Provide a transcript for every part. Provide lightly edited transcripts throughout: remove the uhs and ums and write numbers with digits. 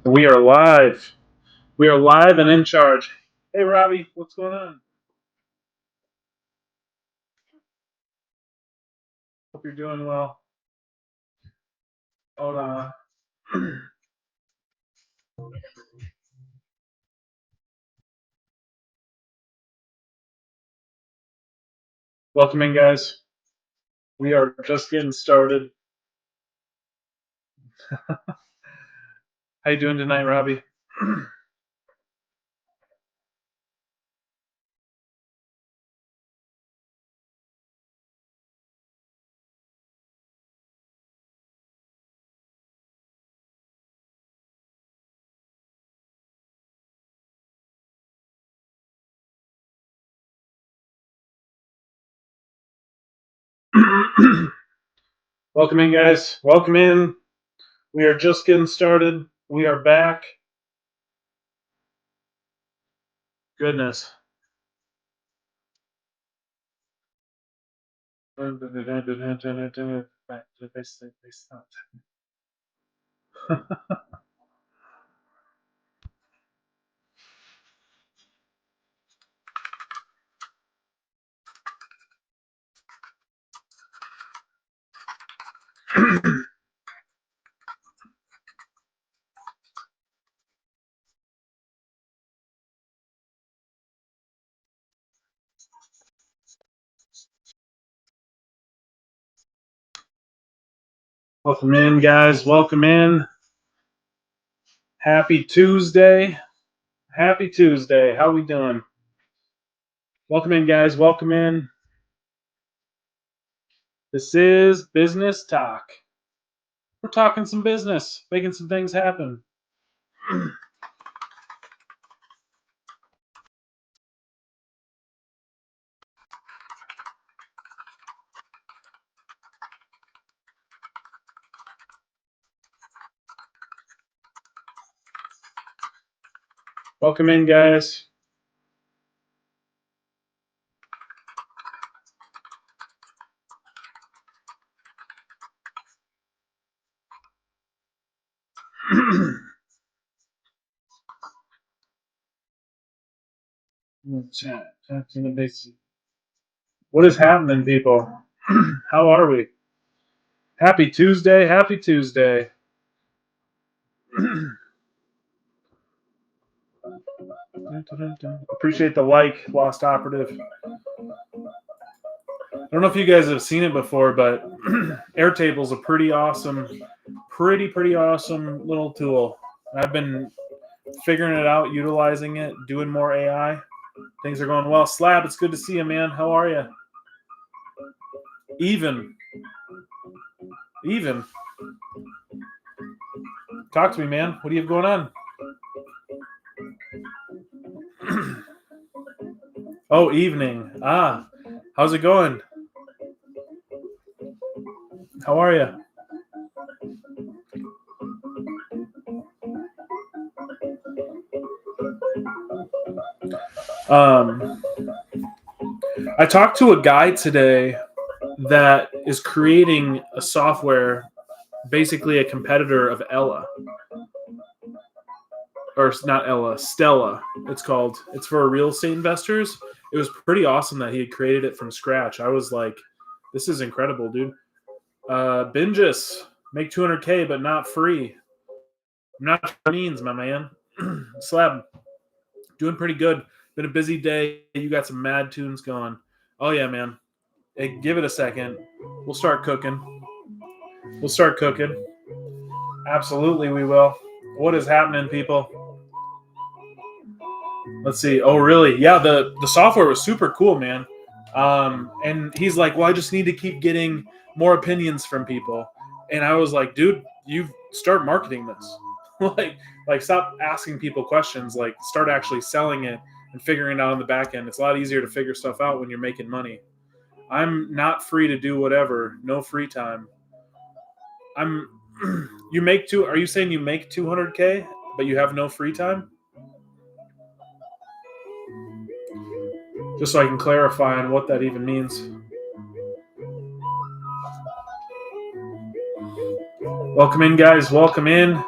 We are live. We are live and in charge. Hey, Robbie, what's going on? Hope you're doing well. Hold on. Welcome in, guys. We are just getting started. How you doing tonight, Robbie? Welcome in, guys. Welcome in. We are just getting started. We are back. Goodness. Welcome in, guys. Welcome in. Happy Tuesday. Happy Tuesday. How we doing? Welcome in, guys. Welcome in. This is Business Talk. We're talking some business, making some things happen. Welcome in, guys. What is happening, people? How are we? Happy Tuesday. Happy Tuesday. Appreciate the like, Lost Operative. I don't know if you guys have seen it before, but Airtable's a pretty awesome little tool. I've been figuring it out, utilizing it, doing more AI. Things are going well. Slab, it's good to see you, man. How are you? Even. Talk to me, man. What do you have going on? Oh, evening. How's it going? How are you? I talked to a guy today that is creating a software, basically a competitor of Ella. Or not Ella, Stella, it's called. It's for real estate investors. It was pretty awesome that he had created it from scratch. I was like, this is incredible, dude. Binges, make 200K, but not free. Not sure what it means, my man. Slab, doing pretty good. Been a busy day. You got some mad tunes going. Oh, yeah, man. Hey, give it a second. We'll start cooking. Absolutely, we will. What is happening, people? Let's see. Oh, really? Yeah, the software was super cool, man. And he's like, well, I just need to keep getting more opinions from people. And I was like, dude, you start marketing this. like stop asking people questions. Like start actually selling it and figuring it out on the back end. It's a lot easier to figure stuff out when you're making money. I'm not free to do whatever. No free time. You make two. Are you saying you make 200K, but you have no free time? Just so I can clarify on what that even means. Welcome in, guys. Welcome in.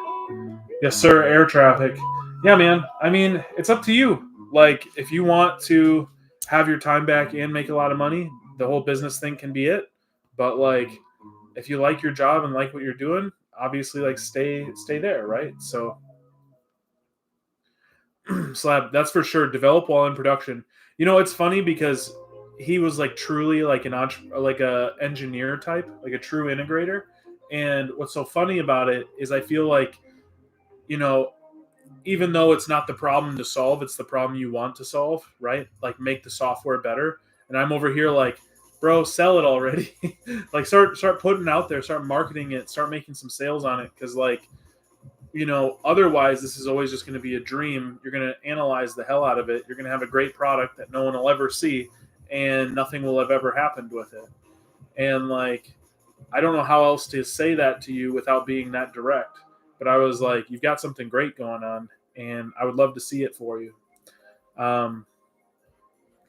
Yes, sir. Air traffic. Yeah, man. I mean, it's up to you. Like, if you want to have your time back and make a lot of money, the whole business thing can be it. But like, if you like your job and like what you're doing, obviously, like, stay there, right? So, Slab, that's for sure. Develop while in production. It's funny because he was like truly like like a engineer type, like a true integrator. And what's so funny about it is I feel like you know even though it's not the problem to solve, it's the problem you want to solve, right? Like make the software better. And I'm over here like, bro, sell it already. Like start putting it out there, start marketing it, start making some sales on it. Cause like, otherwise this is always just going to be a dream. You're going to analyze the hell out of it. You're going to have a great product that no one will ever see and nothing will have ever happened with it. And like, I don't know how else to say that to you without being that direct. But I was like, you've got something great going on, and I would love to see it for you. Um,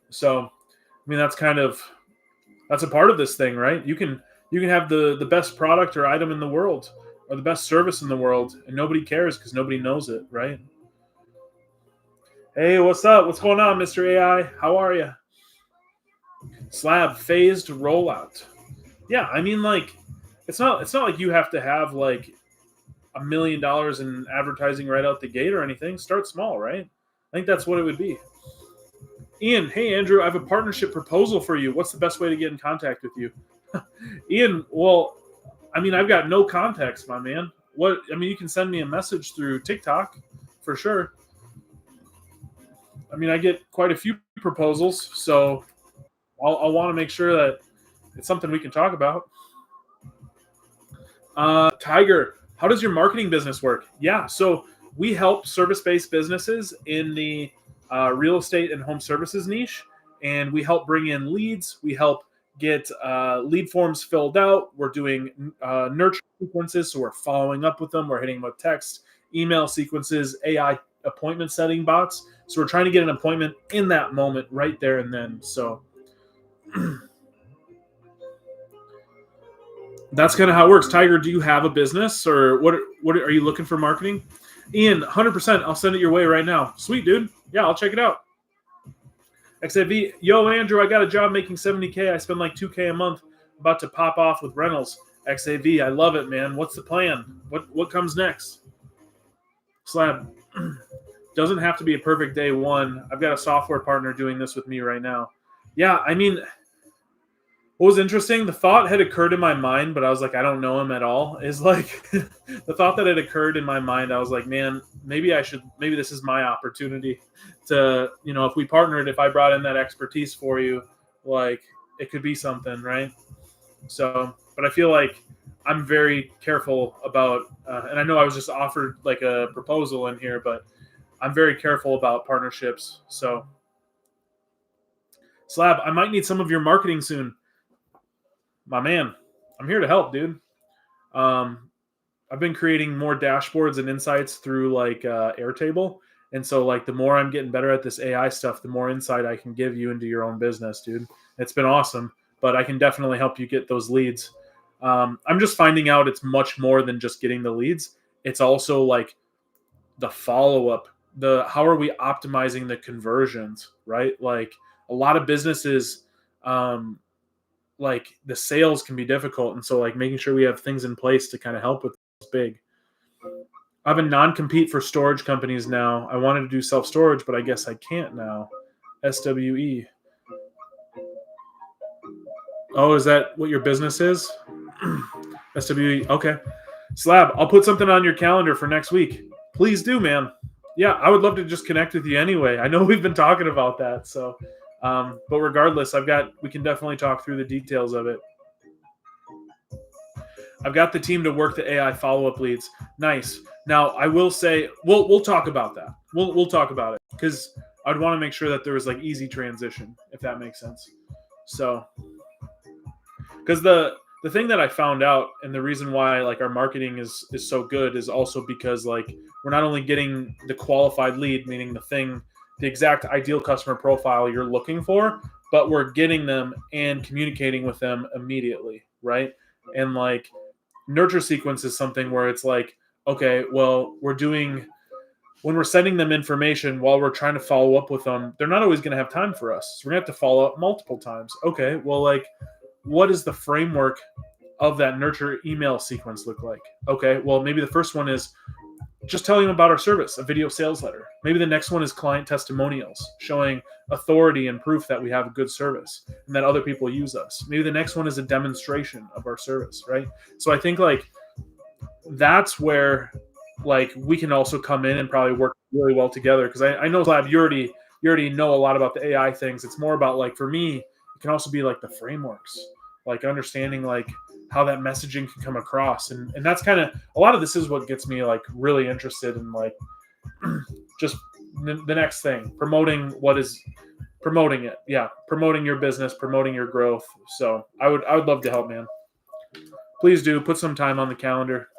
so, I mean, that's a part of this thing, right? You can have the best product or item in the world, or the best service in the world, and nobody cares because nobody knows it, right? Hey, what's up? What's going on, Mr. AI? How are you? Slab phased rollout. Yeah, I mean, like, it's not like you have to have like $1 million in advertising right out the gate or anything. Start small, right? I think that's what it would be. Ian, hey Andrew, I have a partnership proposal for you. What's the best way to get in contact with you? Ian, well, I mean, I've got no context, my man. You can send me a message through TikTok for sure. I mean, I get quite a few proposals, so I'll want to make sure that it's something we can talk about. Tiger, how does your marketing business work? Yeah, so we help service-based businesses in the real estate and home services niche, and we help bring in leads. We help get lead forms filled out. We're doing nurture sequences, so we're following up with them. We're hitting them with text, email sequences, AI appointment setting bots. So we're trying to get an appointment in that moment, right there and then. So that's kind of how it works. Tiger, do you have a business or what are you looking for marketing? Ian, 100%. I'll send it your way right now. Sweet, dude. Yeah, I'll check it out. XAV, yo, Andrew, I got a job making 70K. I spend like 2K a month. About to pop off with rentals. XAV, I love it, man. What's the plan? What comes next? Slab, doesn't have to be a perfect day one. I've got a software partner doing this with me right now. Yeah, I mean, what was interesting, the thought had occurred in my mind, but I was like, I don't know him at all. Is like the thought that had occurred in my mind, I was like, man, maybe this is my opportunity to, if we partnered, if I brought in that expertise for you, like it could be something, right? So, but I feel like I'm very careful about, and I know I was just offered like a proposal in here, but I'm very careful about partnerships. So, Slab, I might need some of your marketing soon. My man, I'm here to help, dude. I've been creating more dashboards and insights through like Airtable, and so like the more I'm getting better at this AI stuff, the more insight I can give you into your own business, dude. It's been awesome, but I can definitely help you get those leads. I'm just finding out it's much more than just getting the leads. It's also like the follow up, the how are we optimizing the conversions, right? Like a lot of businesses. Like the sales can be difficult, and so like making sure we have things in place to kind of help with this big. I have a non-compete for storage companies now. I wanted to do self-storage, but I guess I can't now. SWE. Oh, is that what your business is? SWE. Okay. Slab, I'll put something on your calendar for next week. Please do, man. Yeah, I would love to just connect with you anyway. I know we've been talking about that, so but regardless, we can definitely talk through the details of it. I've got the team to work the AI follow-up leads. Nice. Now, I will say we'll talk about that. We'll talk about it because I'd want to make sure that there was like easy transition, if that makes sense. So, because the thing that I found out and the reason why like our marketing is so good is also because like we're not only getting the qualified lead, meaning the exact ideal customer profile you're looking for, but we're getting them and communicating with them immediately, right? And like nurture sequence is something where it's like, okay, well, when we're sending them information while we're trying to follow up with them, they're not always going to have time for us. So we're going to have to follow up multiple times. Okay, well, like, what is the framework of that nurture email sequence look like? Okay, well, maybe the first one is just telling them about our service, a video sales letter. Maybe the next one is client testimonials, showing authority and proof that we have a good service and that other people use us. Maybe the next one is a demonstration of our service, right? So I think like that's where like we can also come in and probably work really well together, because I know, Lab, you already know a lot about the AI things. It's more about, like, for me, it can also be like the frameworks, like understanding like how that messaging can come across, and that's kind of a lot of this is what gets me like really interested in like just the next thing, promoting it, yeah, promoting your business, promoting your growth. So I would love to help, man. Please do put some time on the calendar.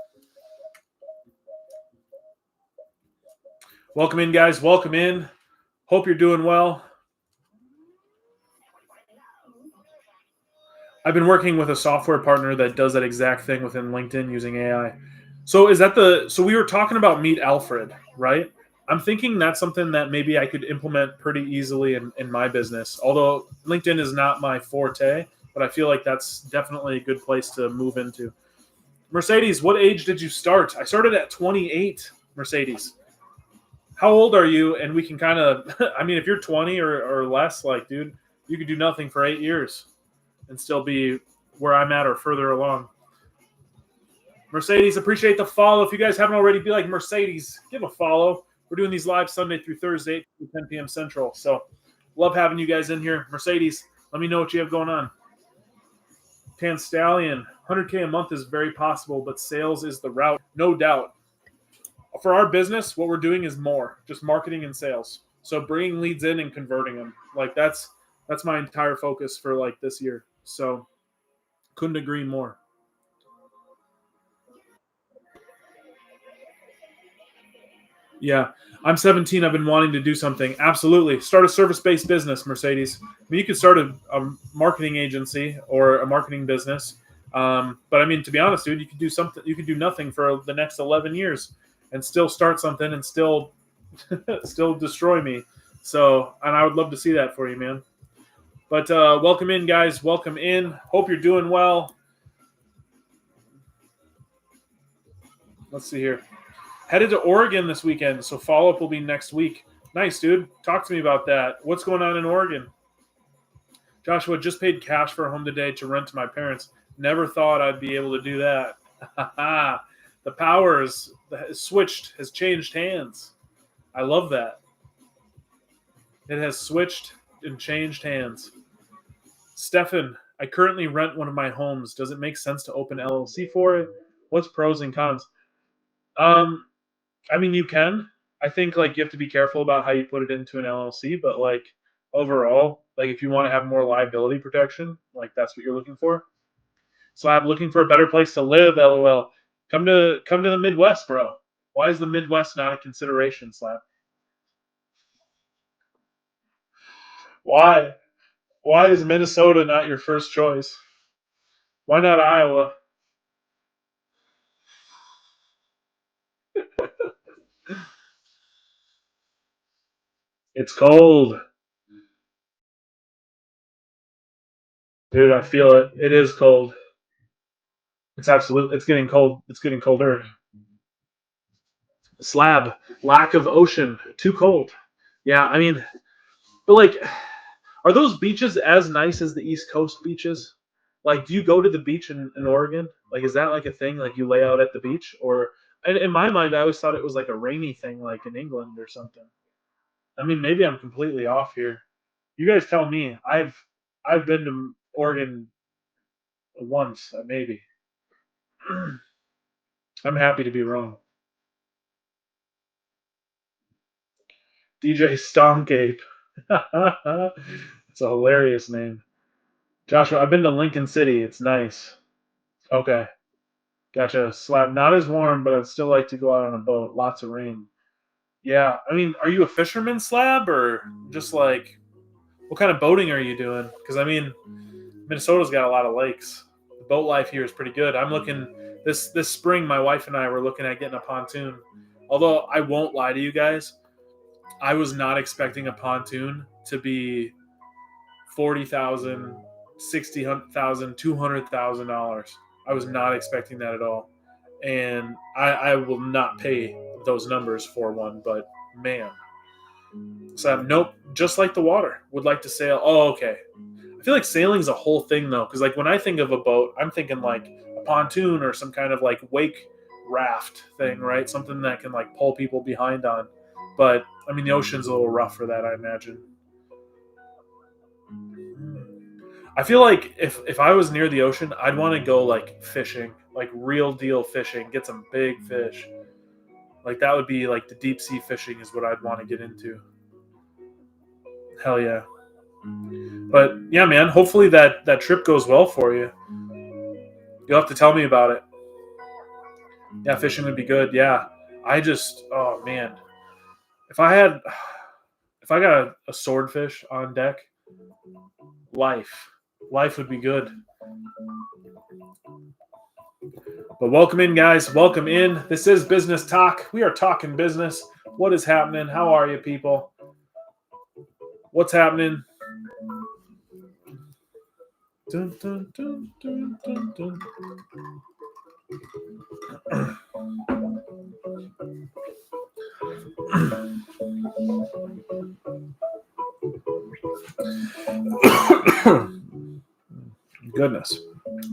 Welcome in, guys. Welcome in. Hope you're doing well. I've been working with a software partner that does that exact thing within LinkedIn using AI. So so we were talking about Meet Alfred, right? I'm thinking that's something that maybe I could implement pretty easily in my business. Although LinkedIn is not my forte, but I feel like that's definitely a good place to move into. Mercedes, what age did you start? I started at 28, Mercedes. How old are you? And we can kind of, I mean, if you're 20 or less, like, dude, you could do nothing for 8 years and still be where I'm at or further along. Mercedes, appreciate the follow. If you guys haven't already, be like Mercedes, give a follow. We're doing these live Sunday through Thursday, 10 p.m. Central. So love having you guys in here. Mercedes, let me know what you have going on. Tan Stallion, 100K a month is very possible, but sales is the route, no doubt. For our business, what we're doing is more, just marketing and sales. So bringing leads in and converting them. Like that's my entire focus for like this year. So couldn't agree more. Yeah. I'm 17. I've been wanting to do something. Absolutely. Start a service-based business, Mercedes. I mean, you could start a marketing agency or a marketing business. But I mean, to be honest, dude, you could do something. You could do nothing for the next 11 years and still start something and still still destroy me. So, and I would love to see that for you, man. But welcome in, guys. Welcome in. Hope you're doing well. Let's see here. Headed to Oregon this weekend, so follow-up will be next week. Nice, dude. Talk to me about that. What's going on in Oregon? Joshua, just paid cash for a home today to rent to my parents. Never thought I'd be able to do that. The power has switched, has changed hands. I love that. It has switched and changed hands. Stefan, I currently rent one of my homes. Does it make sense to open LLC for it? What's pros and cons? Um, I mean, you can. I think like you have to be careful about how you put it into an LLC, but like overall, like if you want to have more liability protection, like that's what you're looking for. So I'm looking for a better place to live. LOL. Come to the Midwest, bro. Why is the Midwest not a consideration, Slap? Why? Why is Minnesota not your first choice? Why not Iowa? It's cold, dude. I feel it. It is cold. It's absolutely. It's getting cold. It's getting colder. Slab. Lack of ocean. Too cold. Yeah, I mean, but like, are those beaches as nice as the East Coast beaches? Like, do you go to the beach in Oregon? Like, is that like a thing? Like, you lay out at the beach, or in my mind, I always thought it was like a rainy thing, like in England or something. I mean, maybe I'm completely off here. You guys tell me. I've been to Oregon once, maybe. I'm happy to be wrong. DJ Stonkape. It's a hilarious name. Joshua, I've been to Lincoln City. It's nice. Okay. Gotcha. Slab. Not as warm, but I'd still like to go out on a boat. Lots of rain. Yeah. I mean, are you a fisherman, Slab, or just like what kind of boating are you doing? Because I mean, Minnesota's got a lot of lakes. The boat life here is pretty good. I'm looking This spring, my wife and I were looking at getting a pontoon. Although I won't lie to you guys, I was not expecting a pontoon to be $40,000, $60,000, $200,000. I was not expecting that at all, and I will not pay those numbers for one. But man, so nope, just like the water. Would like to sail. Oh, okay. I feel like sailing's a whole thing though, because like when I think of a boat, I'm thinking like a pontoon or some kind of like wake raft thing, right? Something that can like pull people behind on. But I mean, the ocean's a little rough for that, I imagine. I feel like if I was near the ocean, I'd want to go like fishing, like real deal fishing, get some big fish. Like that would be like the deep sea fishing is what I'd want to get into. Hell yeah. But yeah, man, hopefully that trip goes well for you. You'll have to tell me about it. Yeah, fishing would be good. Yeah. Oh man. If I got a swordfish on deck, life would be good. But welcome in, guys. Welcome in. This is Business Talk. We are talking business. What is happening? How are you, people? What's happening? Dun, dun, dun, dun, dun, dun.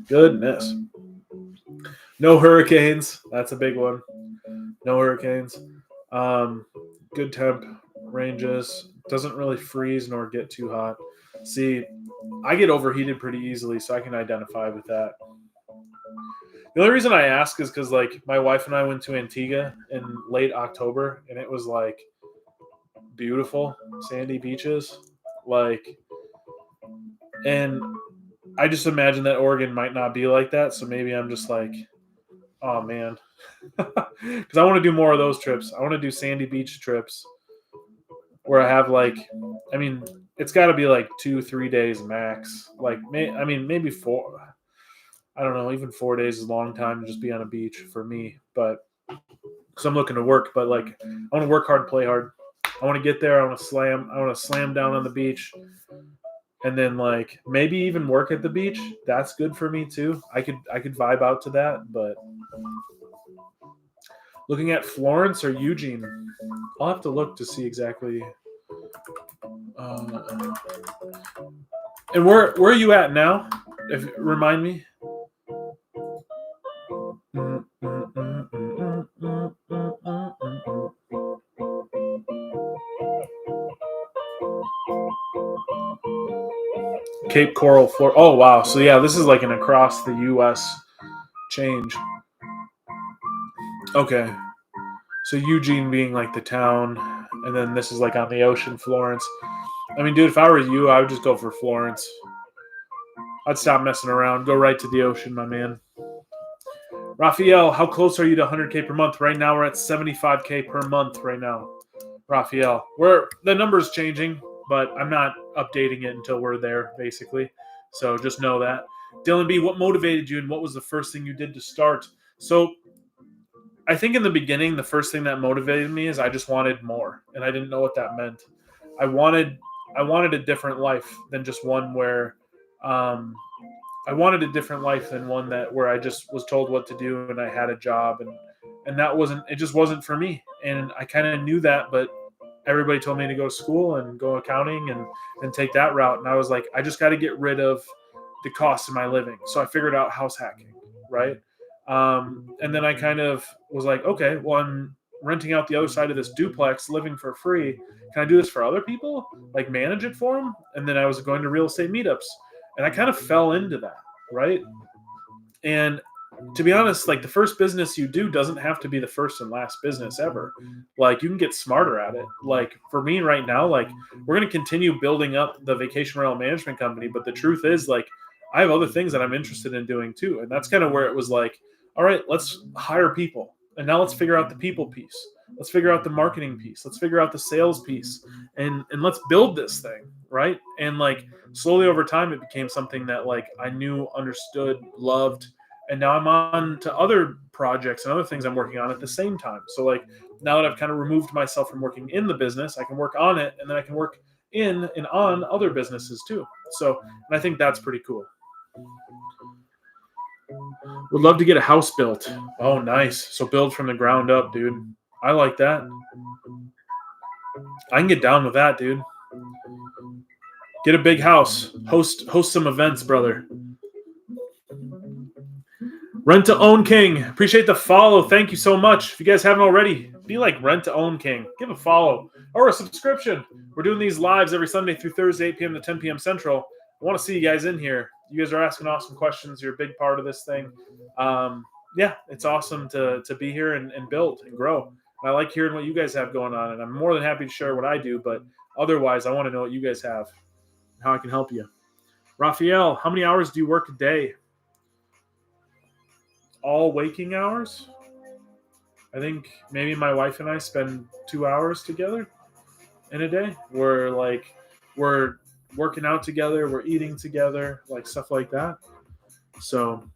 Goodness. No hurricanes. That's a big one. No hurricanes. Good temp ranges. Doesn't really freeze nor get too hot. See, I get overheated pretty easily, so I can identify with that. The only reason I ask is because, like, my wife and I went to Antigua in late October, and it was, like, beautiful, sandy beaches. Like, and I just imagine that Oregon might not be like that, so maybe I'm just like, oh, man. Because I want to do more of those trips. I want to do sandy beach trips where I have, like, I mean, it's got to be, like, 2-3 days max. Like, maybe 4. I don't know, even 4 days is a long time to just be on a beach for me. But because I'm looking to work, but like I want to work hard, play hard. I want to get there. I want to slam down on the beach, and then like maybe even work at the beach. That's good for me too. I could vibe out to that. But looking at Florence or Eugene, I'll have to look to see exactly. And where are you at now? Remind me. Cape Coral, Florida. Oh, wow. So, yeah, this is like an across the U.S. change. Okay. So, Eugene being like the town, and then this is like on the ocean, Florence. I mean, dude, if I were you, I would just go for Florence. I'd stop messing around. Go right to the ocean, my man. Raphael, how close are you to 100K per month? Right now, we're at 75K per month right now. Raphael, the number's changing, but I'm not updating it until we're there, basically. So just know that. Dylan B, what motivated you and what was the first thing you did to start? So I think in the beginning, the first thing that motivated me is I just wanted more, and I didn't know what that meant. I wanted a different life than just one where I wanted a different life than one where I just was told what to do and I had a job and it just wasn't for me. And I kind of knew that, but everybody told me to go to school and go accounting and take that route. And I was like, I just got to get rid of the cost of my living. So I figured out house hacking, right? And then I kind of was like, okay, well, I'm renting out the other side of this duplex, living for free. Can I do this for other people? Like manage it for them? And then I was going to real estate meetups. And I kind of fell into that, right? And to be honest, like the first business you do doesn't have to be the first and last business ever. Like you can get smarter at it. Like for me right now, like we're going to continue building up the vacation rental management company. But the truth is like, I have other things that I'm interested in doing too. And that's kind of where it was like, all right, let's hire people. And now let's figure out the people piece. Let's figure out the marketing piece. Let's figure out the sales piece. And let's build this thing, right? And like slowly over time, it became something that like I knew, understood, loved, And now I'm on to other projects and other things I'm working on at the same time. So like now that I've kind of removed myself from working in the business, I can work on it, and then I can work in and on other businesses too. So, and I think that's pretty cool. Would love to get a house built. Oh, nice. So build from the ground up, dude. I like that. I can get down with that, dude. Get a big house. Host some events, brother. Rent to Own King. Appreciate the follow. Thank you so much. If you guys haven't already, be like Rent to Own King. Give a follow or a subscription. We're doing these lives every Sunday through Thursday, 8 p.m. to 10 p.m. Central. I want to see you guys in here. You guys are asking awesome questions. You're a big part of this thing. Yeah, it's awesome to be here and build and grow. And I like hearing what you guys have going on, and I'm more than happy to share what I do. But otherwise, I want to know what you guys have, how I can help you. Raphael, how many hours do you work a day? All waking hours. I think maybe my wife and I spend 2 hours together in a day. We're working out together, we're eating together, like stuff like that. So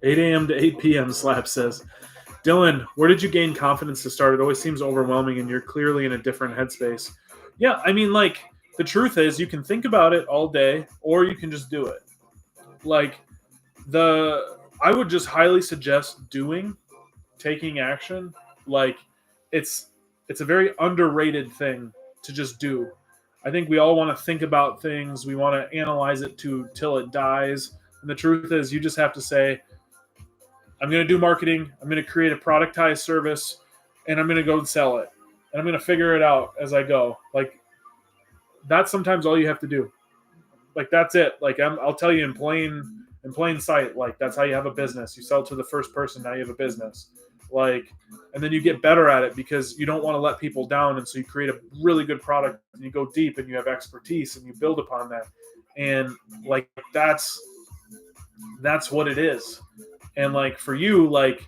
$8 a.m. to 8 p.m. Slap says, Dylan, where did you gain confidence to start? It always seems overwhelming, and you're clearly in a different headspace. Yeah, I mean, like, the truth is you can think about it all day, or you can just do it. Like, I would just highly suggest taking action. Like, it's a very underrated thing to just do. I think we all want to think about things. We want to analyze it till it dies. And the truth is you just have to say, I'm going to do marketing. I'm going to create a productized service, and I'm going to go and sell it. And I'm going to figure it out as I go. Like, that's sometimes all you have to do. Like, that's it. Like, I'll tell you in plain sight, like, that's how you have a business. You sell to the first person, now you have a business. Like, and then you get better at it because you don't want to let people down. And so you create a really good product, and you go deep, and you have expertise, and you build upon that. And like, that's what it is. And like, for you, like,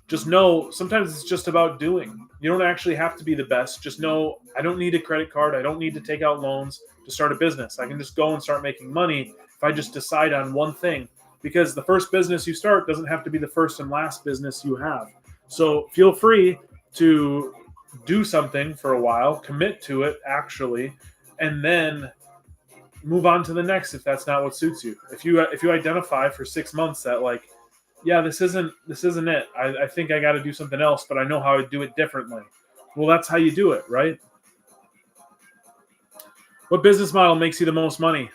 just know sometimes it's just about doing. You don't actually have to be the best. Just know, I don't need a credit card. I don't need to take out loans to start a business. I can just go and start making money if I just decide on one thing. Because the first business you start doesn't have to be the first and last business you have. So feel free to do something for a while, commit to it actually, and then move on to the next if that's not what suits you. If you identify for 6 months that, like, yeah, this isn't it. I think I got to do something else, but I know how to do it differently. Well, that's how you do it, right? What business model makes you the most money?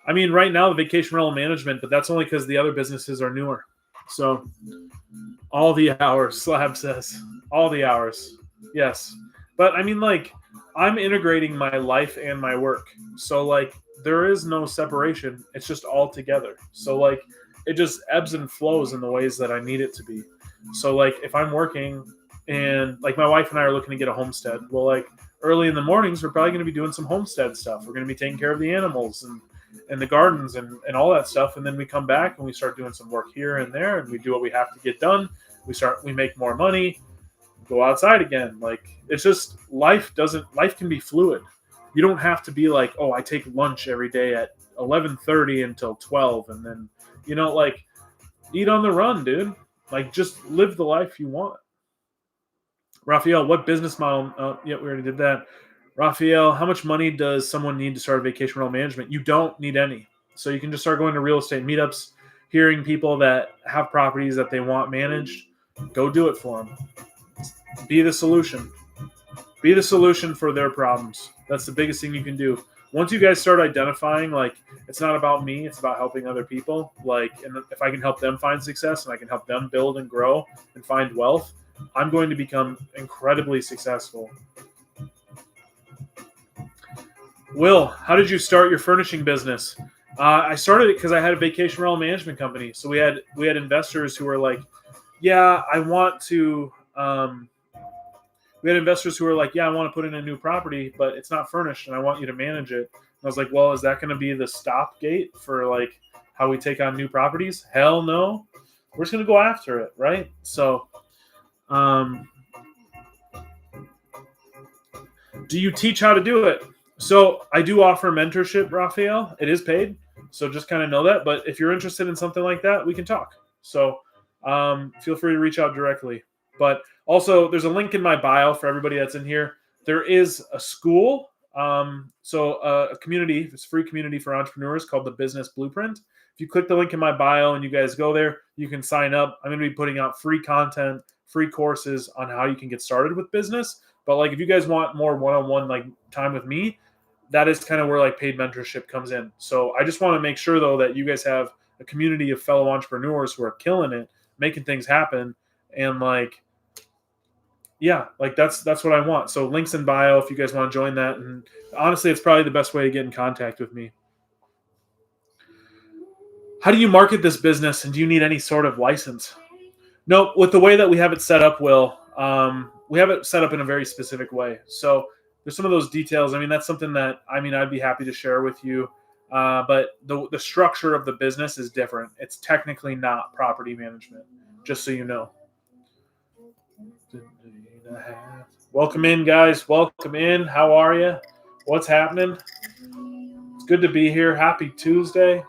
I mean, right now, the vacation rental management, but that's only because the other businesses are newer. So all the hours, Slab says. All the hours. Yes. But I mean, like, I'm integrating my life and my work. So, like, there is no separation. It's just all together. So, like, it just ebbs and flows in the ways that I need it to be. So, like, if I'm working and, like, my wife and I are looking to get a homestead, well, like, early in the mornings, we're probably going to be doing some homestead stuff. We're going to be taking care of the animals and the gardens and all that stuff. And then we come back and we start doing some work here and there, and we do what we have to get done. We make more money, go outside again. Like, it's just, life can be fluid. You don't have to be like, oh, I take lunch every day at 11:30 until 12. And then, you know, like, eat on the run, dude. Like, just live the life you want. Raphael, what business model? Oh, yeah, we already did that. Raphael, how much money does someone need to start vacation rental management? You don't need any. So you can just start going to real estate meetups, hearing people that have properties that they want managed. Go do it for them. Be the solution. Be the solution for their problems. That's the biggest thing you can do. Once you guys start identifying, like, it's not about me, it's about helping other people. Like, and if I can help them find success and I can help them build and grow and find wealth, I'm going to become incredibly successful. Will, how did you start your furnishing business? I started it because I had a vacation rental management company. So we had investors who were like, yeah, I want to. We had investors who were like, yeah, I want to put in a new property, but it's not furnished, and I want you to manage it. And I was like, well, is that going to be the stop gate for, like, how we take on new properties? Hell no. We're just going to go after it, right? So, do you teach how to do it? So I do offer mentorship, Raphael. It is paid, so just kind of know that. But if you're interested in something like that, we can talk. So feel free to reach out directly. But also, there's a link in my bio for everybody that's in here. There is a school, a community. It's a free community for entrepreneurs called the Business Blueprint. If you click the link in my bio and you guys go there, you can sign up. I'm going to be putting out free content, free courses on how you can get started with business. But like, if you guys want more one-on-one like time with me, that is kind of where like paid mentorship comes in. So I just want to make sure though that you guys have a community of fellow entrepreneurs who are killing it, making things happen, and like, yeah, like that's what I want. So links in bio if you guys want to join that. And honestly, it's probably the best way to get in contact with me. How do you market this business, and do you need any sort of license? No, with the way that we have it set up, Will, we have it set up in a very specific way. So there's some of those details. I mean, that's something that I'd be happy to share with you. But the structure of the business is different. It's technically not property management, just so you know. Welcome in, guys. Welcome in. How are you? What's happening? It's good to be here. Happy Tuesday.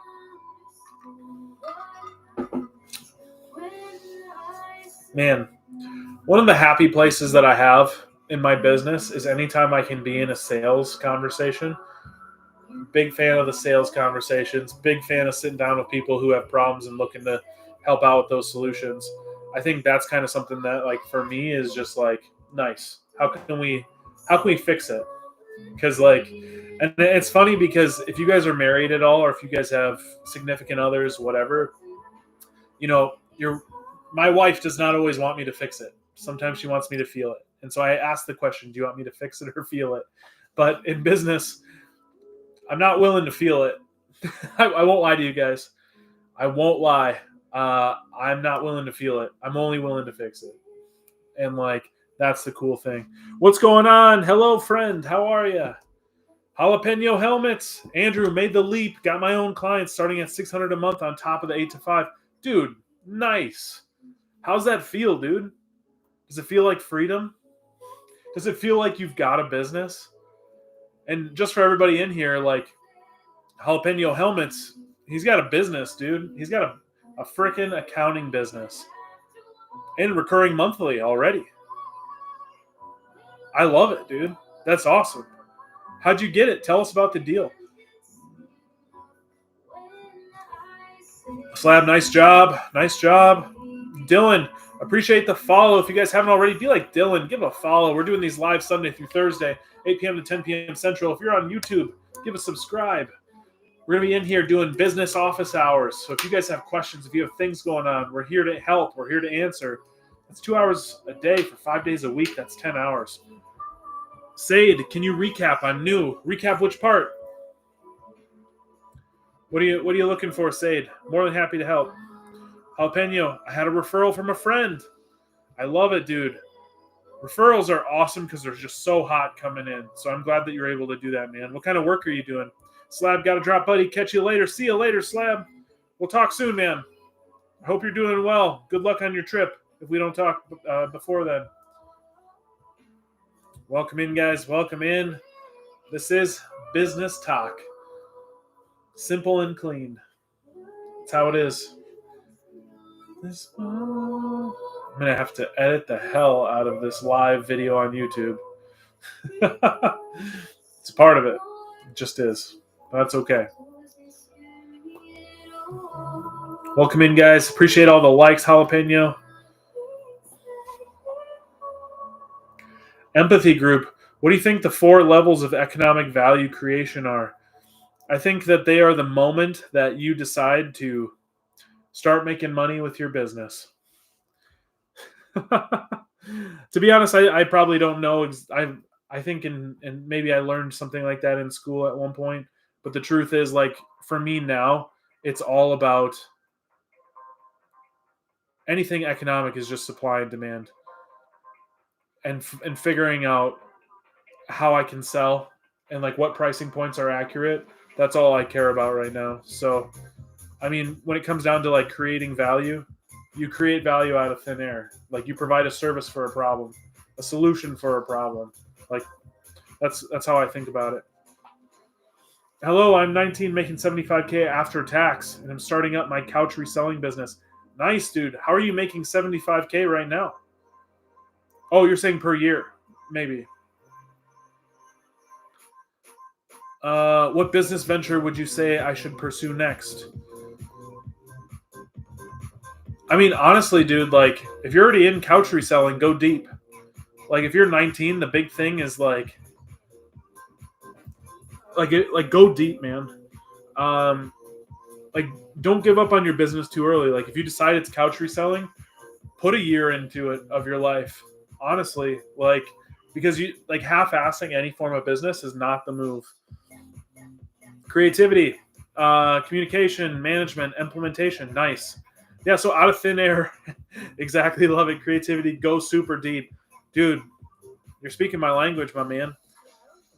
Man, one of the happy places that I have in my business is anytime I can be in a sales conversation. Big fan of the sales conversations. Big fan of sitting down with people who have problems and looking to help out with those solutions. I think that's kind of something that, like, for me is just like nice. How can we fix it? Because like, and it's funny because if you guys are married at all, or if you guys have significant others, whatever, my wife does not always want me to fix it. Sometimes she wants me to feel it. And so I ask the question, do you want me to fix it or feel it? But in business, I'm not willing to feel it. I won't lie to you guys. I won't lie. I'm not willing to feel it. I'm only willing to fix it. And like, that's the cool thing. What's going on? Hello, friend. How are you? Jalapeno helmets. Andrew made the leap. Got my own clients starting at $600 a month on top of the 8 to 5. Dude, nice. How's that feel, dude? Does it feel like freedom? Does it feel like you've got a business? And just for everybody in here, like, Jalapeno helmets, he's got a business, dude. He's got a freaking accounting business. And recurring monthly already. I love it, dude. That's awesome. How'd you get it? Tell us about the deal. Slab, nice job. Nice job. Dylan, appreciate the follow. If you guys haven't already, be like Dylan. Give a follow. We're doing these live Sunday through Thursday, 8 p.m. to 10 p.m. Central. If you're on YouTube, give a subscribe. We're going to be in here doing business office hours. So if you guys have questions, if you have things going on, we're here to help. We're here to answer. That's 2 hours a day for 5 days a week. That's 10 hours. Sade, can you recap? I'm new. Recap which part? What are you looking for, Sade? More than happy to help. Jalapeno, I had a referral from a friend. I love it, dude. Referrals are awesome because they're just so hot coming in. So I'm glad that you're able to do that, man. What kind of work are you doing? Slab, got to drop, buddy. Catch you later. See you later, Slab. We'll talk soon, man. I hope you're doing well. Good luck on your trip if we don't talk before then. Welcome in, guys. Welcome in. This is Business Talk. Simple and clean. That's how it is. I'm going to have to edit the hell out of this live video on YouTube. It's a part of it. It just is. But that's okay. Welcome in, guys. Appreciate all the likes, Jalapeno. Empathy group. What do you think the 4 levels of economic value creation are? I think that they are the moment that you decide to start making money with your business. To be honest, I probably don't know. I think and maybe I learned something like that in school at one point. But the truth is, like, for me now, it's all about anything economic is just supply and demand. And figuring out how I can sell and like what pricing points are accurate. That's all I care about right now. So, I mean, when it comes down to like creating value, you create value out of thin air. Like, you provide a service for a problem, a solution for a problem. Like, that's how I think about it. Hello, I'm 19, making 75K after tax, and I'm starting up my couch reselling business. Nice, dude. How are you making 75K right now? Oh, you're saying per year, maybe. What business venture would you say I should pursue next? I mean, honestly, dude, like if you're already in couch reselling, go deep. Like if you're 19, the big thing is like go deep, man. Um, like don't give up on your business too early. Like if you decide it's couch reselling, put a year into it of your life. Honestly, like because you like half-assing any form of business is not the move. Creativity, communication, management, implementation. Nice. Yeah, so out of thin air, exactly. Love it. Creativity, go super deep. Dude, you're speaking my language, my man.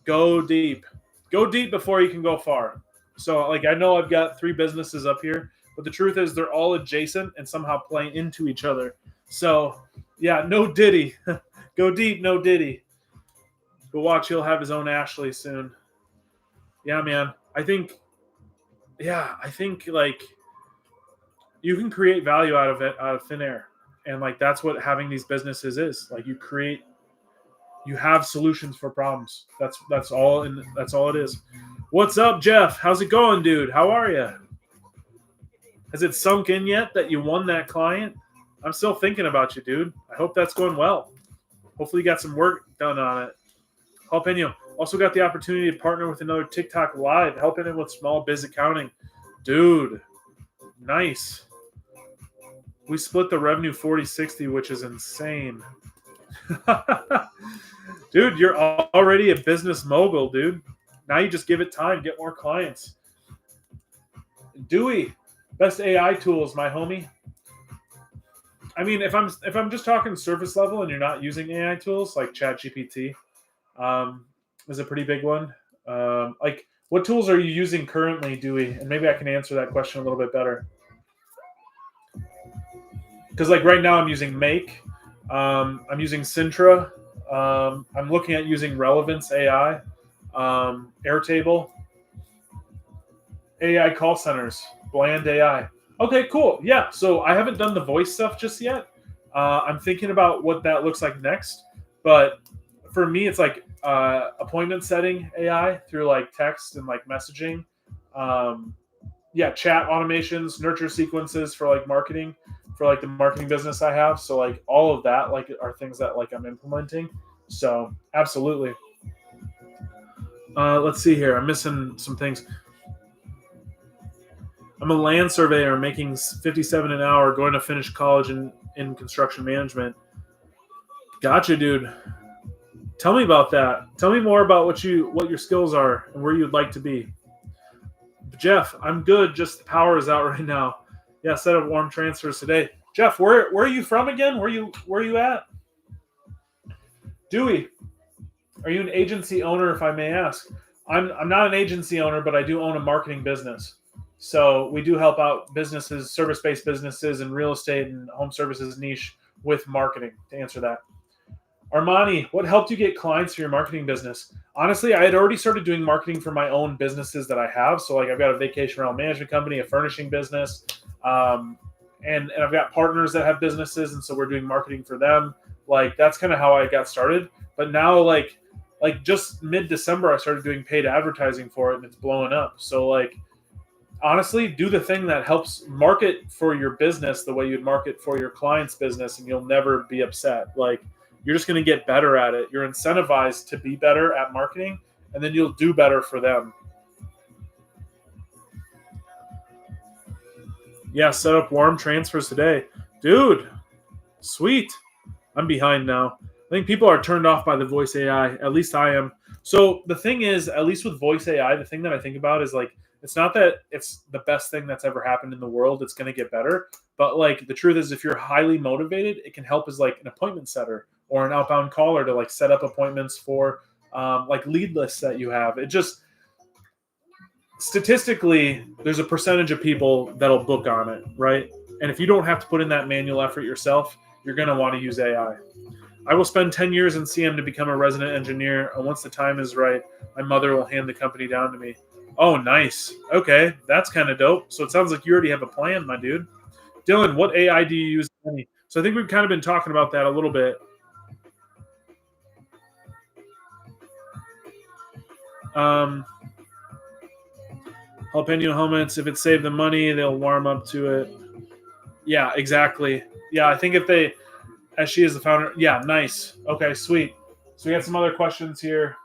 Go deep. Go deep before you can go far. So, like, I know I've got 3 businesses up here, but the truth is they're all adjacent and somehow playing into each other. So, yeah, no Diddy. Go deep, no Diddy. But watch, he'll have his own Ashley soon. Yeah, man. I think like you can create value out of it, out of thin air. And like that's what having these businesses is. Like you have solutions for problems. That's all and that's all it is. What's up, Jeff? How's it going, dude? How are you? Has it sunk in yet that you won that client? I'm still thinking about you, dude. I hope that's going well. Hopefully you got some work done on it. Jalapeno. Also got the opportunity to partner with another TikTok live, helping him with small biz accounting. Dude, nice. We split the revenue 40-60, which is insane. Dude, you're already a business mogul, dude. Now you just give it time, get more clients. Dewey, best AI tools, my homie. I mean, if I'm just talking surface level and you're not using AI tools like ChatGPT, is a pretty big one. Like, what tools are you using currently, Dewey? And maybe I can answer that question a little bit better. Because like right now I'm using Make, I'm using Sintra, I'm looking at using Relevance AI, Airtable, AI call centers, Bland AI. Okay, cool. Yeah, so I haven't done the voice stuff just yet. I'm thinking about what that looks like next. But for me, it's like appointment setting AI through like text and like messaging. Chat automations, nurture sequences for like marketing, for like the marketing business I have. So like all of that like are things that like I'm implementing. So absolutely. Let's see here. I'm missing some things. I'm a land surveyor making $57 an hour, going to finish college in construction management. Gotcha, dude. Tell me about that. Tell me more about what your skills are and where you'd like to be. Jeff, I'm good. Just the power is out right now. Yeah, set up warm transfers today. Jeff, where are you from again? Where are you at? Dewey, are you an agency owner, if I may ask? I'm not an agency owner, but I do own a marketing business. So we do help out businesses, service-based businesses and real estate and home services niche with marketing, to answer that. Armani, what helped you get clients for your marketing business? Honestly, I had already started doing marketing for my own businesses that I have. So like I've got a vacation rental management company, a furnishing business, and I've got partners that have businesses. And so we're doing marketing for them. Like that's kind of how I got started. But now like just mid-December, I started doing paid advertising for it and it's blowing up. So like, honestly, do the thing that helps market for your business the way you'd market for your client's business and you'll never be upset. Like, you're just going to get better at it. You're incentivized to be better at marketing, and then you'll do better for them. Yeah, set up warm transfers today. Dude, sweet. I'm behind now. I think people are turned off by the voice AI. At least I am. So the thing is, at least with voice AI, the thing that I think about is like, it's not that it's the best thing that's ever happened in the world. It's going to get better. But like the truth is, if you're highly motivated, it can help as like an appointment setter or an outbound caller to like set up appointments for like lead lists that you have. It just statistically, there's a percentage of people that'll book on it, right? And if you don't have to put in that manual effort yourself, you're going to want to use AI. I will spend 10 years in CM to become a resident engineer. And once the time is right, my mother will hand the company down to me. Oh, nice. Okay, that's kind of dope. So it sounds like you already have a plan, my dude. Dylan, what AI do you use? So I think we've kind of been talking about that a little bit. Jalapeno helmets, if it saved them money, they'll warm up to it. Yeah, exactly. Yeah, I think if they, as she is the founder, yeah, nice. Okay, sweet. So we got some other questions here.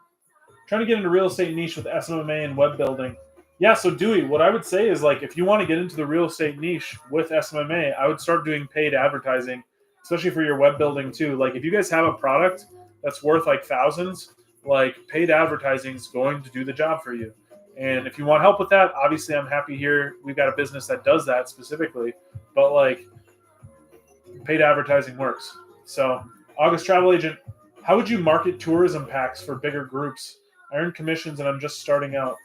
Trying to get into real estate niche with SMMA and web building. Yeah, so Dewey, what I would say is like if you want to get into the real estate niche with SMMA, I would start doing paid advertising, especially for your web building too. Like if you guys have a product that's worth like thousands, like paid advertising is going to do the job for you. And if you want help with that, obviously I'm happy here. We've got a business that does that specifically, but like paid advertising works. So August Travel Agent, how would you market tourism packs for bigger groups? I earn commissions and I'm just starting out.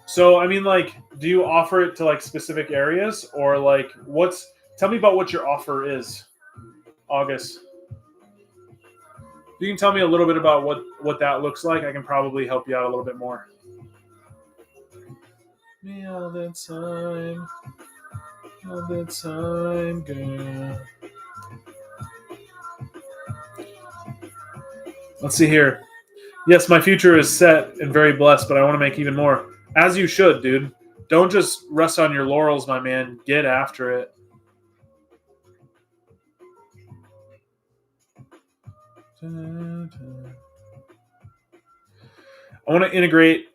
So, I mean, like, do you offer it to like specific areas or like tell me about what your offer is, August. You can tell me a little bit about what that looks like. I can probably help you out a little bit more. Me all the time, girl. Let's see here. Yes, my future is set and very blessed, but I want to make even more. As you should, dude. Don't just rest on your laurels, my man. Get after it. I want to integrate.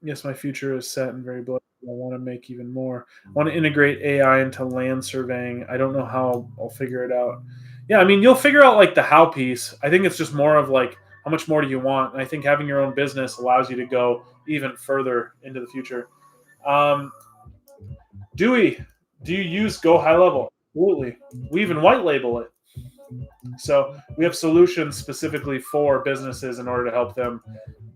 Yes, my future is set and very blessed. I want to make even more. I want to integrate AI into land surveying. I don't know how I'll figure it out. Yeah, I mean, you'll figure out like the how piece. I think it's just more of like, how much more do you want? And I think having your own business allows you to go even further into the future. Dewey, do you use Go High Level? Absolutely. We even white label it. So we have solutions specifically for businesses in order to help them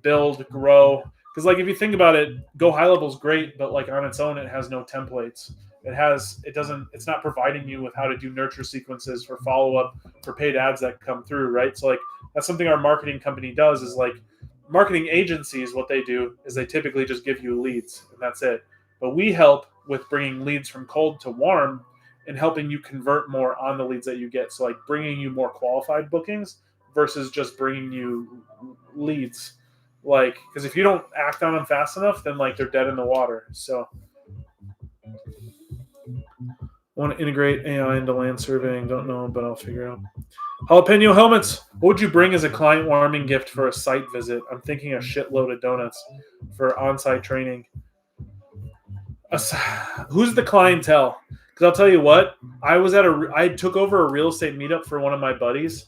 build, grow. Because like if you think about it, Go High Level is great, but like on its own, it has no templates. It's not providing you with how to do nurture sequences for follow-up for paid ads that come through, right? So like that's something our marketing company does is like marketing agencies, what they do is they typically just give you leads and that's it. But we help with bringing leads from cold to warm and helping you convert more on the leads that you get. So like bringing you more qualified bookings versus just bringing you leads. Like, because if you don't act on them fast enough, then like they're dead in the water. So I want to integrate AI into land surveying. Don't know, but I'll figure it out. Jalapeno helmets. What would you bring as a client warming gift for a site visit? I'm thinking a shitload of donuts for on-site training. Who's the clientele? Because I'll tell you what, I took over a real estate meetup for one of my buddies.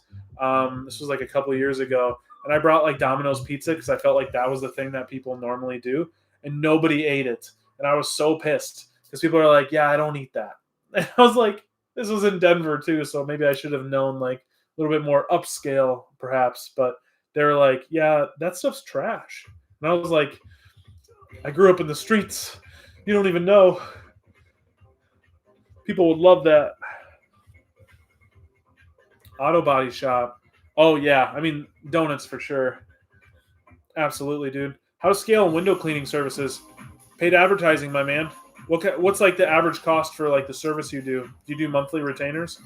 This was like a couple of years ago, and I brought like Domino's pizza because I felt like that was the thing that people normally do, and nobody ate it, and I was so pissed because people are like, "Yeah, I don't eat that." And I was like, "This was in Denver too, so maybe I should have known like a little bit more upscale, perhaps." But they were like, "Yeah, that stuff's trash," and I was like, "I grew up in the streets. You don't even know." People would love that. Auto body shop. Oh, yeah. I mean, donuts for sure. Absolutely, dude. How to scale window cleaning services? Paid advertising, my man. What's like the average cost for like the service you do? Do you do monthly retainers?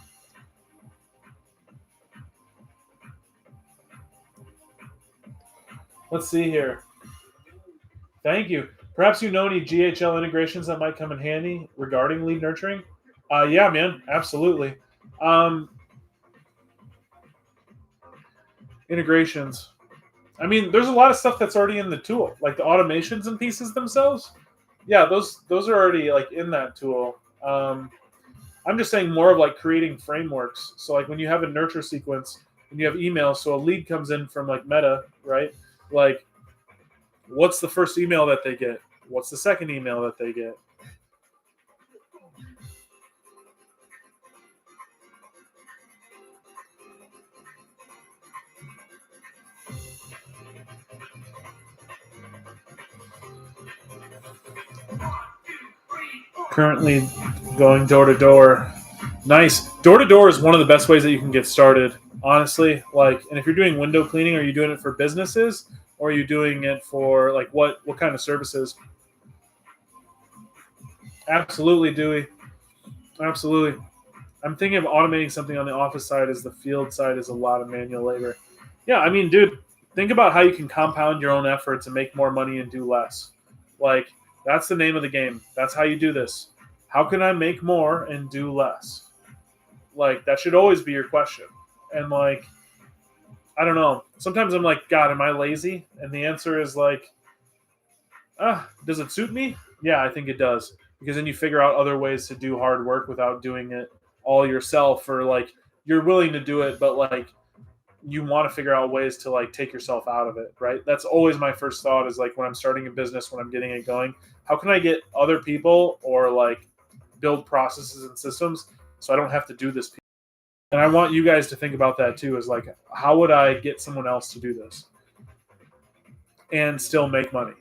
Let's see here. Thank you. Perhaps you know any GHL integrations that might come in handy regarding lead nurturing? Yeah, man. Absolutely. Integrations. I mean, there's a lot of stuff that's already in the tool, like the automations and pieces themselves. Yeah, those are already like in that tool. I'm just saying more of like creating frameworks. So like when you have a nurture sequence and you have emails, so a lead comes in from like Meta, right? Like, what's the first email that they get? What's the second email that they get? Currently going door to door. Nice. Door to door is one of the best ways that you can get started, honestly. Like, and if you're doing window cleaning, are you doing it for businesses or are you doing it for like what kind of services? Absolutely, Dewey. Absolutely. I'm thinking of automating something on the office side as the field side is a lot of manual labor. Yeah, I mean, dude, think about how you can compound your own efforts and make more money and do less. Like, that's the name of the game. That's how you do this. How can I make more and do less? Like, that should always be your question. And, like, I don't know. Sometimes I'm like, God, am I lazy? And the answer is like, does it suit me? Yeah, I think it does. Because then you figure out other ways to do hard work without doing it all yourself, or like you're willing to do it, but like you want to figure out ways to like take yourself out of it, right? That's always my first thought is like when I'm starting a business, when I'm getting it going, how can I get other people or like build processes and systems so I don't have to do this? And I want you guys to think about that too, is like, how would I get someone else to do this and still make money?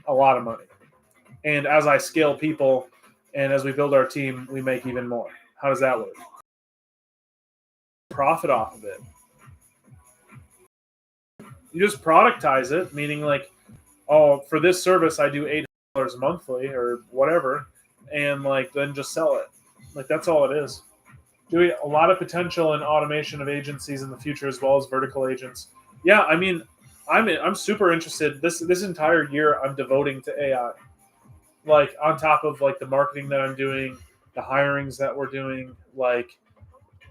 A lot of money. And as I scale people and as we build our team, we make even more. How does that work? Profit off of it. You just productize it, meaning like, oh, for this service, I do $8 monthly or whatever, and like then just sell it. Like that's all it is. Doing a lot of potential in automation of agencies in the future as well as vertical agents. Yeah, I mean, I'm super interested. This entire year, I'm devoting to AI. Like on top of like the marketing that I'm doing, the hirings that we're doing, like,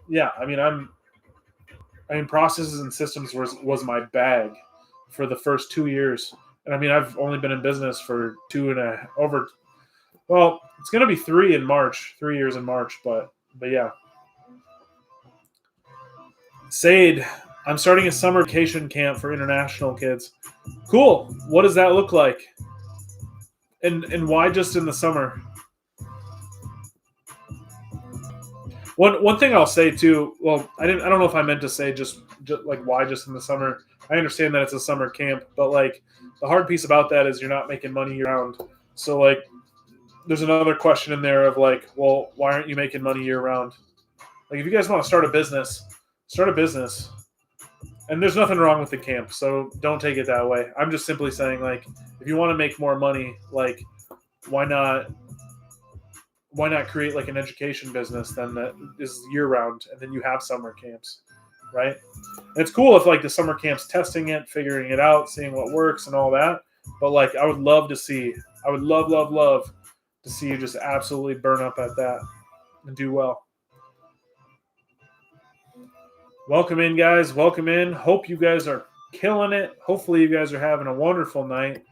yeah, I mean processes and systems was my bag for the first 2 years. And I mean, I've only been in business for it's going to be 3 years in March, but yeah. Sade, I'm starting a summer vacation camp for international kids. Cool. What does that look like? And why just in the summer? One thing I'll say too. Well, I don't know if I meant to say just like why just in the summer. I understand that it's a summer camp, but like the hard piece about that is you're not making money year round. So like, there's another question in there of like, well, why aren't you making money year round? Like if you guys want to start a business, and there's nothing wrong with the camp, so don't take it that way. I'm just simply saying like, if you want to make more money, like why not create like an education business then that is year round, and then you have summer camps, right? And it's cool if like the summer camps testing it, figuring it out, seeing what works and all that. But like I would love to see you just absolutely burn up at that and do well. Welcome in, guys. Welcome in. Hope you guys are killing it. Hopefully you guys are having a wonderful night.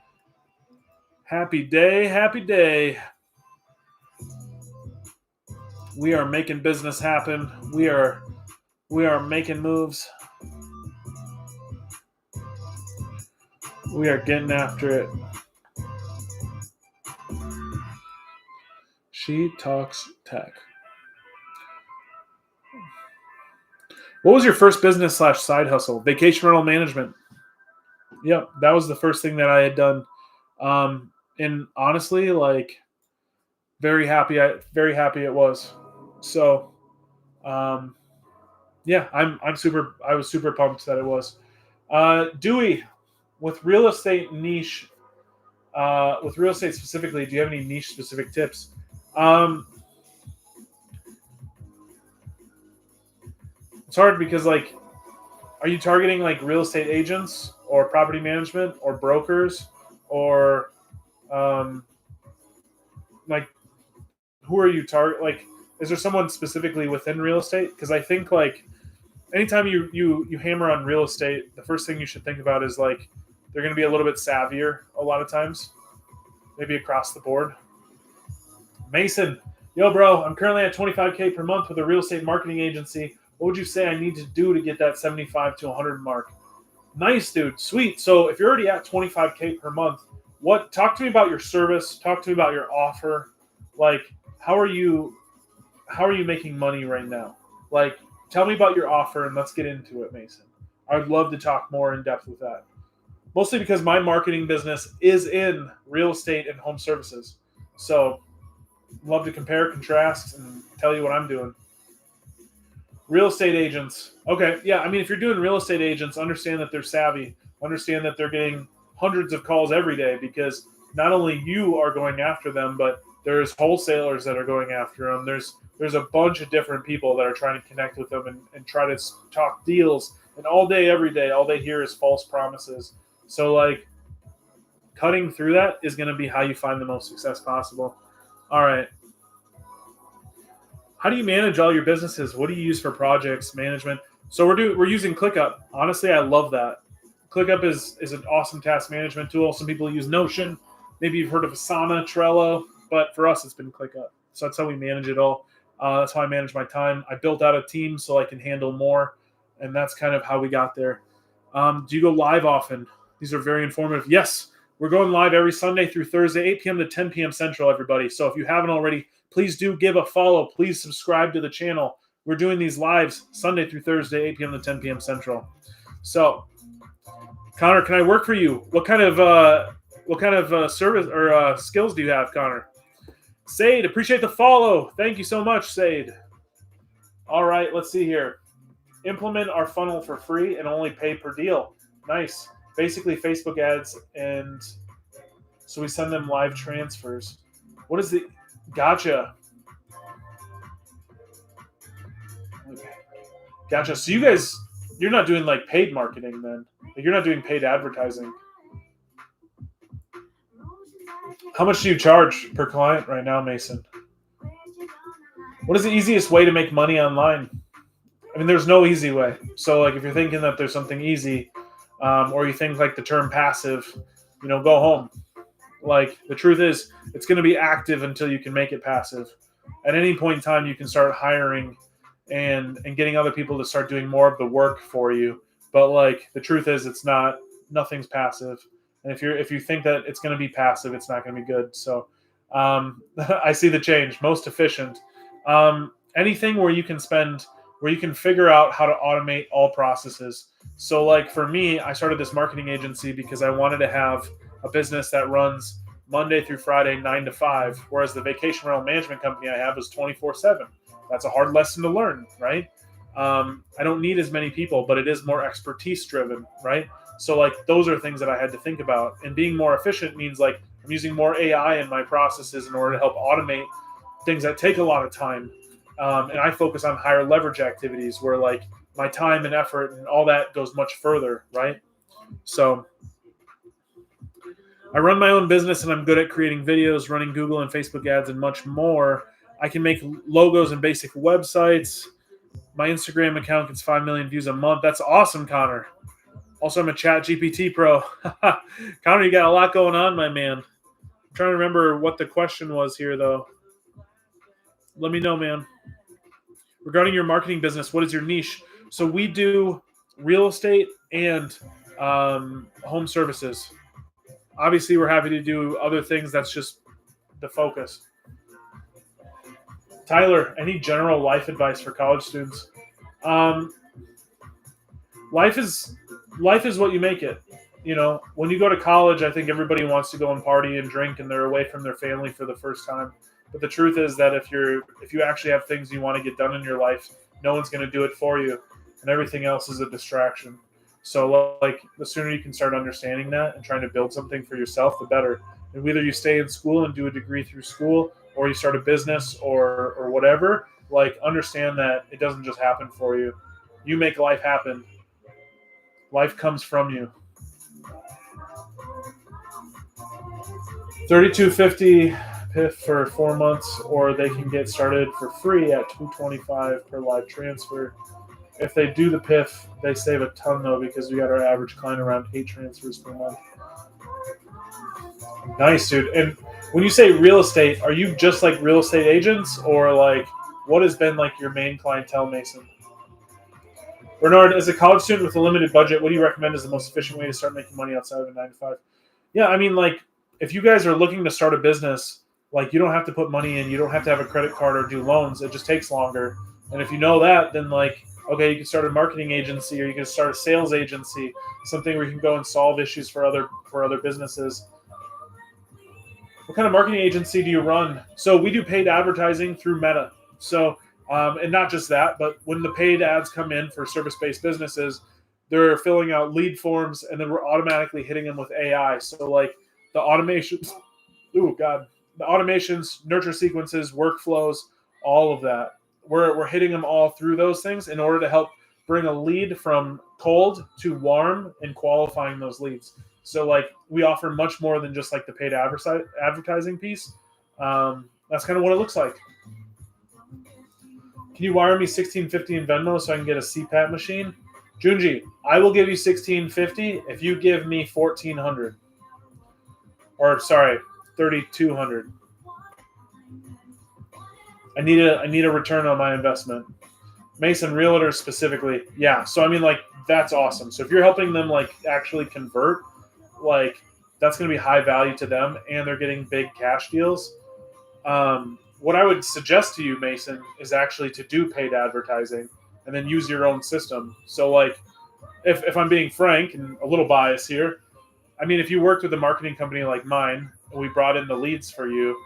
Happy day. Happy day. We are making business happen. We are making moves. We are getting after it. She talks tech. What was your first business / side hustle? Vacation rental management. Yep, that was the first thing that I had done. And honestly, like, very happy it was. So, yeah, I was super pumped that it was. Dewey, with real estate niche, with real estate specifically, do you have any niche specific tips? It's hard because like, are you targeting like real estate agents or property management or brokers or like who are you target? Like, is there someone specifically within real estate? Because I think like anytime you hammer on real estate, the first thing you should think about is like they're going to be a little bit savvier a lot of times, maybe across the board. Mason, yo, bro, I'm currently at $25K per month with a real estate marketing agency. What would you say I need to do to get that 75 to 100 mark? Nice, dude. Sweet. So if you're already at $25K per month, talk to me about your service. Talk to me about your offer. Like, how are you making money right now? Like, tell me about your offer and let's get into it, Mason. I would love to talk more in depth with that. Mostly because my marketing business is in real estate and home services. So love to compare, contrast, and tell you what I'm doing. Real estate agents. Okay, yeah, I mean, if you're doing real estate agents, understand that they're savvy. Understand that they're getting hundreds of calls every day because not only you are going after them, but there's wholesalers that are going after them. There's a bunch of different people that are trying to connect with them and try to talk deals. And all day, every day, all they hear is false promises. So like cutting through that is going to be how you find the most success possible. All right. How do you manage all your businesses? What do you use for projects management? So we're using ClickUp. Honestly, I love that. ClickUp is an awesome task management tool. Some people use Notion. Maybe you've heard of Asana, Trello, but for us, it's been ClickUp. So that's how we manage it all. That's how I manage my time. I built out a team so I can handle more, and that's kind of how we got there. Do you go live often? These are very informative. Yes, we're going live every Sunday through Thursday, 8 p.m. to 10 p.m. Central, everybody. So if you haven't already, please do give a follow. Please subscribe to the channel. We're doing these lives Sunday through Thursday, 8 p.m. to 10 p.m. Central. So, Connor, can I work for you? What kind of service or skills do you have, Connor? Sade, appreciate the follow. Thank you so much, Sade. All right, let's see here. Implement our funnel for free and only pay per deal. Nice. Basically, Facebook ads, and so we send them live transfers. What is the... Gotcha. Gotcha. So you guys, you're not doing like paid marketing then. Like you're not doing paid advertising. How much do you charge per client right now, Mason? What is the easiest way to make money online? I mean, there's no easy way. So like if you're thinking that there's something easy, or you think like the term passive, go home. Like the truth is it's going to be active until you can make it passive. At any point in time, you can start hiring and getting other people to start doing more of the work for you. But like the truth is nothing's passive. And if you think that it's going to be passive, it's not going to be good. So I see the change. Most efficient. Anything where you can figure out how to automate all processes. So like for me, I started this marketing agency because I wanted to have a business that runs Monday through Friday, 9 to 5, whereas the vacation rental management company I have is 24/7. That's a hard lesson to learn, right? I don't need as many people, but it is more expertise driven, right? So like those are things that I had to think about. And being more efficient means like I'm using more AI in my processes in order to help automate things that take a lot of time. And I focus on higher leverage activities where like my time and effort and all that goes much further, right? So I run my own business and I'm good at creating videos, running Google and Facebook ads, and much more. I can make logos and basic websites. My Instagram account gets 5 million views a month. That's awesome, Connor. Also, I'm a Chat GPT pro. Connor, you got a lot going on, my man. I'm trying to remember what the question was here, though. Let me know, man. Regarding your marketing business, what is your niche? So we do real estate and home services. Obviously, we're happy to do other things. That's just the focus. Tyler, any general life advice for college students? Life is what you make it. When you go to college, I think everybody wants to go and party and drink, and they're away from their family for the first time. But the truth is that if you actually have things you want to get done in your life, no one's going to do it for you, and everything else is a distraction. So like the sooner you can start understanding that and trying to build something for yourself, the better. And whether you stay in school and do a degree through school, or you start a business or whatever, like understand that it doesn't just happen for you. You make life happen. Life comes from you. $32.50 PIF for 4 months, or they can get started for free at $225 per live transfer. If they do the PIF, they save a ton though, because we got our average client around 8 transfers per month. Nice, dude. And when you say real estate, are you just like real estate agents, or like what has been like your main clientele, Mason? Bernard, as a college student with a limited budget, what do you recommend is the most efficient way to start making money outside of a 9 to 5? Yeah, I mean, like if you guys are looking to start a business, like you don't have to put money in, you don't have to have a credit card or do loans. It just takes longer. And if you know that, then like, okay, you can start a marketing agency, or you can start a sales agency, something where you can go and solve issues for other businesses. What kind of marketing agency do you run? So we do paid advertising through Meta. So, and not just that, but when the paid ads come in for service-based businesses, they're filling out lead forms, and then we're automatically hitting them with AI. So like the automations, the automations, nurture sequences, workflows, all of that. We're hitting them all through those things in order to help bring a lead from cold to warm and qualifying those leads. So like we offer much more than just like the paid advertising piece. That's kind of what it looks like. Can you wire me $16.50 in Venmo so I can get a CPAP machine? Junji, I will give you $16.50 if you give me $1,400. Or sorry, $3,200. I need a return on my investment. Mason realtors specifically, yeah. So I mean, like that's awesome. So if you're helping them like actually convert, like that's going to be high value to them, and they're getting big cash deals. What I would suggest to you, Mason, is actually to do paid advertising and then use your own system. So like, if I'm being frank and a little biased here, I mean, if you worked with a marketing company like mine and we brought in the leads for you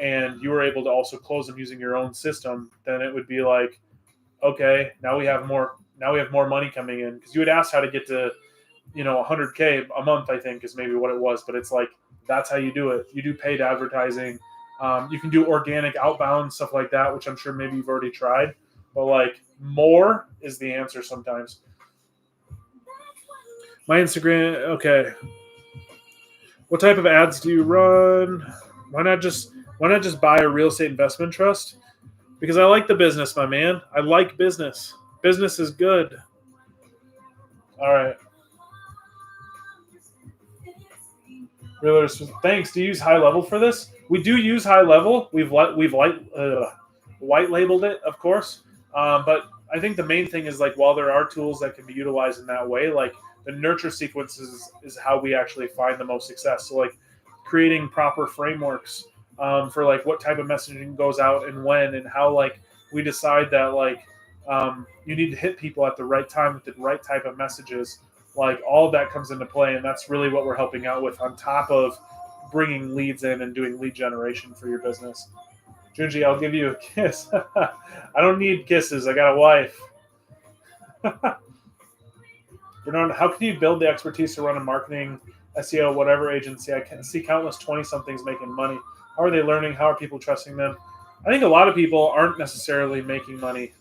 and you were able to also close them using your own system, then it would be like, okay, now we have more money coming in. Because you had asked how to get to, 100K a month, I think is maybe what it was. But it's like, that's how you do it. You do paid advertising. You can do organic outbound, stuff like that, which I'm sure maybe you've already tried. But like more is the answer sometimes. My Instagram, okay. What type of ads do you run? Why not just buy a real estate investment trust? Because I like the business, my man. I like business. Business is good. All right. Realtors, thanks. Do you use High Level for this? We do use High Level. We've white labeled it, of course. But I think the main thing is like while there are tools that can be utilized in that way, like the nurture sequences is how we actually find the most success. So like creating proper frameworks for like what type of messaging goes out and when, and how like we decide that like you need to hit people at the right time with the right type of messages. Like all of that comes into play, and that's really what we're helping out with on top of bringing leads in and doing lead generation for your business. Junji, I'll give you a kiss. I don't need kisses. I got a wife. Bernard, how can you build the expertise to run a marketing, SEO, whatever agency? I can see countless 20-somethings making money. How are they learning? How are people trusting them? I think a lot of people aren't necessarily making money.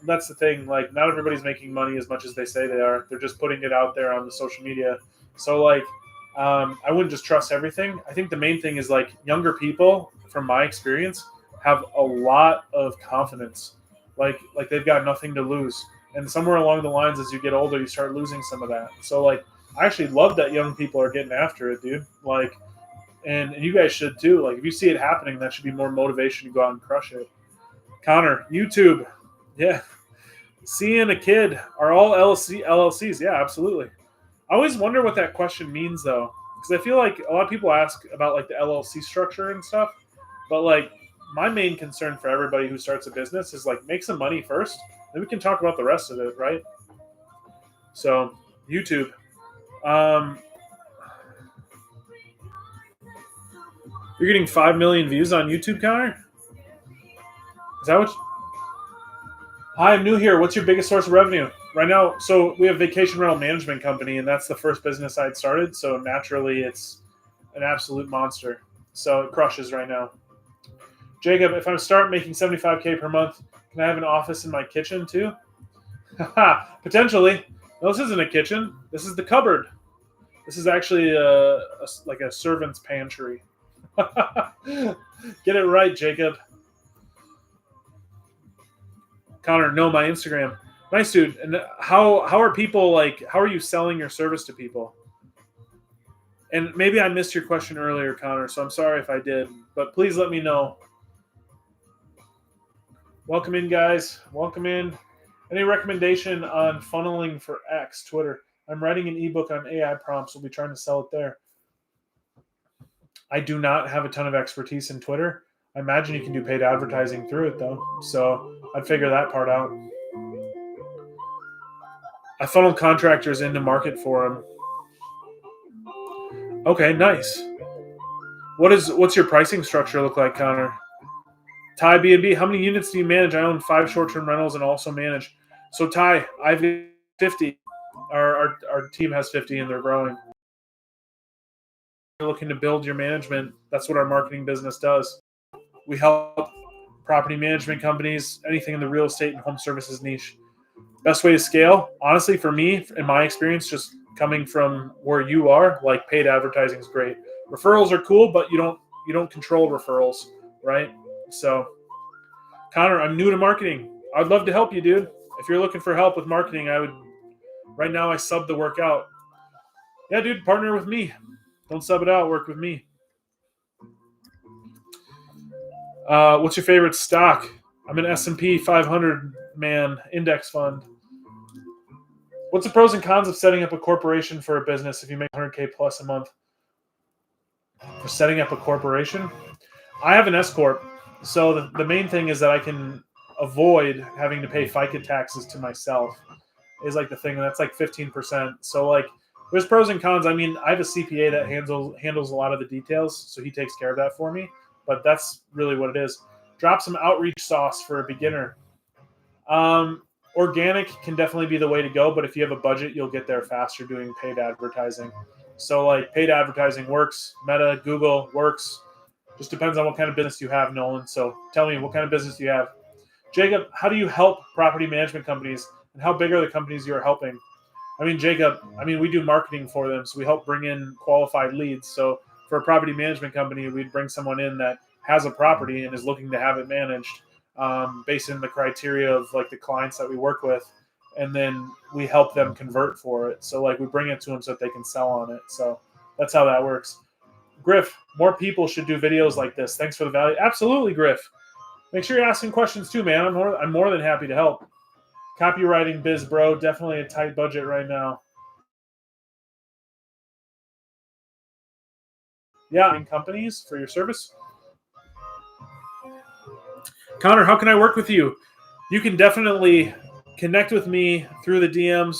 That's the thing. Like, not everybody's making money as much as they say they are. They're just putting it out there on the social media. So, like, I wouldn't just trust everything. I think the main thing is, like, younger people, from my experience, have a lot of confidence. Like they've got nothing to lose. And somewhere along the lines, as you get older, you start losing some of that. So, like, I actually love that young people are getting after it, dude. Like, and you guys should too. Like, if you see it happening, that should be more motivation to go out and crush it. Connor, YouTube. Yeah. Seeing a kid are all LLCs. Yeah, absolutely. I always wonder what that question means, though, because I feel like a lot of people ask about like the LLC structure and stuff. But like my main concern for everybody who starts a business is like make some money first, then we can talk about the rest of it, right? So YouTube. You're getting 5 million views on YouTube, Connor? Is that what? Hi, I'm new here. What's your biggest source of revenue right now? So we have vacation rental management company, and that's the first business I'd started. So naturally, it's an absolute monster. So it crushes right now. Jacob, if I start making $75K per month, can I have an office in my kitchen too? Potentially. No, this isn't a kitchen. This is the cupboard. This is actually like a servant's pantry. Get it right, Jacob. Connor, no, my Instagram. Nice, dude. And how are people like? How are you selling your service to people? And maybe I missed your question earlier, Connor. So I'm sorry if I did, but please let me know. Welcome in, guys. Welcome in. Any recommendation on funneling for X, Twitter? I'm writing an ebook on AI prompts. We'll be trying to sell it there. I do not have a ton of expertise in Twitter. I imagine you can do paid advertising through it, though. So I'd figure that part out. I funnel contractors into market for them. Okay, nice. What's your pricing structure look like, Connor? Ty B&B, how many units do you manage? I own 5 short-term rentals and also manage. So Ty, I've 50. Our team has 50 and they're growing. You're looking to build your management. That's what our marketing business does. We help property management companies, anything in the real estate and home services niche. Best way to scale, honestly, for me, in my experience, just coming from where you are, like paid advertising is great. Referrals are cool, but you don't control referrals, right? So, Connor, I'm new to marketing. I'd love to help you, dude. If you're looking for help with marketing, I would. Right now, I sub the work out. Yeah, dude, partner with me. Don't sub it out. Work with me. What's your favorite stock? I'm an S&P 500 man index fund. What's the pros and cons of setting up a corporation for a business if you make 100K plus a month? For setting up a corporation? I have an S corp, so the main thing is that I can avoid having to pay FICA taxes to myself. Is like the thing that's like 15%. So like, there's pros and cons. I mean, I have a CPA that handles a lot of the details, so he takes care of that for me. But that's really what it is. Drop some outreach sauce for a beginner. Organic can definitely be the way to go, but if you have a budget, you'll get there faster doing paid advertising. So like paid advertising works, Meta, Google works. Just depends on what kind of business you have, Nolan. So tell me, what kind of business do you have? Jacob, how do you help property management companies, and how big are the companies you're helping? I mean, Jacob, we do marketing for them, so we help bring in qualified leads. So for a property management company, we'd bring someone in that has a property and is looking to have it managed based on the criteria of like the clients that we work with. And then we help them convert for it. So like we bring it to them so that they can sell on it. So that's how that works. Griff, more people should do videos like this. Thanks for the value. Absolutely, Griff. Make sure you're asking questions too, man. I'm more than happy to help. Copywriting biz, bro. Definitely a tight budget right now. Yeah, companies for your service. Connor, how can I work with you? You can definitely connect with me through the DMs.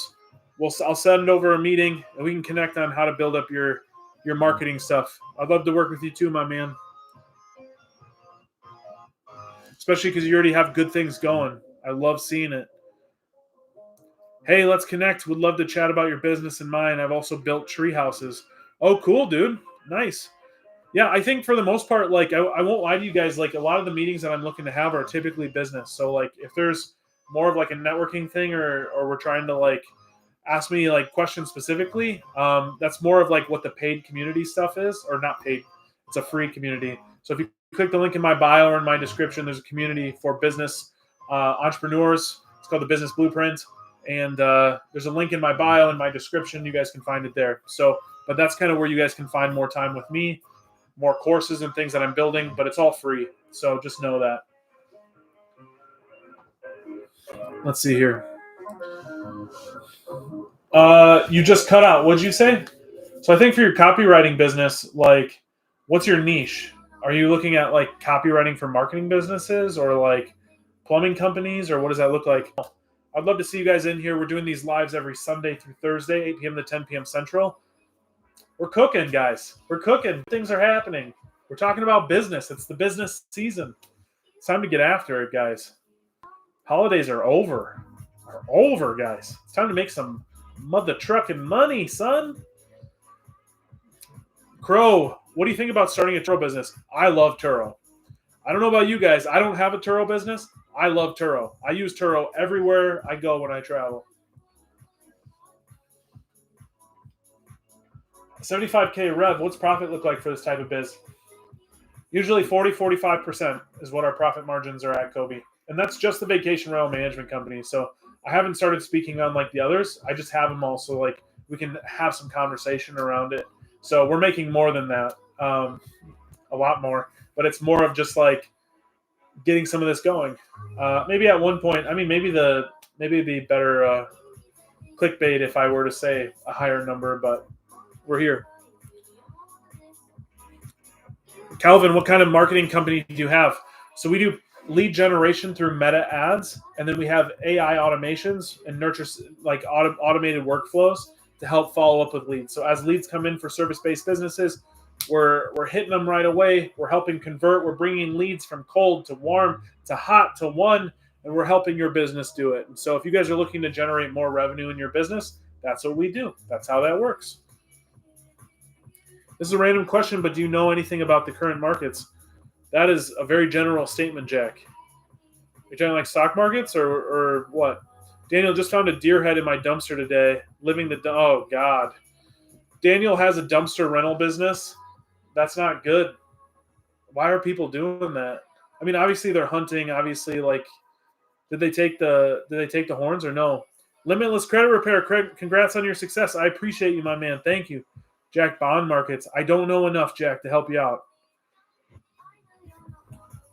I'll send over a meeting and we can connect on how to build up your marketing stuff. I'd love to work with you too, my man. Especially because you already have good things going. I love seeing it. Hey, let's connect. Would love to chat about your business and mine. I've also built tree houses. Oh, cool, dude. Nice. Yeah, I think for the most part, like I won't lie to you guys, like a lot of the meetings that I'm looking to have are typically business. So like if there's more of like a networking thing or we're trying to like ask me like questions specifically, that's more of like what the paid community stuff is, or not paid. It's a free community. So if you click the link in my bio or in my description, there's a community for business entrepreneurs. It's called the Business Blueprint. And there's a link in my bio and my description. You guys can find it there. So, but that's kind of where you guys can find more time with me, more courses and things that I'm building, but it's all free. So just know that. Let's see here. You just cut out. What'd you say? So I think for your copywriting business, like, what's your niche? Are you looking at like copywriting for marketing businesses or like plumbing companies, or what does that look like? I'd love to see you guys in here. We're doing these lives every Sunday through Thursday, 8 p.m. to 10 p.m. Central. We're cooking, guys. We're cooking. Things are happening. We're talking about business. It's the business season. It's time to get after it, guys. Holidays are over. Guys. It's time to make some mother trucking money, son. Crow, what do you think about starting a Turo business? I love Turo. I don't know about you guys. I don't have a Turo business. I love Turo. I use Turo everywhere I go when I travel. 75K rev, what's profit look like for this type of biz? Usually 40-45% is what our profit margins are at, Kobe. And that's just the vacation rental management company. So I haven't started speaking on like the others. I just have them all so like we can have some conversation around it. So we're making more than that, a lot more. But it's more of just like getting some of this going. Maybe at one point, maybe it'd be better clickbait if I were to say a higher number, but we're here. Calvin, what kind of marketing company do you have? So we do lead generation through Meta ads, and then we have AI automations and nurture like automated workflows to help follow up with leads. So as leads come in for service-based businesses, we're hitting them right away. We're helping convert. We're bringing leads from cold to warm to hot to one, and we're helping your business do it. And so if you guys are looking to generate more revenue in your business, that's what we do. That's how that works. This is a random question, but do you know anything about the current markets? That is a very general statement, Jack. You're talking like stock markets or what? Daniel just found a deer head in my dumpster today. Oh, God. Daniel has a dumpster rental business. That's not good. Why are people doing that? I mean, obviously they're hunting. Obviously, like, did they take the horns or no? Limitless Credit Repair. Craig, congrats on your success. I appreciate you, my man. Thank you. Jack, bond markets. I don't know enough, Jack, to help you out.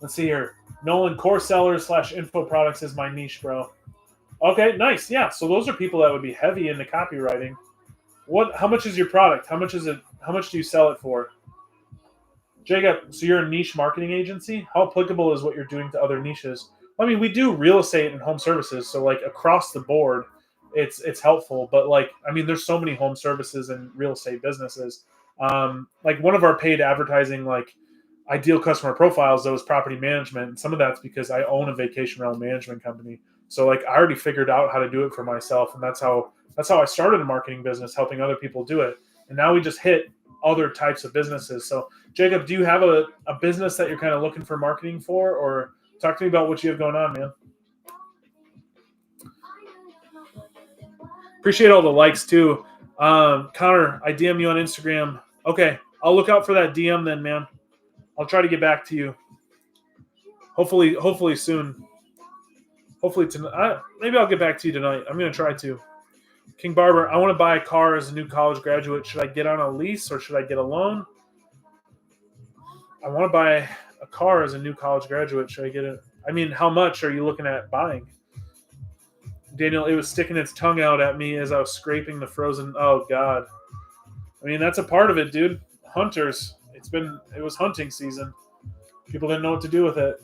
Let's see here. Nolan, core sellers / info products is my niche, bro. Okay, nice. Yeah, so those are people that would be heavy into copywriting. How much is your product? How much is it? How much do you sell it for? Jacob, so you're a niche marketing agency? How applicable is what you're doing to other niches? I mean, we do real estate and home services, so like across the board, it's helpful. But like, I mean, there's so many home services and real estate businesses. Like one of our paid advertising, like ideal customer profiles, though, is property management. And some of that's because I own a vacation rental management company. So like I already figured out how to do it for myself, and that's how I started a marketing business, helping other people do it. And now we just hit other types of businesses. So Jacob, do you have a business that you're kind of looking for marketing for, or talk to me about what you have going on, man? Appreciate all the likes too. Connor, I DM you on Instagram. Okay, I'll look out for that DM then, man. I'll try to get back to you. Hopefully soon. Hopefully tonight. Maybe I'll get back to you tonight. I'm going to try to. King Barber, I want to buy a car as a new college graduate. Should I get on a lease or should I get a loan? I want to buy a car as a new college graduate. Should I get it? I mean, how much are you looking at buying? Daniel, it was sticking its tongue out at me as I was scraping the frozen. Oh, God. I mean, that's a part of it, dude. Hunters. It was hunting season. People didn't know what to do with it.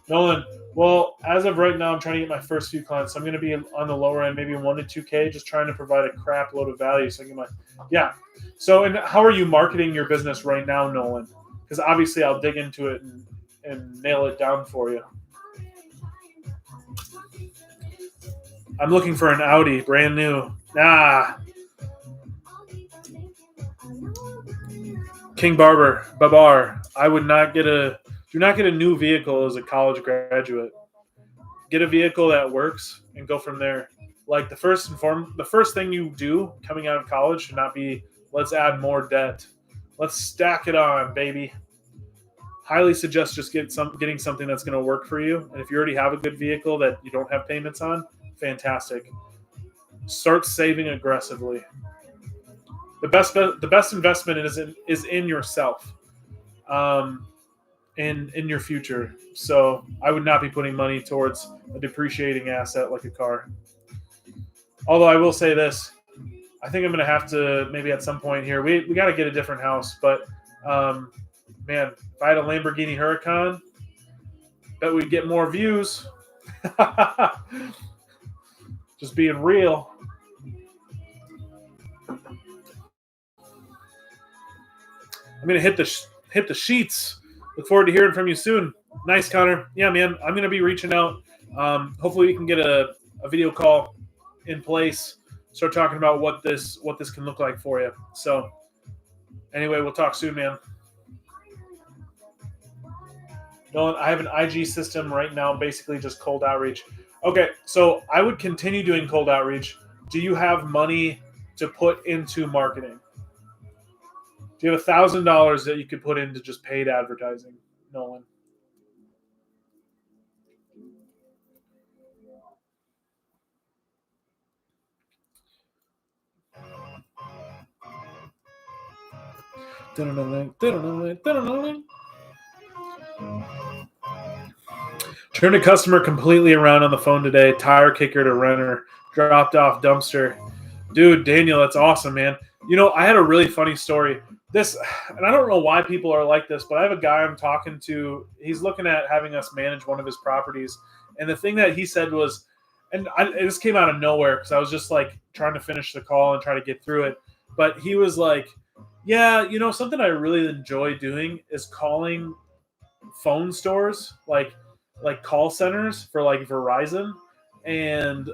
Nolan, well, as of right now, I'm trying to get my first few clients. So I'm going to be on the lower end, maybe 1 to 2K, just trying to provide a crap load of value. So I get yeah. So, and how are you marketing your business right now, Nolan? Because obviously I'll dig into it and nail it down for you. I'm looking for an Audi, brand new. King Barber, Babar, I would not get do not get a new vehicle as a college graduate. Get a vehicle that works and go from there. Like the first thing you do coming out of college should not be, let's add more debt. Let's stack it on, baby. Highly suggest just getting something that's going to work for you. And if you already have a good vehicle that you don't have payments on, fantastic. Start saving aggressively. The best investment is in yourself, in your future. So I would not be putting money towards a depreciating asset like a car. Although I will say this, I think I'm going to have to maybe at some point here. We got to get a different house, but man, if I had a Lamborghini Huracan, bet we'd get more views. Just being real. I'm going to hit the sheets. Look forward to hearing from you soon. Nice, Connor. Yeah, man, I'm going to be reaching out. Hopefully we can get a video call in place, start talking about what this can look like for you. So anyway, we'll talk soon, man. Nolan, I have an IG system right now, basically just cold outreach. Okay, so I would continue doing cold outreach. Do you have money to put into marketing? Do you have $1,000 that you could put into just paid advertising, Nolan? Turned a customer completely around on the phone today. Tire kicker to renter. Dropped off dumpster. Dude, Daniel, that's awesome, man. You know, I had a really funny story. And I don't know why people are like this, but I have a guy I'm talking to. He's looking at having us manage one of his properties. And the thing that he said was, this came out of nowhere because I was just like trying to finish the call and try to get through it. But he was like, yeah, you know, something I really enjoy doing is calling phone stores. Like, like call centers for like Verizon, and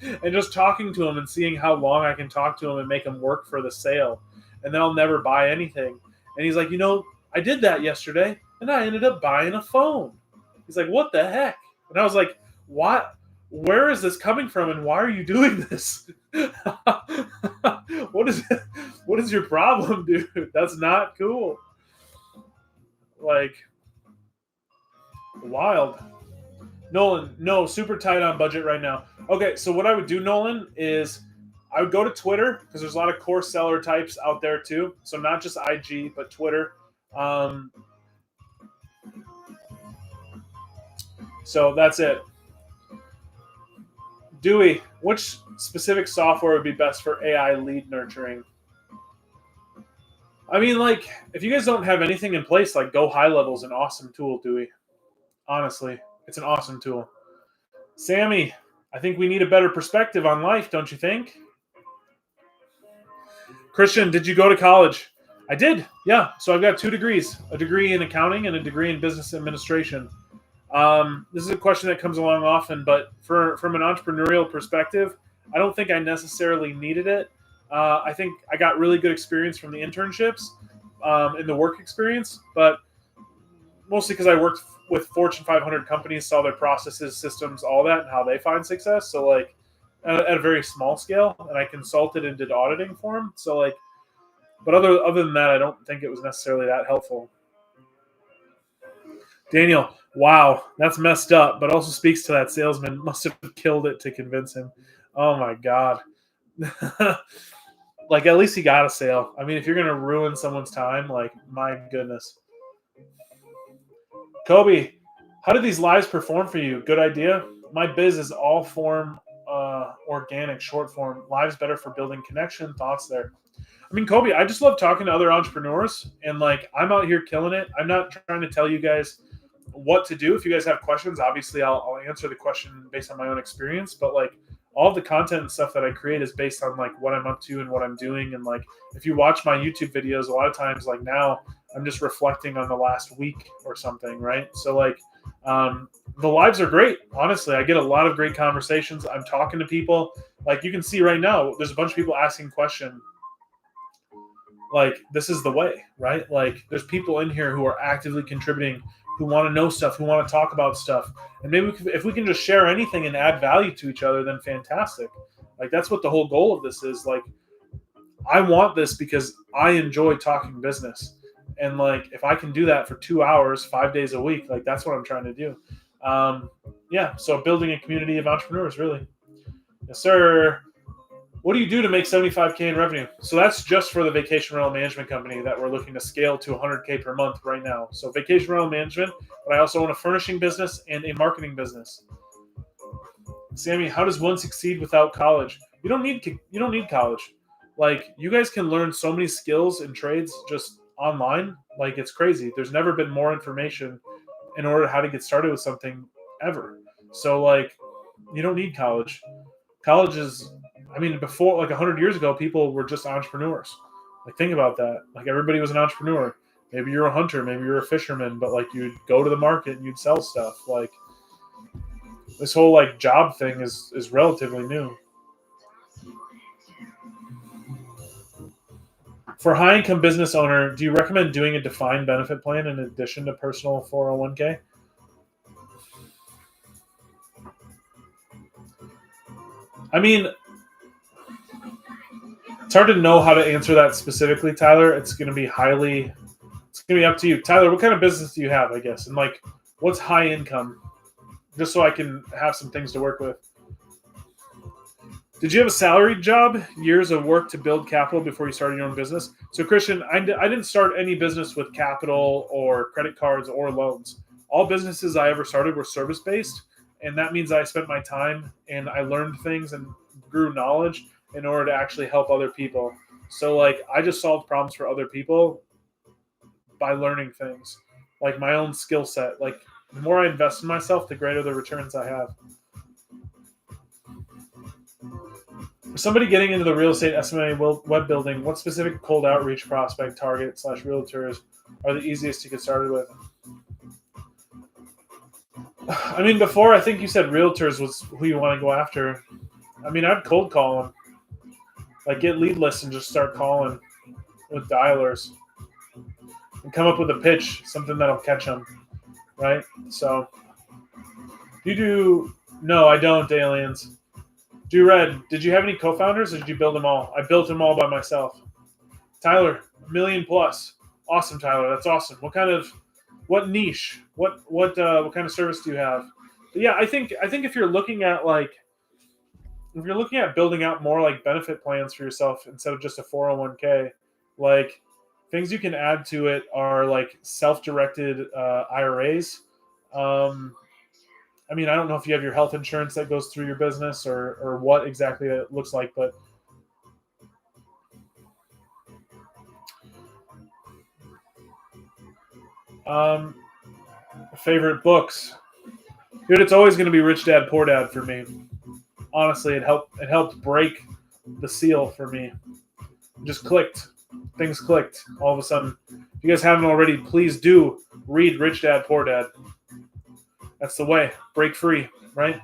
and just talking to him and seeing how long I can talk to him and make him work for the sale, and then I'll never buy anything. And he's like, I did that yesterday, and I ended up buying a phone. He's like, what the heck? And I was like, what? Where is this coming from, and why are you doing this? What is your problem, dude? That's not cool. Like, wild. Nolan, no, super tight on budget right now. Okay, so what I would do, Nolan, is I would go to Twitter, because there's a lot of course seller types out there too. So not just IG, but Twitter. So that's it. Dewey, which specific software would be best for AI lead nurturing? I mean, like, if you guys don't have anything in place, like Go High Level is an awesome tool, Dewey. Honestly, it's an awesome tool. Sammy, I think we need a better perspective on life, don't you think? Christian, did you go to college? I did, yeah. So I've got 2 degrees, a degree in accounting and a degree in business administration. This is a question that comes along often, but from an entrepreneurial perspective, I don't think I necessarily needed it. I think I got really good experience from the internships and the work experience, but mostly because I worked with Fortune 500 companies, saw their processes, systems, all that, and how they find success. So, like, at a very small scale, and I consulted and did auditing for them. So, like, but other than that, I don't think it was necessarily that helpful. Daniel, wow, that's messed up, but also speaks to that salesman must have killed it to convince him. Oh my God. Like, at least he got a sale. I mean, if you're going to ruin someone's time, like, my goodness. Kobe, how did these lives perform for you? Good idea. My biz is all form, organic, short form. Lives better for building connection, thoughts there. I mean, Kobe, I just love talking to other entrepreneurs, and like, I'm out here killing it. I'm not trying to tell you guys what to do. If you guys have questions, obviously I'll answer the question based on my own experience, but like, all of the content and stuff that I create is based on like what I'm up to and what I'm doing. And like, if you watch my YouTube videos, a lot of times, like now I'm just reflecting on the last week or something. Right. So like, the lives are great. Honestly, I get a lot of great conversations. I'm talking to people. Like, you can see right now, there's a bunch of people asking questions. Like, this is the way, right? Like, there's people in here who are actively contributing, who want to know stuff, who want to talk about stuff. And maybe if we can just share anything and add value to each other, then fantastic. Like, that's what the whole goal of this is. Like, I want this because I enjoy talking business. And like, if I can do that for 2 hours, 5 days a week, like, that's what I'm trying to do. Yeah. So building a community of entrepreneurs, really. Yes, sir. What do you do to make $75K in revenue? So that's just for the vacation rental management company that we're looking to scale to $100K per month right now. So vacation rental management, but I also own a furnishing business and a marketing business. Sammy, how does one succeed without college? You don't need college. Like, you guys can learn so many skills and trades just online. Like, it's crazy. There's never been more information in order how to get started with something ever. So like, you don't need college. College is, I mean, before, like 100 years ago, people were just entrepreneurs. Like, think about that. Like, everybody was an entrepreneur. Maybe you're a hunter, maybe you're a fisherman, but like, you'd go to the market and you'd sell stuff. Like, this whole like job thing is relatively new. For a high-income business owner, do you recommend doing a defined benefit plan in addition to personal 401k? I mean, it's hard to know how to answer that specifically, Tyler. It's going to be up to you. Tyler, what kind of business do you have, I guess? And like, what's high income? Just so I can have some things to work with. Did you have a salaried job, years of work to build capital before you started your own business? So Christian, I didn't start any business with capital or credit cards or loans. All businesses I ever started were service-based. And that means I spent my time and I learned things and grew knowledge in order to actually help other people. So like, I just solved problems for other people by learning things, like my own skill set. Like, the more I invest in myself, the greater the returns I have. For somebody getting into the real estate estimating web building, what specific cold outreach prospect, target / realtors are the easiest to get started with? I mean, before I think you said realtors was who you want to go after. I mean, I'd cold call them, like get lead lists and just start calling with dialers and come up with a pitch, something that'll catch them, right? So you do. No, I don't. Aliens. Do Red. Did you have any co-founders, or did you build them all? I built them all by myself. Tyler, $1 million plus. Awesome, Tyler. That's awesome. What niche? What kind of service do you have? But yeah, I think if you're looking at building out more like benefit plans for yourself instead of just a 401k, like things you can add to it are like self-directed IRAs. I mean, I don't know if you have your health insurance that goes through your business or what exactly it looks like, but favorite books, dude, it's always going to be Rich Dad Poor Dad for me. Honestly, it helped break the seal for me. It just clicked. Things clicked all of a sudden. If you guys haven't already, please do read Rich Dad Poor Dad. That's the way. Break free, right?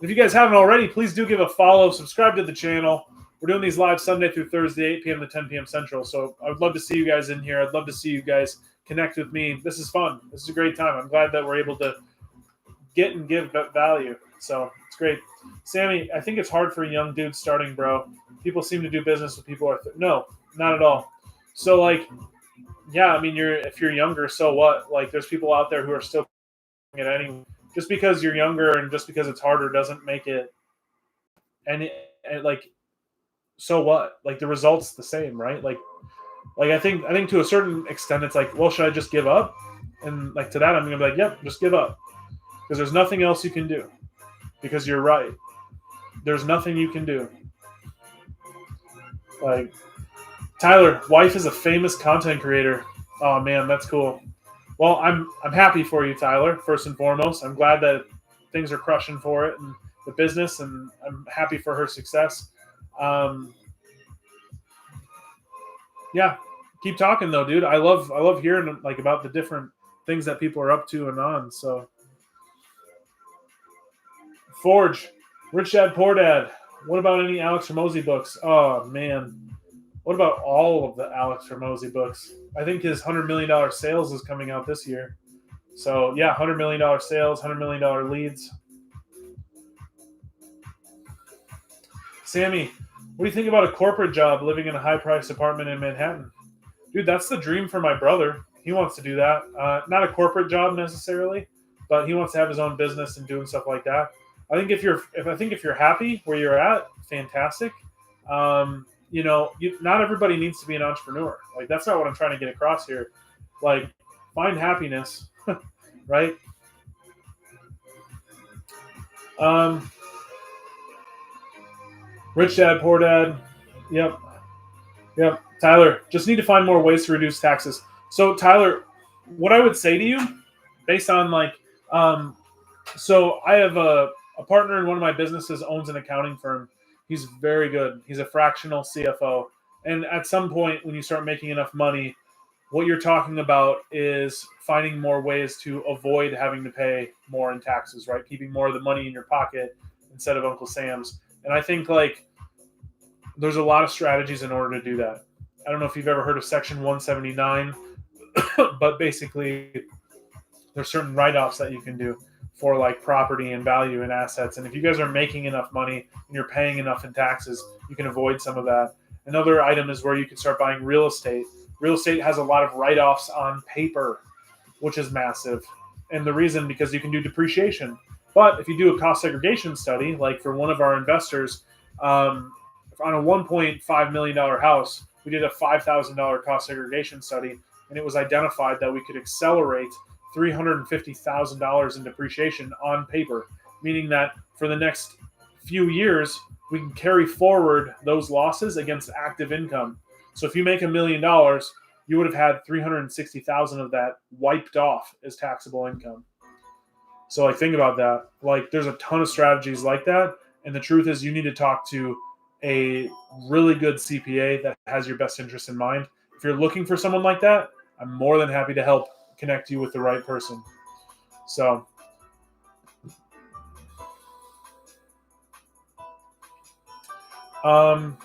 If you guys haven't already, please do give a follow, subscribe to the channel. We're doing these live Sunday through Thursday, 8 p.m. to 10 p.m. Central. So I would love to see you guys in here. I'd love to see you guys connect with me. This is fun. This is a great time. I'm glad that we're able to get and give value. So it's great. Sammy, I think it's hard for a young dude starting, bro. People seem to do business with people. No, not at all. So like, yeah, I mean, if you're younger, so what? Like there's people out there who are still doing it anyway. Just because you're younger and just because it's harder doesn't make it and like, so what? Like the result's the same, right? Like I think to a certain extent it's like, well, should I just give up? And like to that I'm gonna be like, yep, just give up. Because there's nothing else you can do. Because you're right. There's nothing you can do. Like Tyler, wife is a famous content creator. Oh man, that's cool. Well, I'm happy for you, Tyler, first and foremost. I'm glad that things are crushing for it and the business, and I'm happy for her success. Yeah, keep talking though, dude. I love hearing like about the different things that people are up to and on. So Forge, Rich Dad Poor Dad. What about any Alex Hormozi books? Oh man, what about all of the Alex Hormozi books? I think his $100 million sales is coming out this year. So yeah, $100 million sales, $100 million leads. Sammy, what do you think about a corporate job living in a high-priced apartment in Manhattan? Dude, that's the dream for my brother. He wants to do that. Not a corporate job necessarily, but he wants to have his own business and doing stuff like that. I think if you're happy where you're at, fantastic. Not everybody needs to be an entrepreneur. Like that's not what I'm trying to get across here. Like find happiness, right? Rich Dad, Poor Dad. Yep. Tyler, just need to find more ways to reduce taxes. So Tyler, what I would say to you, based on like, so I have a partner in one of my businesses owns an accounting firm. He's very good. He's a fractional CFO. And at some point when you start making enough money, what you're talking about is finding more ways to avoid having to pay more in taxes, right? Keeping more of the money in your pocket instead of Uncle Sam's. And I think like there's a lot of strategies in order to do that. I don't know if you've ever heard of Section 179, but basically there's certain write-offs that you can do for like property and value and assets. And if you guys are making enough money and you're paying enough in taxes, you can avoid some of that. Another item is where you can start buying real estate. Real estate has a lot of write-offs on paper, which is massive. And the reason, because you can do depreciation. But if you do a cost segregation study, like for one of our investors, on a $1.5 million house, we did a $5,000 cost segregation study, and it was identified that we could accelerate $350,000 in depreciation on paper, meaning that for the next few years, we can carry forward those losses against active income. So if you make $1 million, you would have had 360,000 of that wiped off as taxable income. So like think about that. Like there's a ton of strategies like that. And the truth is you need to talk to a really good CPA that has your best interest in mind. If you're looking for someone like that, I'm more than happy to help connect you with the right person. So Um,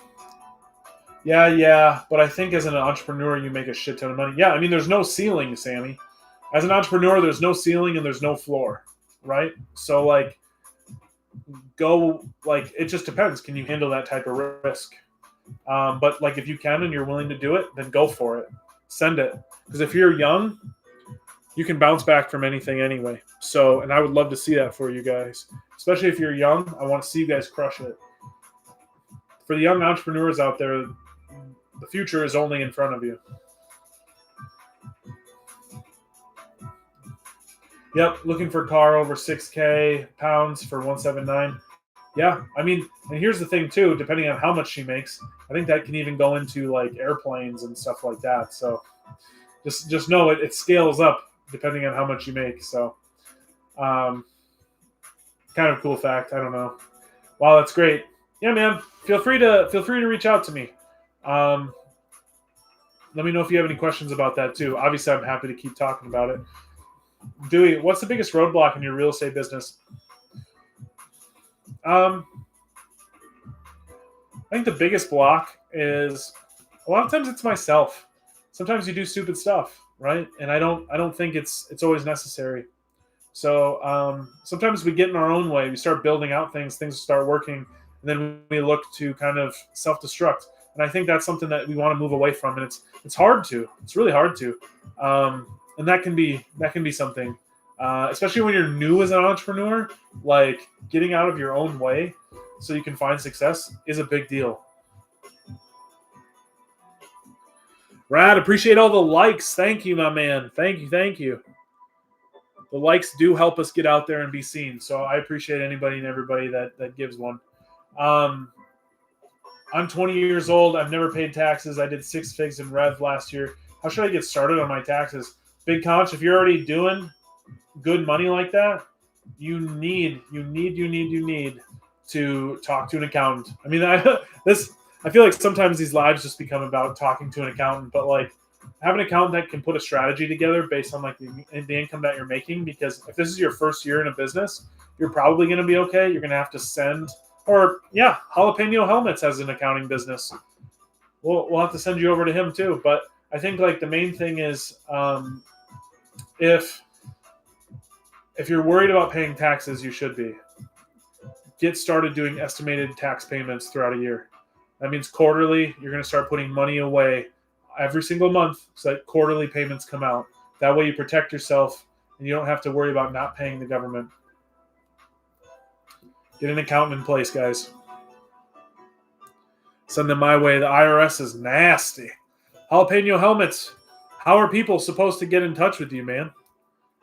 yeah, but I think as an entrepreneur, you make a shit ton of money. Yeah, I mean, there's no ceiling, Sammy. As an entrepreneur, there's no ceiling and there's no floor, right? So like, it just depends. Can you handle that type of risk? But like, if you can and you're willing to do it, then go for it. Send it. Because if you're young, you can bounce back from anything anyway. So, and I would love to see that for you guys, especially if you're young. I want to see you guys crush it. For the young entrepreneurs out there, the future is only in front of you. Yep, looking for a car over 6K pounds for 179. Yeah, I mean, and here's the thing too. Depending on how much she makes, I think that can even go into like airplanes and stuff like that. So just know it scales up depending on how much you make. So, kind of cool fact. I don't know. Wow, that's great. Yeah, man. Feel free to reach out to me. Let me know if you have any questions about that too. Obviously, I'm happy to keep talking about it. Dewey, what's the biggest roadblock in your real estate business? I think the biggest block is a lot of times it's myself. Sometimes you do stupid stuff, right? And I don't think it's always necessary. So sometimes we get in our own way. We start building out things start working, and then we look to kind of self-destruct. And I think that's something that we want to move away from. And it's hard to. It's really hard to. And that can be something, especially when you're new as an entrepreneur. Like getting out of your own way so you can find success is a big deal. Brad, appreciate all the likes. Thank you, my man. Thank you. The likes do help us get out there and be seen. So I appreciate anybody and everybody that gives one. I'm 20 years old. I've never paid taxes. I did 6 figs in Rev last year. How should I get started on my taxes? Big Conch, if you're already doing good money like that, you need to talk to an accountant. I mean, I feel like sometimes these lives just become about talking to an accountant, but like have an accountant that can put a strategy together based on like the income that you're making. Because if this is your first year in a business, you're probably going to be okay. You're going to have to send, or yeah, Jalapeno Helmets has an accounting business. We'll have to send you over to him too. But I think like the main thing is if you're worried about paying taxes, you should be. Get started doing estimated tax payments throughout a year. That means quarterly, you're going to start putting money away every single month so that quarterly payments come out. That way you protect yourself and you don't have to worry about not paying the government. Get an accountant in place, guys. Send them my way. The IRS is nasty. Jalapeno Helmets. How are people supposed to get in touch with you, man?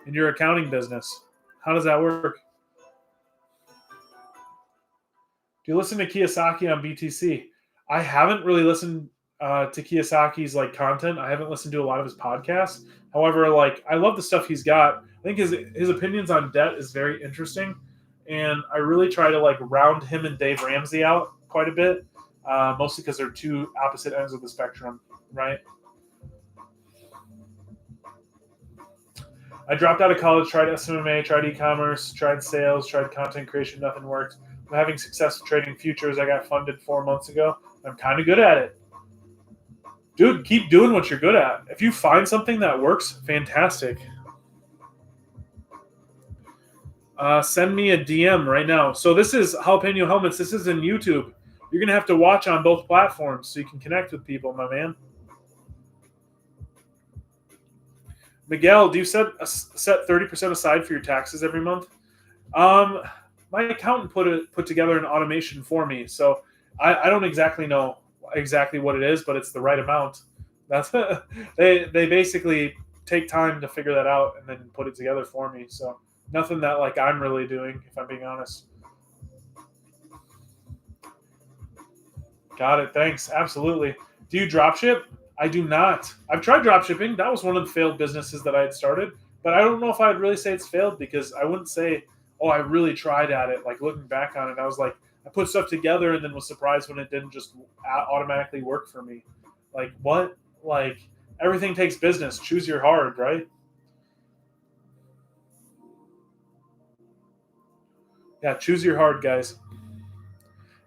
In your accounting business? How does that work? Do you listen to Kiyosaki on BTC? I haven't really listened to Kiyosaki's like content. I haven't listened to a lot of his podcasts. However, like I love the stuff he's got. I think his opinions on debt is very interesting, and I really try to like round him and Dave Ramsey out quite a bit, mostly because they're two opposite ends of the spectrum, right? I dropped out of college, tried SMMA, tried e-commerce, tried sales, tried content creation. Nothing worked. I'm having success trading futures. I got funded 4 months ago. I'm kind of good at it. Dude, keep doing what you're good at. If you find something that works, fantastic. Send me a DM right now. So this is Jalapeno Helmets. This is in YouTube. You're going to have to watch on both platforms so you can connect with people, my man. Miguel, do you set 30% aside for your taxes every month? My accountant put together an automation for me, so I don't exactly know exactly what it is, but it's the right amount. That's they basically take time to figure that out and then put it together for me. So nothing that like I'm really doing, if I'm being honest. Got it. Thanks. Absolutely. Do you drop ship? I do not. I've tried drop shipping. That was one of the failed businesses that I had started, but I don't know if I'd really say it's failed because I wouldn't say, oh, I really tried at it. Like looking back on it, I was like, I put stuff together and then was surprised when it didn't just automatically work for me. Like what? Like everything takes business. Choose your hard, right? Yeah, choose your hard, guys.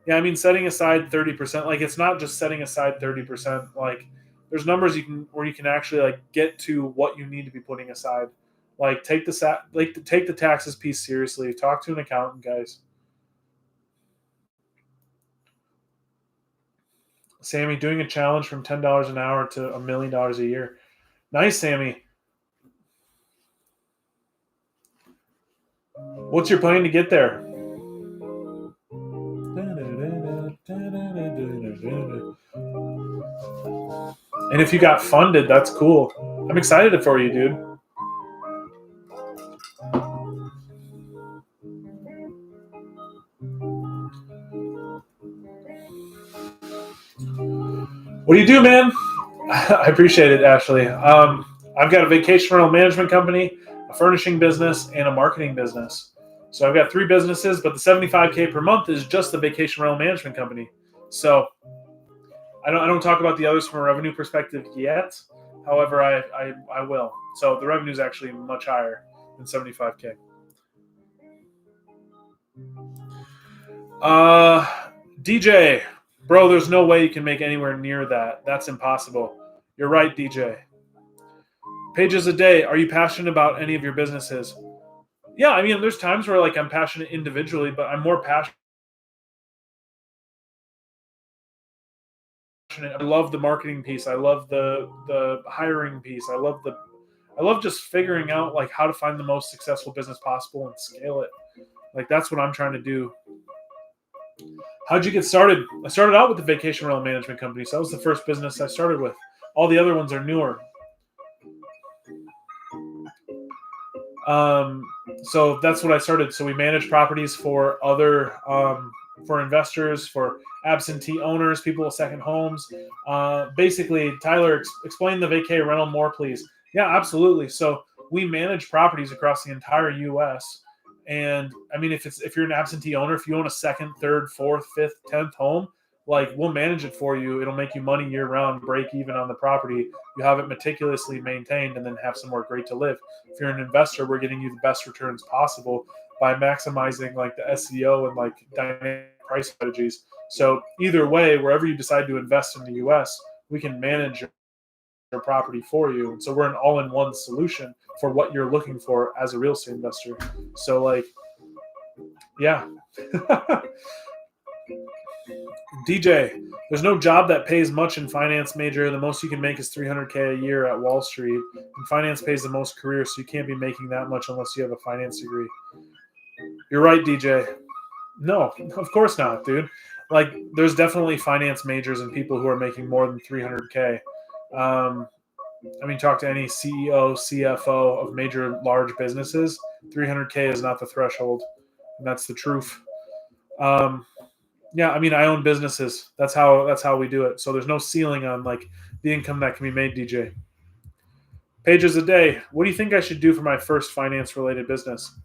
Yeah, I mean, setting aside 30%, like it's not just setting aside 30%. Like there's numbers where you can actually like get to what you need to be putting aside. Like take the taxes piece seriously. Talk to an accountant, guys. Sammy, doing a challenge from $10 an hour to $1 million a year. Nice, Sammy. What's your plan to get there? And if you got funded, that's cool. I'm excited for you, dude. What do you do, man? I appreciate it, Ashley. I've got a vacation rental management company, a furnishing business, and a marketing business. So I've got 3 businesses, but the 75K per month is just the vacation rental management company. So I don't talk about the others from a revenue perspective yet. However, I will. So the revenue is actually much higher than 75K. DJ, bro, there's no way you can make anywhere near that. That's impossible. You're right, DJ. Pages a day. Are you passionate about any of your businesses? Yeah, I mean, there's times where like I'm passionate individually, but I'm more passionate. I love the marketing piece. I love the hiring piece. I love just figuring out like how to find the most successful business possible and scale it. Like that's what I'm trying to do. How'd you get started? I started out with the vacation rental management company. So that was the first business I started with. All the other ones are newer. So that's what I started. So we manage properties for other, for investors, for absentee owners, people with second homes. Basically, Tyler, explain the vacay rental more, please. Yeah, absolutely. So we manage properties across the entire U.S. And I mean, if you're an absentee owner, if you own a second, third, fourth, fifth, 10th home, like we'll manage it for you. It'll make you money year round, break even on the property. You have it meticulously maintained and then have somewhere great to live. If you're an investor, we're getting you the best returns possible by maximizing like the SEO and like dynamic price strategies. So either way, wherever you decide to invest in the US, we can manage your property for you. And so we're an all-in-one solution for what you're looking for as a real estate investor. So like, yeah. DJ, there's no job that pays much in finance major. The most you can make is $300K a year at Wall Street. And finance pays the most career, so you can't be making that much unless you have a finance degree. You're right, DJ. No, of course not, dude. Like, there's definitely finance majors and people who are making more than $300K. I mean, talk to any CEO, CFO of major large businesses. $300K is not the threshold, and that's the truth. Yeah, I mean, I own businesses. That's how we do it. So there's no ceiling on like the income that can be made, DJ. Pages a day. What do you think I should do for my first finance related business?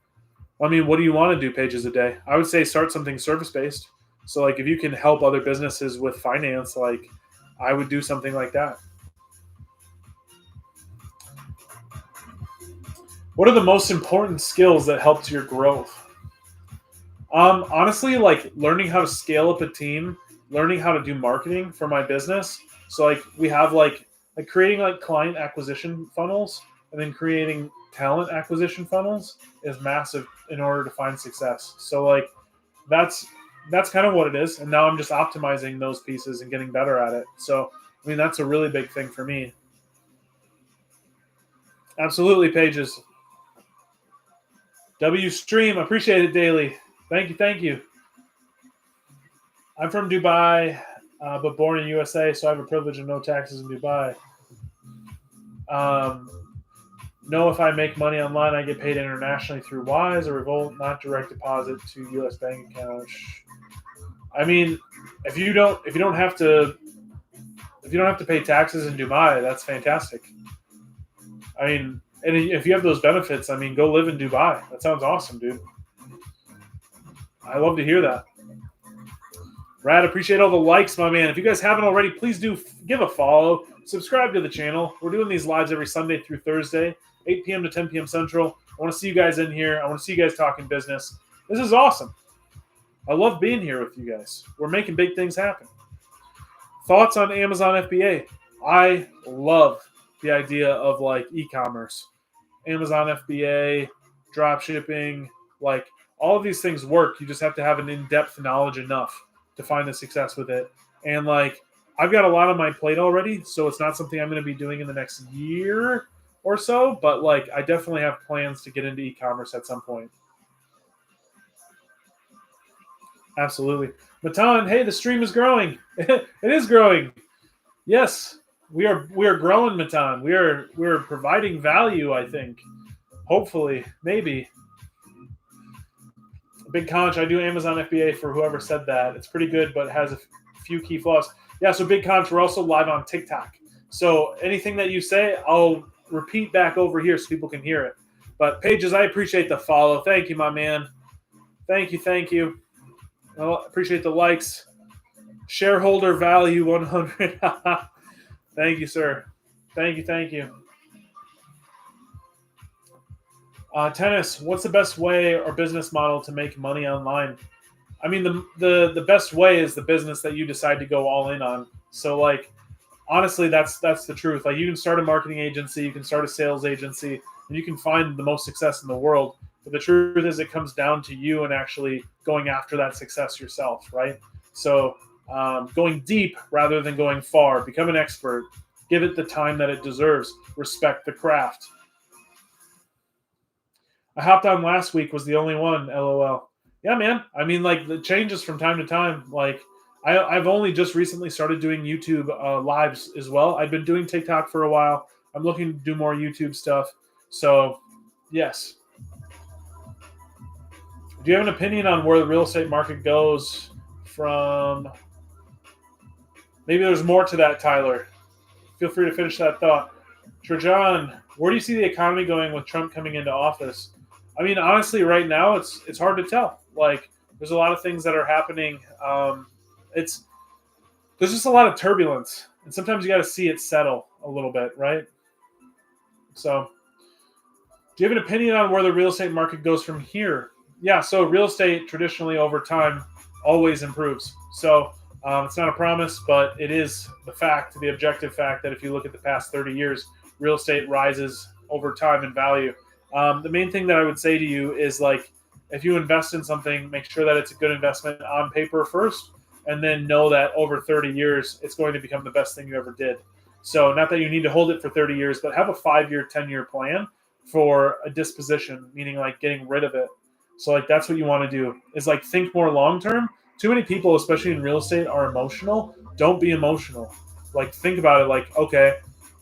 Well, I mean, what do you want to do pages a day? I would say start something service based. So like if you can help other businesses with finance, like I would do something like that. What are the most important skills that helped your growth? Honestly, like learning how to scale up a team, learning how to do marketing for my business. So like we have like creating like client acquisition funnels and then creating talent acquisition funnels is massive in order to find success. So like that's kind of what it is. And now I'm just optimizing those pieces and getting better at it. So I mean that's a really big thing for me. Absolutely, Pages. W Stream, appreciate it daily. Thank you. I'm from Dubai, but born in USA, so I have a privilege of no taxes in Dubai. Know if I make money online, I get paid internationally through Wise or Revolt, not direct deposit to U.S. bank account. I mean, if you don't have to pay taxes in Dubai, that's fantastic. I mean, and if you have those benefits, I mean, go live in Dubai. That sounds awesome, dude. I love to hear that. Brad, appreciate all the likes, my man. If you guys haven't already, please do give a follow. Subscribe to the channel. We're doing these lives every Sunday through Thursday, 8 p.m. to 10 p.m. Central. I want to see you guys in here. I want to see you guys talking business. This is awesome. I love being here with you guys. We're making big things happen. Thoughts on Amazon FBA? I love the idea of like e-commerce, Amazon FBA, drop shipping, like all of these things work. You just have to have an in-depth knowledge enough to find the success with it. And like I've got a lot on my plate already, so it's not something I'm going to be doing in the next year or so, but like I definitely have plans to get into e-commerce at some point. Absolutely. Matan, hey, the stream is growing. It is growing. Yes, we are growing, Matan. We're providing value, I think. Hopefully, maybe. Big Conch, I do Amazon FBA for whoever said that. It's pretty good, but has a few key flaws. Yeah, so Big Conch, we're also live on TikTok. So anything that you say, I'll repeat back over here so people can hear it. But Pages, I appreciate the follow. Thank you, my man. Thank you. I appreciate the likes. Shareholder value 100. Thank you, sir. Thank you. Tennis, what's the best way or business model to make money online? I mean, the best way is the business that you decide to go all in on. So, like, honestly, that's the truth. Like, you can start a marketing agency, you can start a sales agency, and you can find the most success in the world. But the truth is, it comes down to you and actually going after that success yourself, right? So, going deep rather than going far. Become an expert. Give it the time that it deserves. Respect the craft. I hopped on last week, was the only one, LOL. Yeah, man. I mean, like, the changes from time to time. Like, I've only just recently started doing YouTube lives as well. I've been doing TikTok for a while. I'm looking to do more YouTube stuff. So, yes. Do you have an opinion on where the real estate market goes from... Maybe there's more to that, Tyler. Feel free to finish that thought. Trajan, where do you see the economy going with Trump coming into office? I mean, honestly, right now, it's hard to tell. Like, there's a lot of things that are happening. There's just a lot of turbulence. And sometimes you got to see it settle a little bit, right? So, do you have an opinion on where the real estate market goes from here? Yeah, so real estate traditionally over time always improves. So, it's not a promise, but it is the objective fact that if you look at the past 30 years, real estate rises over time in value. The main thing that I would say to you is, like, if you invest in something, make sure that it's a good investment on paper first, and then know that over 30 years, it's going to become the best thing you ever did. So not that you need to hold it for 30 years, but have a 5-year, 10-year plan for a disposition, meaning like getting rid of it. So like that's what you want to do is like think more long-term. Too many people, especially in real estate, are emotional. Don't be emotional. Like think about it like, okay,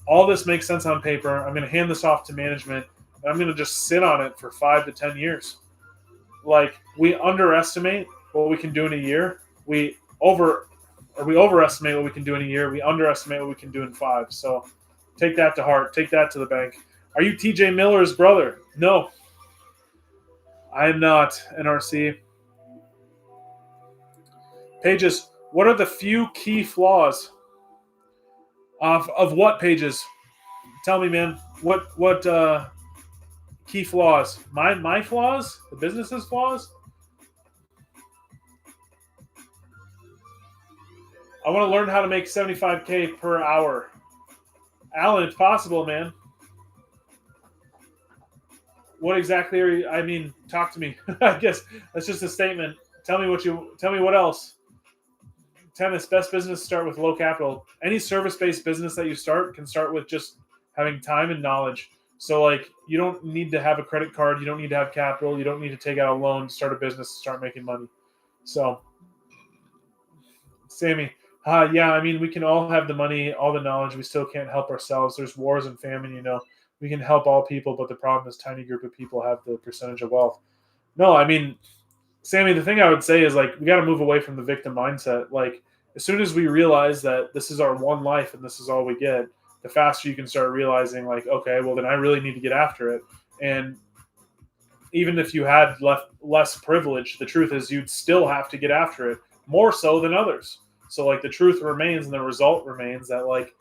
all this makes sense on paper. I'm going to hand this off to management. And I'm going to just sit on it for 5 to 10 years. Like we underestimate what we can do in a year. We overestimate what we can do in a year. We underestimate what we can do in 5. So take that to heart. Take that to the bank. Are you TJ Miller's brother? No, I am not, NRC. Pages, what are the few key flaws of what, Pages? Tell me, man. What key flaws? My flaws? The business's flaws? I want to learn how to make $75K per hour. Alan, it's possible, man. What exactly are you? I mean, talk to me. I guess that's just a statement. Tell me what else. Tennis, best business start with low capital. Any service-based business that you start can start with just having time and knowledge. So like you don't need to have a credit card, you don't need to have capital, you don't need to take out a loan to start a business to start making money. So Sammy, yeah, I mean we can all have the money, all the knowledge, we still can't help ourselves. There's wars and famine, you know. We can help all people, but the problem is tiny group of people have the percentage of wealth. No, I mean, Sammy, the thing I would say is like we got to move away from the victim mindset. Like as soon as we realize that this is our one life and this is all we get, the faster you can start realizing like, okay, well then I really need to get after it. And even if you had less privilege, the truth is you'd still have to get after it more so than others. So like the truth remains and the result remains that like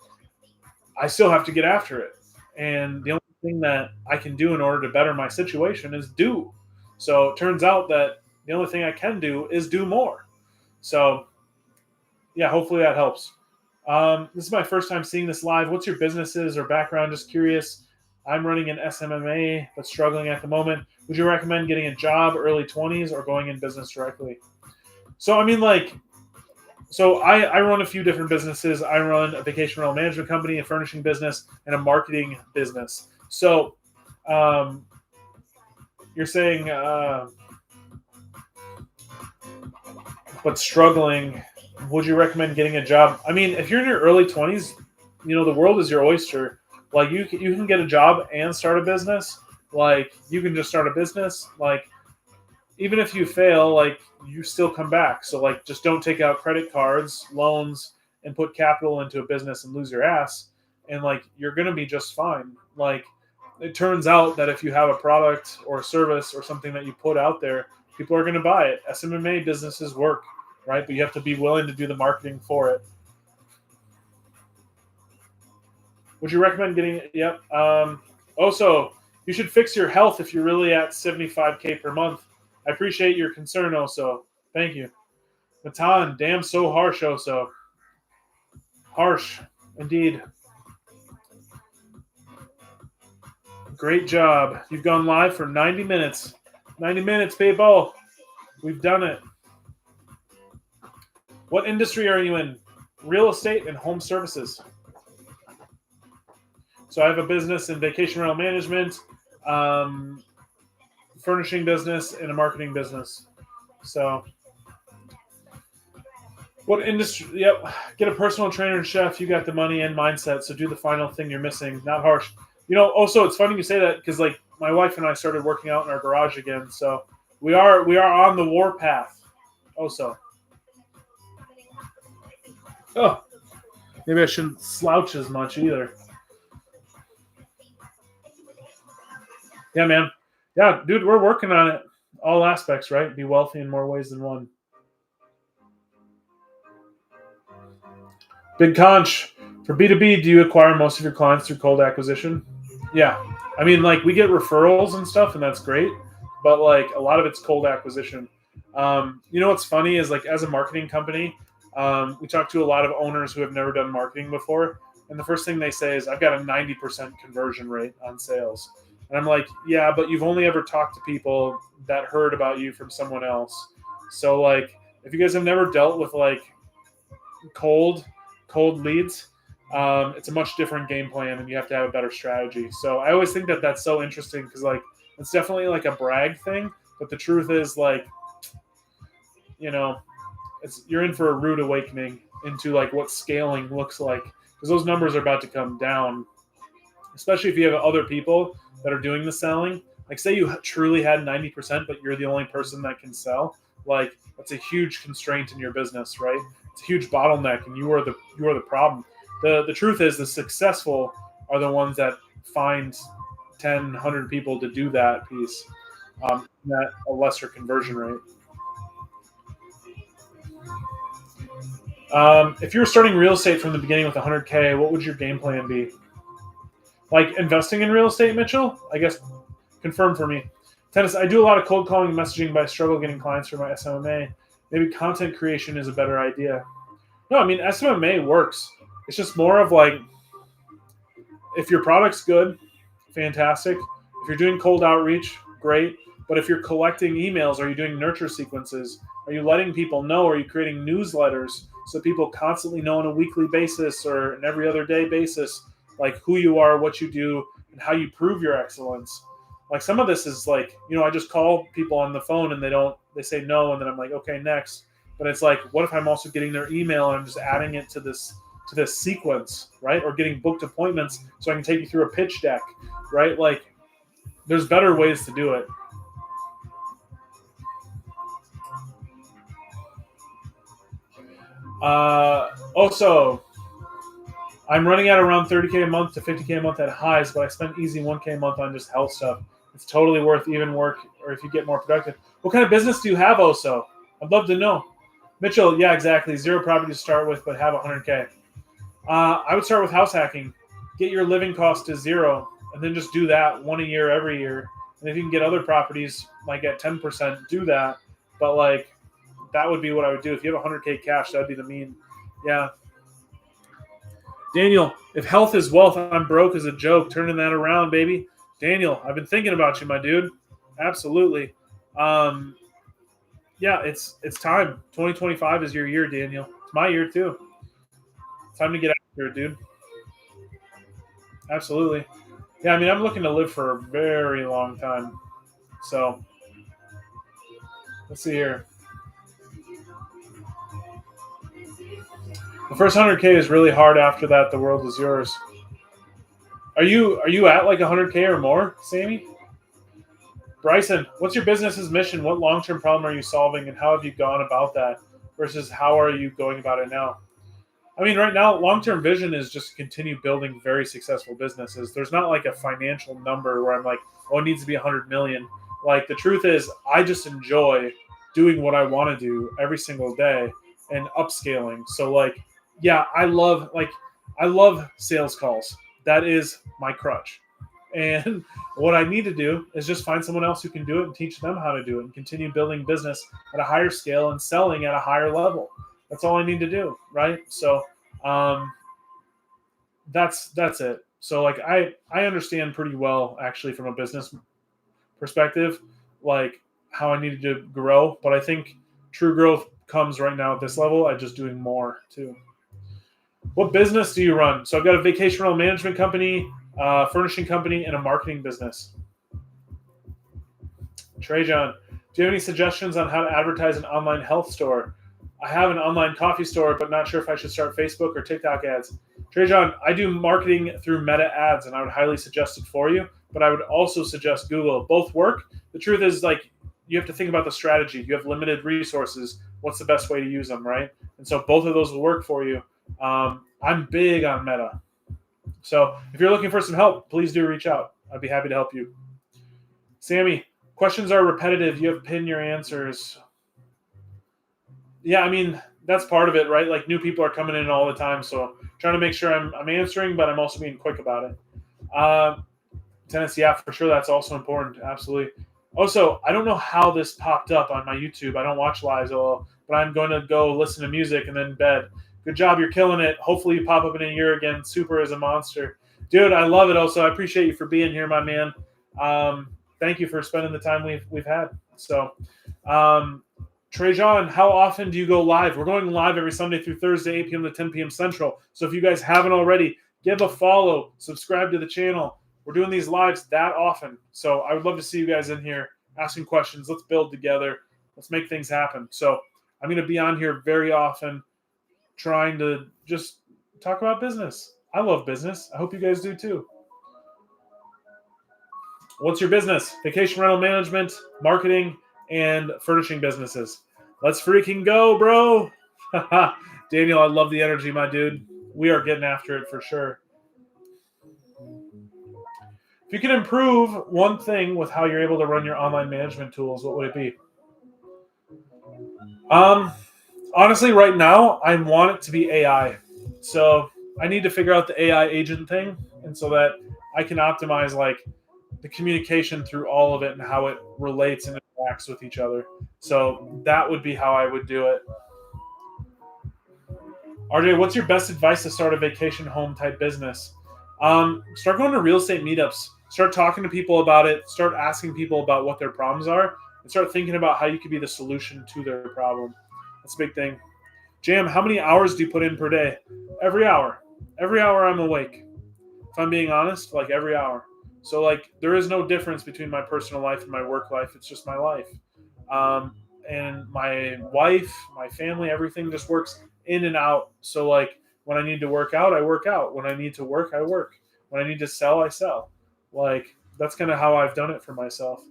I still have to get after it. And the only thing that I can do in order to better my situation is do. So it turns out that The only thing I can do is do more. So, yeah, hopefully that helps. This is my first time seeing this live. What's your businesses or background? Just curious. I'm running an SMMA, but struggling at the moment. Would you recommend getting a job early 20s or going in business directly? So, I mean, like, I run a few different businesses. I run a vacation rental management company, a furnishing business, and a marketing business. So, you're saying, but struggling, would you recommend getting a job? I mean, if you're in your early 20s, the world is your oyster. Like, you can get a job and start a business. Like, you can just start a business. Like, even if you fail, like, you still come back. So, like, just don't take out credit cards, loans, and put capital into a business and lose your ass. And, like, you're going to be just fine. Like, it turns out that if you have a product or a service or something that you put out there, people are going to buy it. SMMA businesses work, right? But you have to be willing to do the marketing for it. Would you recommend getting it? Yep. Also, you should fix your health if you're really at 75K per month. I appreciate your concern, Oso. Thank you. Matan, damn, so harsh, Oso. Harsh, indeed. Great job. You've gone live for 90 minutes. 90 minutes, people. We've done it. What industry are you in? Real estate and home services. So I have a business in vacation rental management, furnishing business, and a marketing business. So what industry? Yep. Get a personal trainer and chef. You got the money and mindset. So do the final thing you're missing. Not harsh. Also, it's funny you say that because, like, my wife and I started working out in our garage again. So we are on the war path. Also. Oh, maybe I shouldn't slouch as much either. Yeah, man. Yeah, dude, we're working on it. All aspects, right? Be wealthy in more ways than one. Big Conch. For B2B, do you acquire most of your clients through cold acquisition? Yeah. I mean, like, we get referrals and stuff, and that's great. But, like, a lot of it's cold acquisition. What's funny is, like, as a marketing company, we talk to a lot of owners who have never done marketing before. And the first thing they say is, I've got a 90% conversion rate on sales. And I'm like, yeah, but you've only ever talked to people that heard about you from someone else. So, like, if you guys have never dealt with, like, cold leads, it's a much different game plan, and you have to have a better strategy. So I always think that that's so interesting because, like, it's definitely like a brag thing. But the truth is, like, you're in for a rude awakening into, like, what scaling looks like, because those numbers are about to come down, especially if you have other people that are doing the selling. Like, say you truly had 90%, but you're the only person that can sell. Like, that's a huge constraint in your business, right? It's a huge bottleneck, and you are the problem. The truth is, the successful are the ones that find 10, 100 people to do that piece at a lesser conversion rate. If you were starting real estate from the beginning with 100K, what would your game plan be? Like, investing in real estate, Mitchell? I guess confirm for me. Tennis, I do a lot of cold calling and messaging, but I struggle getting clients for my SMMA. Maybe content creation is a better idea. No, I mean, SMMA works. It's just more of, like, if your product's good, fantastic. If you're doing cold outreach, great. But if you're collecting emails, are you doing nurture sequences? Are you letting people know? Are you creating newsletters so people constantly know on a weekly basis or an every other day basis, like, who you are, what you do, and how you prove your excellence? Like, some of this is like, I just call people on the phone and they say no, and then I'm like, okay, next. But it's like, what if I'm also getting their email and I'm just adding it to this sequence, right? Or getting booked appointments so I can take you through a pitch deck, right? Like, there's better ways to do it. Also, I'm running at around 30K a month to 50K a month at highs, but I spend easy 1K a month on just health stuff. It's totally worth even work, or if you get more productive. What kind of business do you have, Oso? I'd love to know. Mitchell, yeah, exactly. 0 property to start with, but have 100K. I would start with house hacking. Get your living cost to 0, and then just do that one a year every year. And if you can get other properties, like at 10%, do that. but like that would be what I would do. If you have 100K cash, that'd be the mean. Yeah. Daniel, if health is wealth, I'm broke as a joke. Turning that around, baby. Daniel, I've been thinking about you, my dude. Absolutely. Yeah, it's time. 2025 is your year, Daniel. It's my year too. It's time to get after it, dude. Absolutely. Yeah, I mean, I'm looking to live for a very long time. So, let's see here. The first 100K is really hard. After that, the world is yours. Are you at like 100K or more, Sammy? Bryson, what's your business's mission? What long-term problem are you solving, and how have you gone about that versus how are you going about it now? I mean, right now, long-term vision is just continue building very successful businesses. There's not like a financial number where I'm like, oh, it needs to be 100 million. Like the truth is, I just enjoy doing what I want to do every single day and upscaling. So like, yeah, I love sales calls. That is my crutch. And what I need to do is just find someone else who can do it and teach them how to do it and continue building business at a higher scale and selling at a higher level. That's all I need to do, right? So that's it. So like I understand pretty well actually from a business perspective, like how I needed to grow. But I think true growth comes right now at this level at just doing more too. What business do you run? So I've got a vacation rental management company, furnishing company, and a marketing business. Trey John, do you have any suggestions on how to advertise an online health store? I have an online coffee store, but not sure if I should start Facebook or TikTok ads. Trey John, I do marketing through Meta ads, and I would highly suggest it for you, but I would also suggest Google. Both work. The truth is, like, you have to think about the strategy. You have limited resources. What's the best way to use them, right? And so both of those will work for you. I'm big on Meta. So if you're looking for some help, please do reach out. I'd be happy to help you. Sammy, questions are repetitive. You have pinned your answers. Yeah, I mean, that's part of it, right? Like new people are coming in all the time. So trying to make sure I'm answering, but I'm also being quick about it. Tennis, yeah, for sure. That's also important. Absolutely. Also, I don't know how this popped up on my YouTube. I don't watch lives, but I'm going to go listen to music and then bed. Good job. You're killing it. Hopefully you pop up in a year again. Super is a monster. Dude, I love it. Also, I appreciate you for being here, my man. Thank you for spending the time we've had. So, Trajan, how often do you go live? We're going live every Sunday through Thursday, 8 p.m. to 10 p.m. Central. So if you guys haven't already, give a follow, subscribe to the channel. We're doing these lives that often. So I would love to see you guys in here asking questions. Let's build together. Let's make things happen. So I'm going to be on here very often trying to just talk about business. I love business. I hope you guys do too. What's your business? Vacation rental management, marketing, and furnishing businesses. Let's freaking go, bro. Daniel, I love the energy, my dude. We are getting after it for sure. If you could improve one thing with how you're able to run your online management tools, what would it be? Honestly, right now, I want it to be AI. So I need to figure out the AI agent thing, and so that I can optimize like the communication through all of it and how it relates and interacts with each other. So that would be how I would do it. RJ, what's your best advice to start a vacation home type business? Start going to real estate meetups. Start talking to people about it. Start asking people about what their problems are, and start thinking about how you could be the solution to their problem. That's a big thing. Jam, how many hours do you put in per day? Every hour. Every hour I'm awake. If I'm being honest, like every hour. So like there is no difference between my personal life and my work life. It's just my life. And my wife, my family, everything just works in and out. So like when I need to work out, I work out. When I need to work, I work. When I need to sell, I sell. Like that's kind of how I've done it for myself.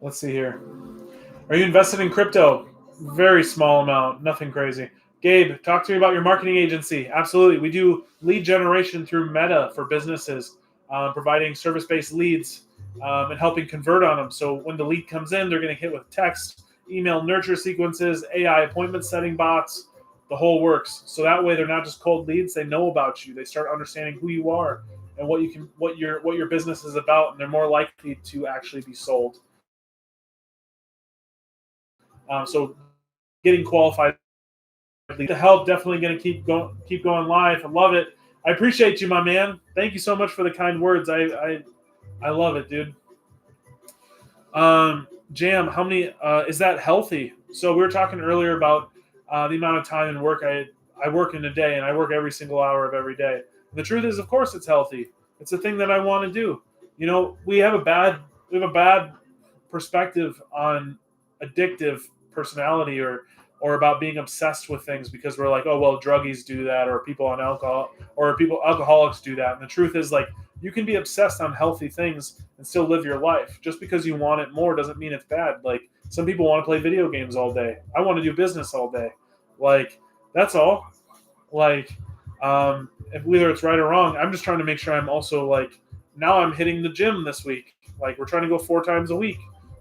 Let's see here. Are you invested in crypto? Very small amount, nothing crazy. Gabe, talk to me about your marketing agency. Absolutely. We do lead generation through Meta for businesses, providing service-based leads and helping convert on them. So when the lead comes in, they're going to hit with text, email nurture sequences, AI appointment setting bots, the whole works. So that way they're not just cold leads. They know about you. They start understanding who you are. and what your business is about, and they're more likely to actually be sold. So getting qualified to help, definitely going to keep going live. I love it. I appreciate you, my man. Thank you so much for the kind words. I love it, dude. Jam, how many is that healthy? So we were talking earlier about the amount of time and work I work in a day, and I work every single hour of every day. And the truth is, of course, it's healthy. It's a thing that I want to do. You know, we have a bad perspective on addictive personality or about being obsessed with things, because we're like, oh well, druggies do that, or people on alcohol, or alcoholics do that. And the truth is, like, you can be obsessed on healthy things and still live your life. Just because you want it more doesn't mean it's bad. Like, some people want to play video games all day. I want to do business all day. Like, that's all. Like, if whether it's right or wrong, I'm just trying to make sure I'm also, like, now I'm hitting the gym this week. Like, we're trying to go 4 times a week.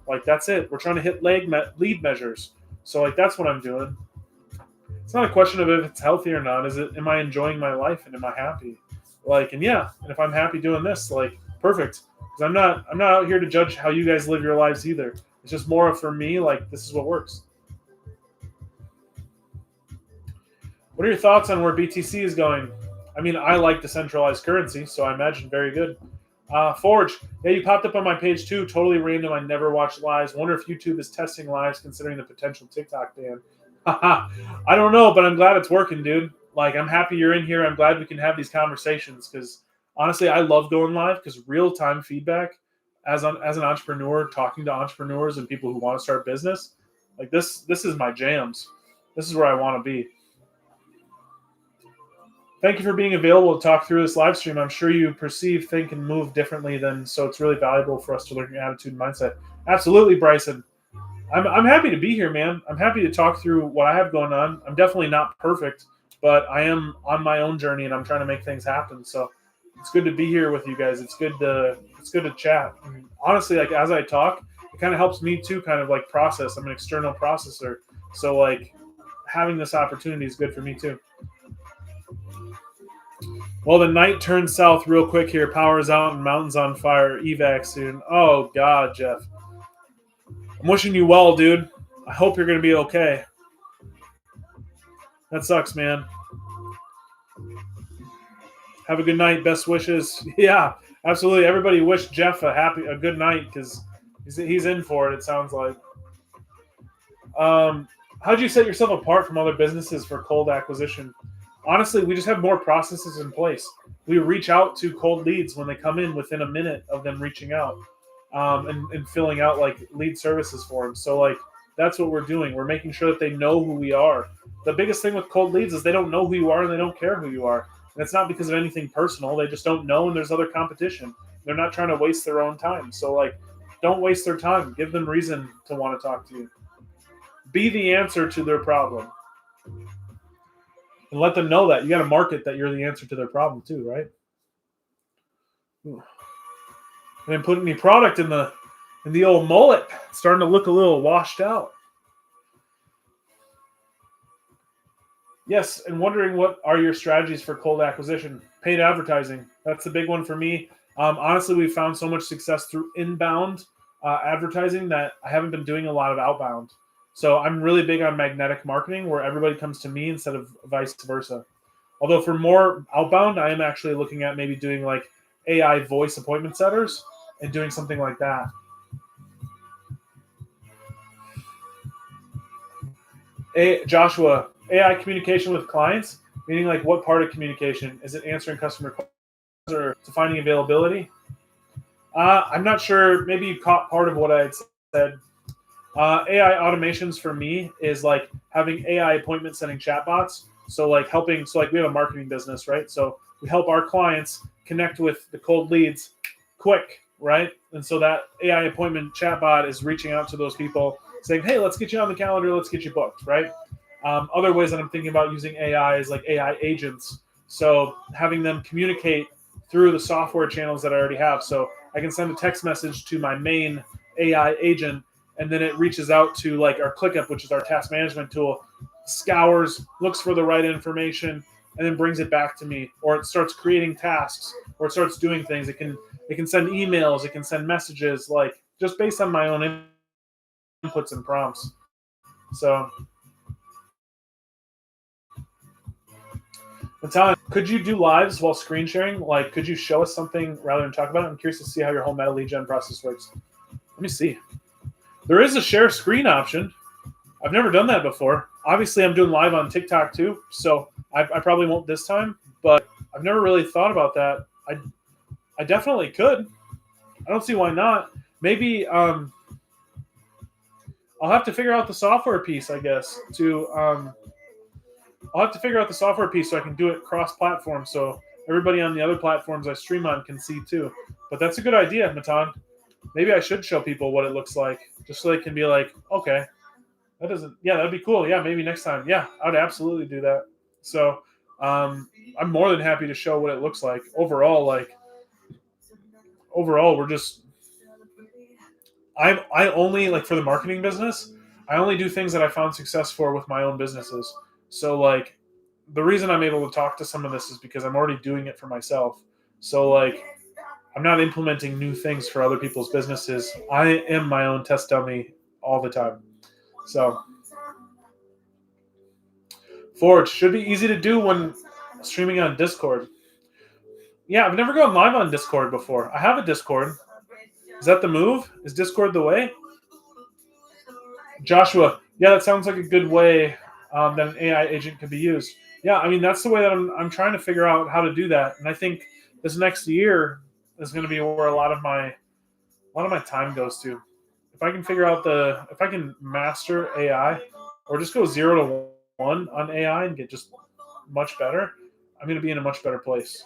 Like, that's it. We're trying to hit lead measures. So, like, that's what I'm doing. It's not a question of if it's healthy or not. Is it, am I enjoying my life and am I happy? Like, and yeah, and if I'm happy doing this, like, perfect. Because I'm not out here to judge how you guys live your lives either. It's just more for me, like, this is what works. What are your thoughts on where BTC is going? I mean, I like decentralized currency, so I imagine very good. Forge, yeah, you popped up on my page too. Totally random. I never watched lives. Wonder if YouTube is testing lives considering the potential TikTok ban. I don't know, but I'm glad it's working, dude. Like, I'm happy you're in here. I'm glad we can have these conversations, because honestly, I love going live, because real-time feedback as an entrepreneur, talking to entrepreneurs and people who want to start business, like, this is my jams. This is where I want to be. Thank you for being available to talk through this live stream. I'm sure you perceive, think, and move differently so it's really valuable for us to learn your attitude and mindset. Absolutely, Bryson. I'm happy to be here, man. I'm happy to talk through what I have going on. I'm definitely not perfect, but I am on my own journey, and I'm trying to make things happen. So it's good to be here with you guys. It's good to chat. And honestly, like, as I talk, it kind of helps me too, kind of like process. I'm an external processor, so like having this opportunity is good for me too. Well, the night turns south real quick here. Power's out and mountains on fire. Evac soon. Oh, God, Jeff. I'm wishing you well, dude. I hope you're going to be okay. That sucks, man. Have a good night. Best wishes. Yeah, absolutely. Everybody wish Jeff a good night, because he's in for it, it sounds like. How'd you set yourself apart from other businesses for cold acquisition? Honestly, we just have more processes in place. We reach out to cold leads when they come in within a minute of them reaching out, and filling out, like, lead services forms. So, like, that's what we're doing. We're making sure that they know who we are. The biggest thing with cold leads is they don't know who you are and they don't care who you are. And it's not because of anything personal. They just don't know, and there's other competition. They're not trying to waste their own time. So, like, don't waste their time. Give them reason to want to talk to you. Be the answer to their problem. And let them know that. You got to market that you're the answer to their problem too, right? And then putting the product in the old mullet. It's starting to look a little washed out. Yes, and wondering what are your strategies for cold acquisition? Paid advertising. That's the big one for me. Honestly, we've found so much success through inbound advertising that I haven't been doing a lot of outbound. So I'm really big on magnetic marketing, where everybody comes to me instead of vice versa. Although for more outbound, I am actually looking at maybe doing, like, AI voice appointment setters and doing something like that. Joshua, AI communication with clients, meaning, like, what part of communication? Is it answering customer questions or finding availability? I'm not sure. Maybe you caught part of what I had said. AI automations for me is like having AI appointment setting chatbots. So, like, helping. So, like, we have a marketing business, right? So we help our clients connect with the cold leads quick, right? And so that AI appointment chatbot is reaching out to those people saying, hey, let's get you on the calendar. Let's get you booked, right? Other ways that I'm thinking about using AI is like AI agents. So having them communicate through the software channels that I already have. So I can send a text message to my main AI agent, and then it reaches out to, like, our ClickUp, which is our task management tool, scours, looks for the right information, and then brings it back to me. Or it starts creating tasks, or it starts doing things. It can send emails, it can send messages, like just based on my own inputs and prompts. So, Natalia, could you do lives while screen sharing? Like, could you show us something rather than talk about it? I'm curious to see how your whole meta lead gen process works. Let me see. There is a share screen option. I've never done that before. Obviously, I'm doing live on TikTok too, so I probably won't this time, but I've never really thought about that. I definitely could. I don't see why not. Maybe I'll have to figure out the software piece, I guess, I'll have to figure out the software piece so I can do it cross-platform, so everybody on the other platforms I stream on can see too. But that's a good idea, Matan. Maybe I should show people what it looks like, just so they can be like, okay, that'd be cool. Yeah, maybe next time. Yeah, I would absolutely do that. So I'm more than happy to show what it looks like. Overall, we're just, I only, like for the marketing business, I only do things that I found success for with my own businesses. So like the reason I'm able to talk to some of this is because I'm already doing it for myself. So like I'm not implementing new things for other people's businesses. I am my own test dummy all the time. So Forge should be easy to do when streaming on Discord. Yeah, I've never gone live on Discord before. I have a Discord. Is that the move? Is Discord the way? Joshua, yeah, that sounds like a good way that an AI agent could be used. Yeah, I mean, that's the way that I'm trying to figure out how to do that. And I think this next year is going to be where a lot of my time goes to. If I can figure out if I can master AI or just go 0 to 1 on AI and get just much better, I'm going to be in a much better place.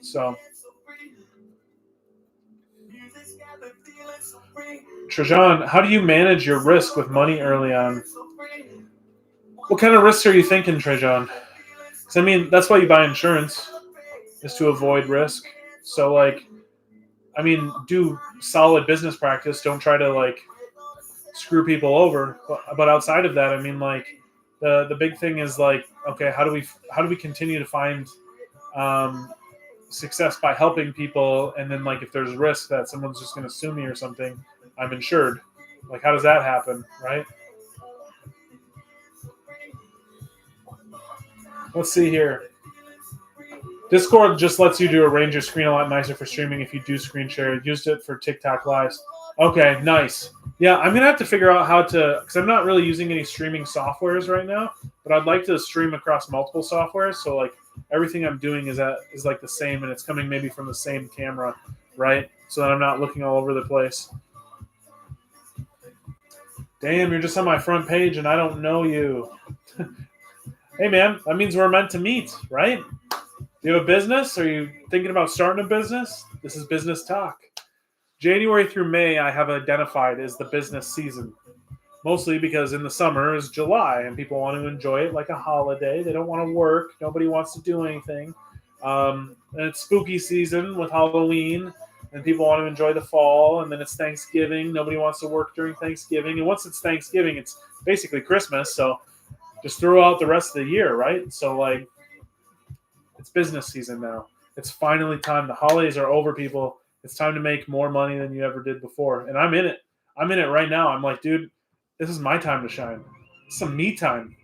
So, Trajan, how do you manage your risk with money early on? What kind of risks are you thinking, Trajan? Because I mean, that's why you buy insurance, is to avoid risk. So, like, I mean, do solid business practice. Don't try to like screw people over. But outside of that, I mean, like, the big thing is like, okay, how do we continue to find success by helping people, and then like if there's risk that someone's just going to sue me or something, I'm insured. Like, how does that happen, right? Let's see here. Discord just lets you do arrange your screen a lot nicer for streaming if you do screen share. Used it for TikTok lives. Okay, nice. Yeah, I'm gonna have to figure out how to, because I'm not really using any streaming softwares right now, but I'd like to stream across multiple softwares. So like everything I'm doing is like the same, and it's coming maybe from the same camera, right? So that I'm not looking all over the place. Damn, you're just on my front page and I don't know you. Hey man, that means we're meant to meet, right? Do you have a business? Are you thinking about starting a business? This is business talk. January through May, I have identified as the business season. Mostly because in the summer is July and people want to enjoy it like a holiday. They don't want to work. Nobody wants to do anything. And it's spooky season with Halloween, and people want to enjoy the fall. And then it's Thanksgiving. Nobody wants to work during Thanksgiving. And once it's Thanksgiving, it's basically Christmas. So just throw out the rest of the year, right? So like, it's business season now. It's finally time. The holidays are over, people. It's time to make more money than you ever did before. And I'm in it. I'm in it right now. I'm like, dude, this is my time to shine. It's some me time.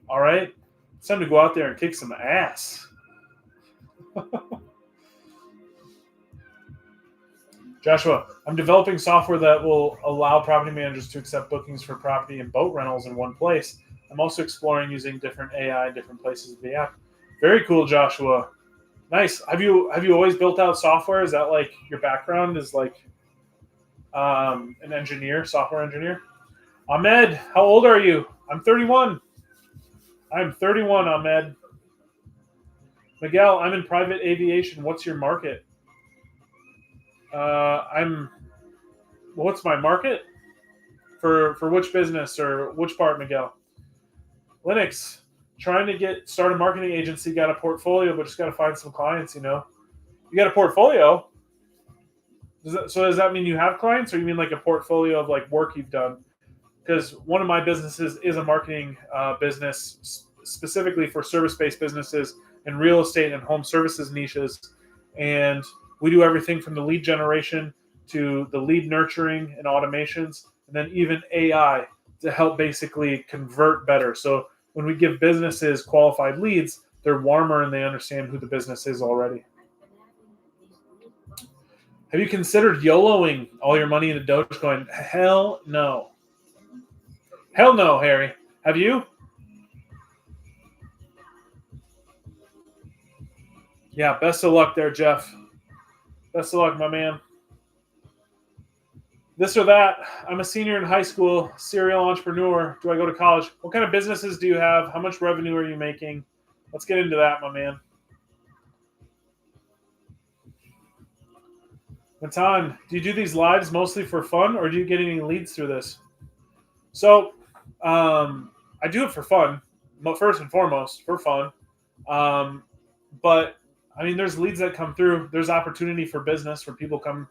All right? It's time to go out there and kick some ass. Joshua, I'm developing software that will allow property managers to accept bookings for property and boat rentals in one place. I'm also exploring using different AI in different places of the app. Very cool, Joshua. Nice. Have you always built out software? Is that like your background is like an engineer, software engineer? Ahmed, how old are you? I'm 31. I'm 31, Ahmed. Miguel, I'm in private aviation. What's your market? What's my market? For which business or which part, Miguel? Linux, trying to start a marketing agency, got a portfolio, but just got to find some clients, you know. You got a portfolio? Does that mean you have clients, or you mean like a portfolio of like work you've done? Because one of my businesses is a marketing business specifically for service-based businesses and real estate and home services niches. And we do everything from the lead generation to the lead nurturing and automations, and then even AI to help basically convert better. So when we give businesses qualified leads, they're warmer and they understand who the business is already. Have you considered YOLOing all your money into Dogecoin? Hell no. Hell no, Harry. Have you? Yeah, best of luck there, Jeff. Best of luck, my man. This or that. I'm a senior in high school, serial entrepreneur. Do I go to college? What kind of businesses do you have? How much revenue are you making? Let's get into that, my man. Matan, do you do these lives mostly for fun, or do you get any leads through this? So, I do it for fun, but first and foremost, for fun. But I mean, there's leads that come through. There's opportunity for business where people come.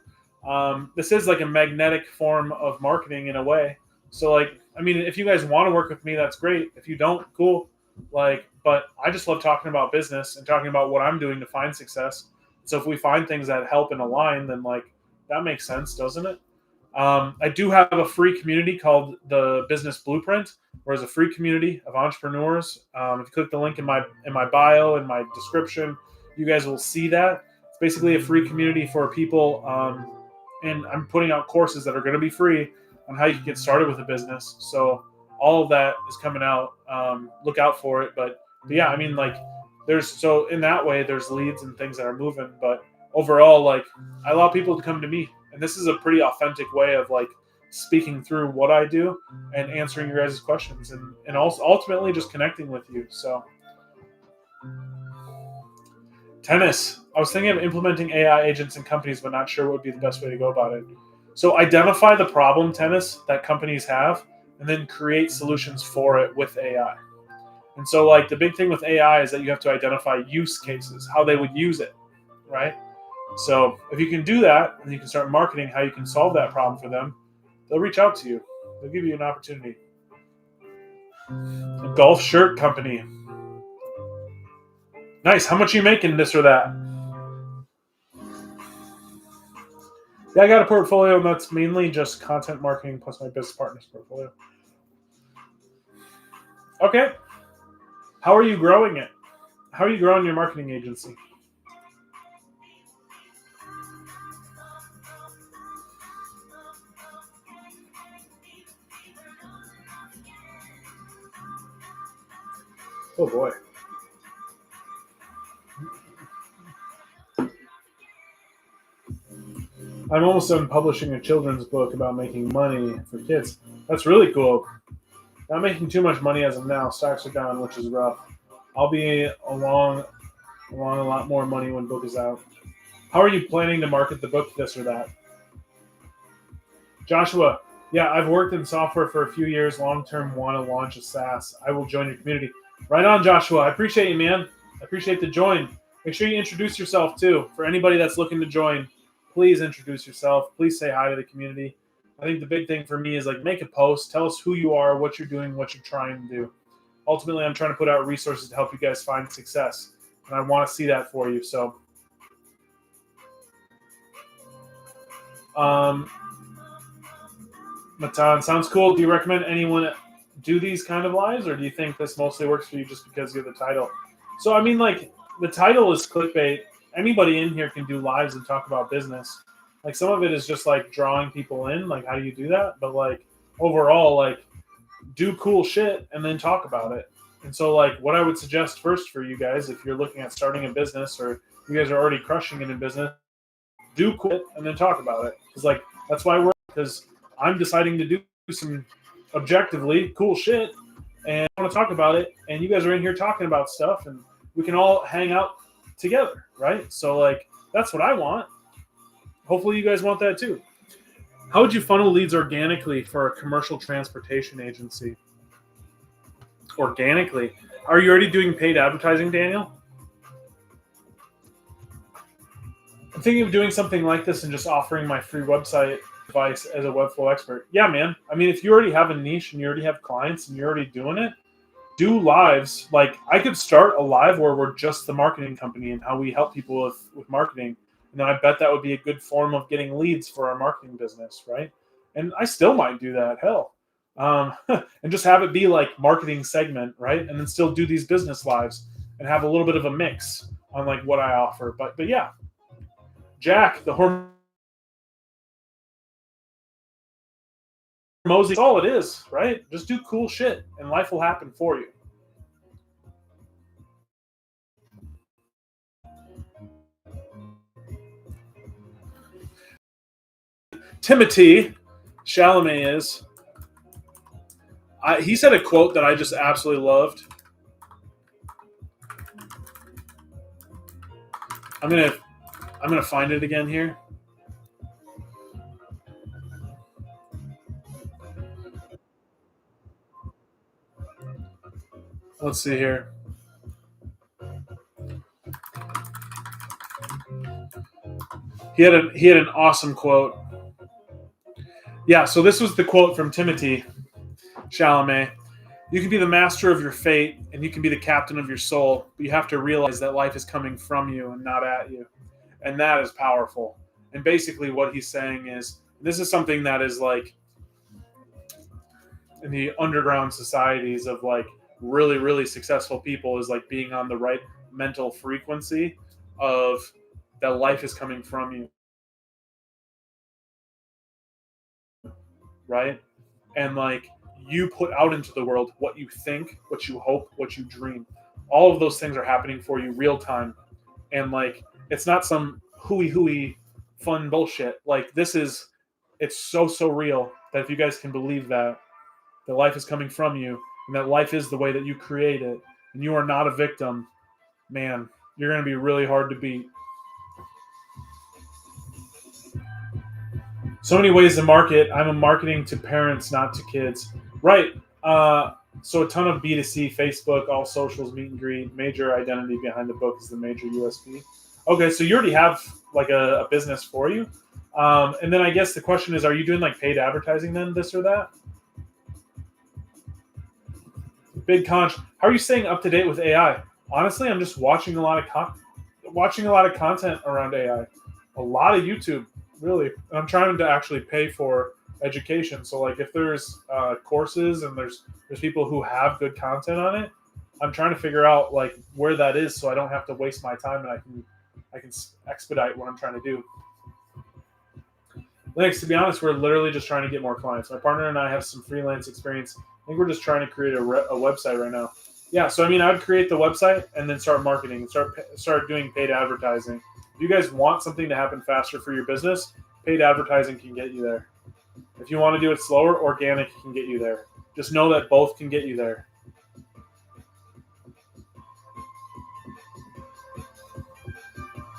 This is like a magnetic form of marketing in a way. So, like, I mean, if you guys want to work with me, that's great. If you don't, cool. Like, but I just love talking about business and talking about what I'm doing to find success. So if we find things that help and align, then like that makes sense, doesn't it? I do have a free community called the Business Blueprint, where it's a free community of entrepreneurs. If you click the link in my bio, in my description, you guys will see that. It's basically a free community for people, and I'm putting out courses that are going to be free on how you can get started with a business. So all of that is coming out. Look out for it. But yeah, I mean, like, so in that way, there's leads and things that are moving. But overall, like, I allow people to come to me. And this is a pretty authentic way of like speaking through what I do and answering your guys' questions and also ultimately just connecting with you. So tennis. I was thinking of implementing AI agents in companies, but not sure what would be the best way to go about it. So identify the problem, tennis, that companies have, and then create solutions for it with AI. And so like the big thing with AI is that you have to identify use cases, how they would use it, right? So if you can do that, and you can start marketing how you can solve that problem for them, they'll reach out to you. They'll give you an opportunity. A golf shirt company. Nice. How much are you making this or that? Yeah, I got a portfolio that's mainly just content marketing plus my business partner's portfolio. Okay. How are you growing it? How are you growing your marketing agency? Oh boy. I'm almost done publishing a children's book about making money for kids. That's really cool. Not making too much money as of now. Stocks are down, which is rough. I'll be along a lot more money when book is out. How are you planning to market the book, this or that? Joshua, yeah, I've worked in software for a few years. Long-term, want to launch a SaaS. I will join your community. Right on, Joshua. I appreciate you, man. I appreciate the join. Make sure you introduce yourself, too. For anybody that's looking to join, please introduce yourself. Please say hi to the community. I think the big thing for me is like make a post. Tell us who you are, what you're doing, what you're trying to do. Ultimately, I'm trying to put out resources to help you guys find success. And I want to see that for you. So, Matan, sounds cool. Do you recommend anyone do these kind of lives, or do you think this mostly works for you just because you're the title? So, I mean, like, the title is clickbait. Anybody in here can do lives and talk about business. Like, some of it is just, like, drawing people in. Like, how do you do that? But, like, overall, like, do cool shit and then talk about it. And so, like, what I would suggest first for you guys, if you're looking at starting a business or you guys are already crushing it in business, do cool and then talk about it. Because, like, that's why because I'm deciding to do some objectively cool shit and I want to talk about it. And you guys are in here talking about stuff and we can all hang out together, right? So, like, that's what I want. Hopefully you guys want that too. How would you funnel leads organically for a commercial transportation agency? Organically? Are you already doing paid advertising, Daniel? I'm thinking of doing something like this and just offering my free website advice as a Webflow expert. Yeah, man. I mean, if you already have a niche and you already have clients and you're already doing it, do lives. Like I could start a live where we're just the marketing company and how we help people with marketing. And then I bet that would be a good form of getting leads for our marketing business, right? And I still might do that. Hell. And just have it be like marketing segment, right? And then still do these business lives and have a little bit of a mix on like what I offer. But yeah, Jack, the Hormozy, that's all it is, right? Just do cool shit and life will happen for you. Timothy Chalamet is. He said a quote that I just absolutely loved. I'm gonna find it again here. Let's see here. He had an awesome quote. Yeah, so this was the quote from Timothy Chalamet. You can be the master of your fate and you can be the captain of your soul, but you have to realize that life is coming from you and not at you. And that is powerful. And basically what he's saying is, this is something that is like in the underground societies of like really, really successful people, is like being on the right mental frequency of that life is coming from you. Right? And like you put out into the world what you think, what you hope, what you dream. All of those things are happening for you real time. And like it's not some hooey fun bullshit. Like it's so real that if you guys can believe that life is coming from you and that life is the way that you create it and you are not a victim, man, you're going to be really hard to beat. So many ways to market. I'm a marketing to parents, not to kids. Right. So a ton of B2C, Facebook, all socials, meet and greet. Major identity behind the book is the major USP. Okay, so you already have like a business for you. And then I guess the question is, are you doing like paid advertising then, this or that? Big conch. How are you staying up to date with AI? Honestly, I'm just watching a lot of content around AI. A lot of YouTube. Really, I'm trying to actually pay for education. So, like, if there's courses and there's people who have good content on it, I'm trying to figure out like where that is, so I don't have to waste my time and I can expedite what I'm trying to do. Linux, to be honest, we're literally just trying to get more clients. My partner and I have some freelance experience. I think we're just trying to create a website right now. Yeah, so I mean, I'd create the website and then start marketing and start doing paid advertising. If you guys want something to happen faster for your business, paid advertising can get you there. If you want to do it slower, organic can get you there. Just know that both can get you there.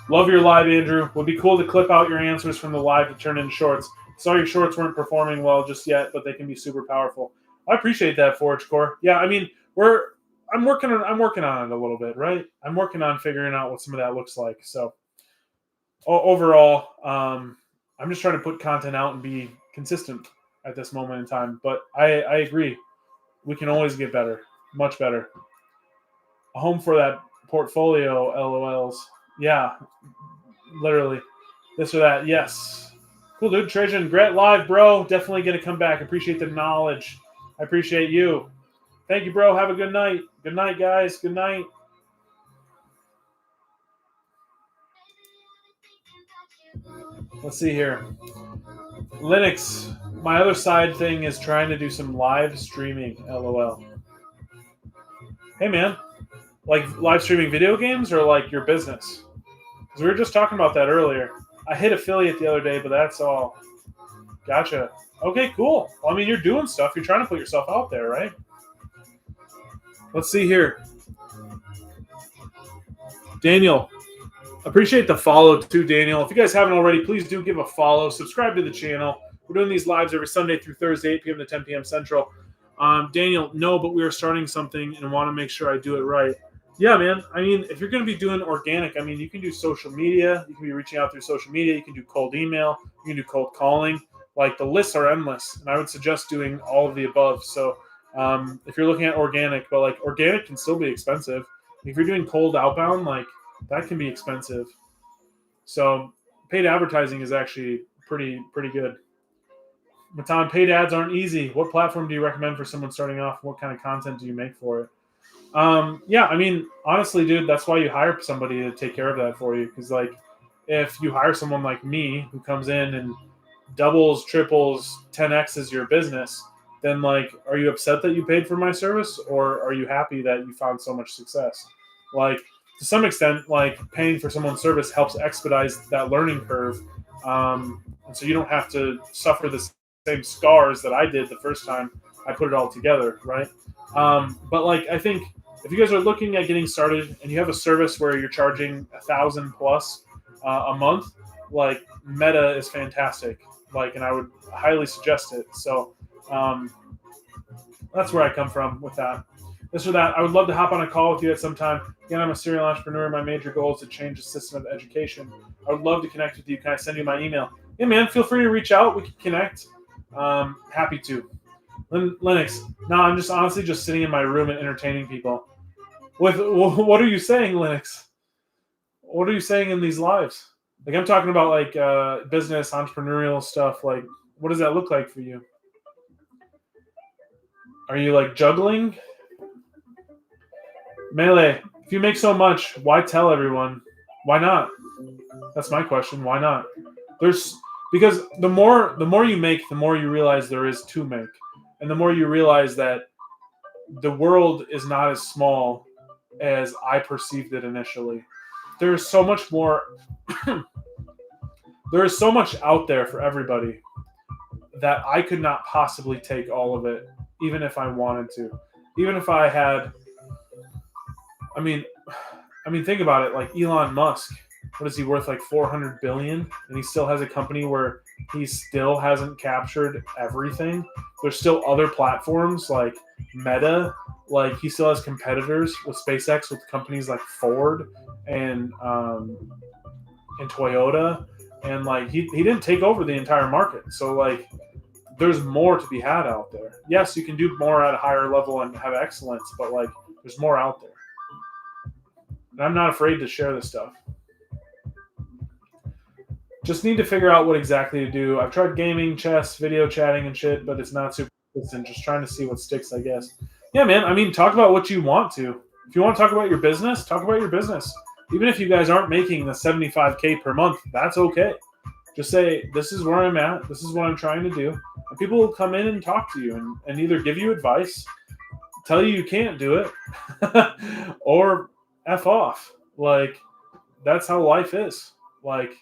Love your live, Andrew. Would be cool to clip out your answers from the live to turn into shorts. Sorry your shorts weren't performing well just yet, but they can be super powerful. I appreciate that, Forge Core. Yeah, I mean, I'm working on it a little bit, right? I'm working on figuring out what some of that looks like. So overall, I'm just trying to put content out and be consistent at this moment in time. But I agree. We can always get better, much better. A home for that portfolio, LOLs. Yeah, literally. This or that, yes. Cool, dude. Trajan, great live, bro. Definitely going to come back. Appreciate the knowledge. I appreciate you. Thank you, bro. Have a good night. Good night, guys. Good night. Let's see here. Linux. My other side thing is trying to do some live streaming. LOL. Hey, man. Like live streaming video games or like your business? Because we were just talking about that earlier. I hit affiliate the other day, but that's all. Gotcha. Okay, cool. Well, I mean, you're doing stuff. You're trying to put yourself out there, right? Let's see here. Daniel. Appreciate the follow too, Daniel. If you guys haven't already, please do give a follow. Subscribe to the channel. We're doing these lives every Sunday through Thursday, 8 p.m. to 10 p.m. Central. Daniel, no, but we are starting something and want to make sure I do it right. Yeah, man. I mean, if you're going to be doing organic, I mean, you can do social media. You can be reaching out through social media. You can do cold email. You can do cold calling. Like, the lists are endless, and I would suggest doing all of the above. So if you're looking at organic, but like organic can still be expensive. If you're doing cold outbound, like that can be expensive. So paid advertising is actually pretty good. Matan, paid ads aren't easy. What platform do you recommend for someone starting off? What kind of content do you make for it? Yeah, I mean, honestly, dude, that's why you hire somebody to take care of that for you. Because like, if you hire someone like me who comes in and doubles, triples, 10x's your business, then like, are you upset that you paid for my service, or are you happy that you found so much success? Like, to some extent, like paying for someone's service helps expedite that learning curve, and so you don't have to suffer the same scars that I did the first time I put it all together, right? But like, I think if you guys are looking at getting started and you have a service where you're charging 1,000 plus a month, like Meta is fantastic. Like, and I would highly suggest it. So that's where I come from with that. This or that. I would love to hop on a call with you at some time. Again, I'm a serial entrepreneur. My major goal is to change the system of education. I would love to connect with you. Can I send you my email? Yeah, man, feel free to reach out. We can connect. Happy to. Linux. No, I'm just honestly just sitting in my room and entertaining people. What are you saying, Linux? What are you saying in these lives? Like, I'm talking about like business, entrepreneurial stuff. Like, what does that look like for you? Are you like juggling? Melee, if you make so much, why tell everyone? Why not? That's my question. Why not? Because the more you make, the more you realize there is to make. And the more you realize that the world is not as small as I perceived it initially. There is so much more. There is so much out there for everybody that I could not possibly take all of it, even if I wanted to. Even if I had. I mean, think about it. Like Elon Musk, what is he worth? Like 400 billion, and he still has a company where he still hasn't captured everything. There's still other platforms like Meta. Like he still has competitors with SpaceX, with companies like Ford and Toyota, and like he didn't take over the entire market. So like there's more to be had out there. Yes, you can do more at a higher level and have excellence, but like there's more out there. And I'm not afraid to share this stuff. Just need to figure out what exactly to do. I've tried gaming, chess, video chatting, and shit, but it's not super consistent. Just trying to see what sticks, I guess. Yeah, man. I mean, talk about what you want to. If you want to talk about your business, talk about your business. Even if you guys aren't making the 75K per month, that's okay. Just say, this is where I'm at. This is what I'm trying to do. And people will come in and talk to you and either give you advice, tell you can't do it, or F off. Like, that's how life is. Like,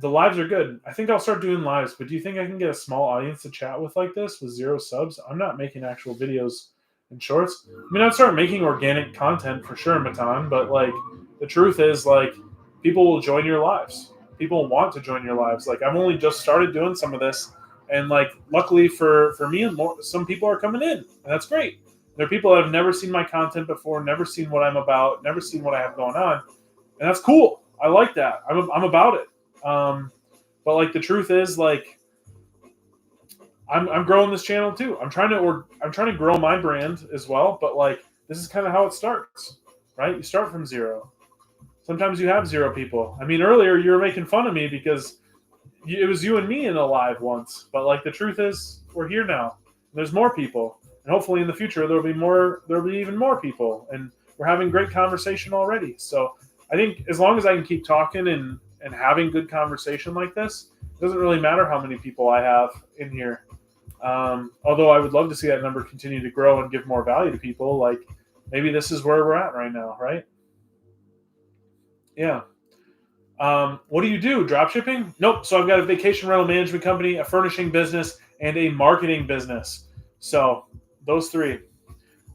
the lives are good. I think I'll start doing lives, but do you think I can get a small audience to chat with like this with 0 subs? I'm not making actual videos and shorts. I mean, I'd start making organic content for sure, Matan, but like, the truth is, like, people will join your lives. People want to join your lives. Like, I've only just started doing some of this, and like, luckily for me and more, some people are coming in, and that's great. There are people that have never seen my content before, never seen what I'm about, never seen what I have going on, and that's cool. I like that. I'm about it. But like, the truth is, like, I'm growing this channel too. I'm trying to grow my brand as well. But like, this is kind of how it starts, right? You start from 0. Sometimes you have 0 people. I mean, earlier you were making fun of me because it was you and me in a live once. But like, the truth is, we're here now. There's more people. And hopefully in the future, there'll be even more people. And we're having great conversation already. So I think as long as I can keep talking and having good conversation like this, it doesn't really matter how many people I have in here. Although I would love to see that number continue to grow and give more value to people. Like, maybe this is where we're at right now, right? Yeah. What do you do? Drop shipping? Nope. So I've got a vacation rental management company, a furnishing business, and a marketing business. So those 3.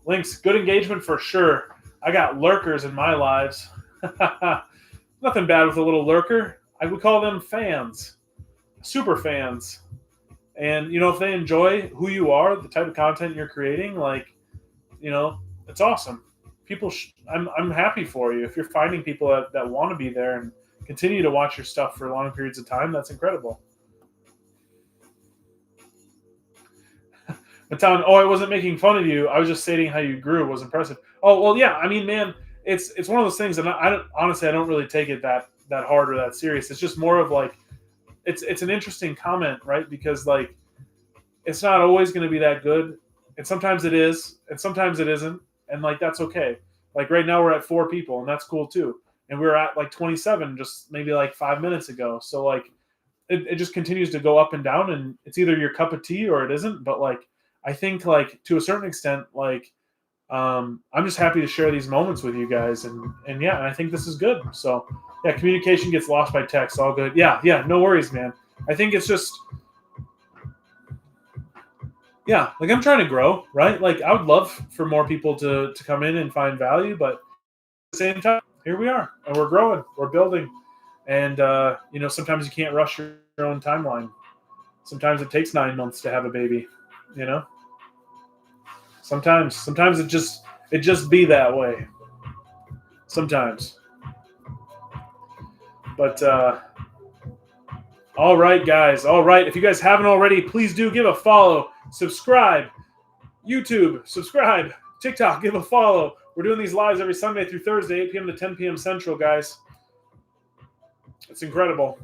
Links, good engagement for sure. I got lurkers in my lives. Nothing bad with a little lurker. I would call them fans, super fans. And, you know, if they enjoy who you are, the type of content you're creating, like, you know, it's awesome. People, I'm happy for you. If you're finding people that want to be there and continue to watch your stuff for long periods of time, that's incredible. Matan, oh, I wasn't making fun of you. I was just stating how you grew. It was impressive. Oh, well, yeah. I mean, man, it's one of those things, and I don't honestly, I don't really take it that hard or that serious. It's just more of like, it's an interesting comment, right? Because like, it's not always going to be that good, and sometimes it is, and sometimes it isn't, and like that's okay. Like right now we're at 4 people, and that's cool too. And we were at like 27 just maybe like 5 minutes ago. So like it just continues to go up and down, and it's either your cup of tea or it isn't. But like I think like to a certain extent, like I'm just happy to share these moments with you guys, and yeah, and I think this is good. So yeah, communication gets lost by text, all good. Yeah, no worries, man. I think it's just yeah, like I'm trying to grow, right? Like I would love for more people to come in and find value, but at the same time, here we are, and we're growing, we're building, and sometimes you can't rush your own timeline. Sometimes it takes 9 months to have a baby, you know. Sometimes it just be that way. Sometimes, but all right, guys. All right, if you guys haven't already, please do give a follow, subscribe. YouTube, subscribe. TikTok, give a follow. We're doing these lives every Sunday through Thursday, 8 p.m. to 10 p.m. Central, guys. It's incredible.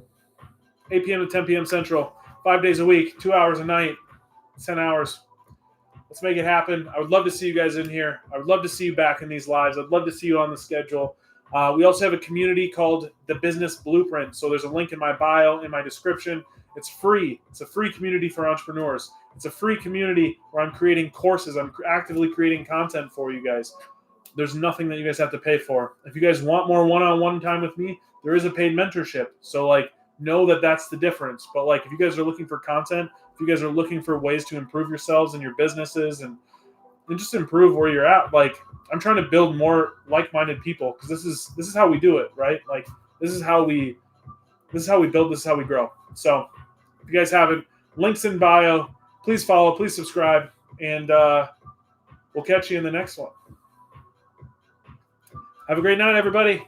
8 p.m. to 10 p.m. Central, 5 days a week, 2 hours a night, 10 hours. Let's make it happen. I would love to see you guys in here. I would love to see you back in these lives. I'd love to see you on the schedule. We also have a community called The Business Blueprint. So there's a link in my bio, in my description. It's free. It's a free community for entrepreneurs. It's a free community where I'm creating courses. I'm actively creating content for you guys. There's nothing that you guys have to pay for. If you guys want more one-on-one time with me, there is a paid mentorship. So like, know that that's the difference. But like, if you guys are looking for content, if you guys are looking for ways to improve yourselves and your businesses and just improve where you're at, like I'm trying to build more like-minded people, because this is how we do it, right? Like this is how we build, this is how we grow. So if you guys haven't, links in bio. Please follow, please subscribe, and we'll catch you in the next one. Have a great night, everybody.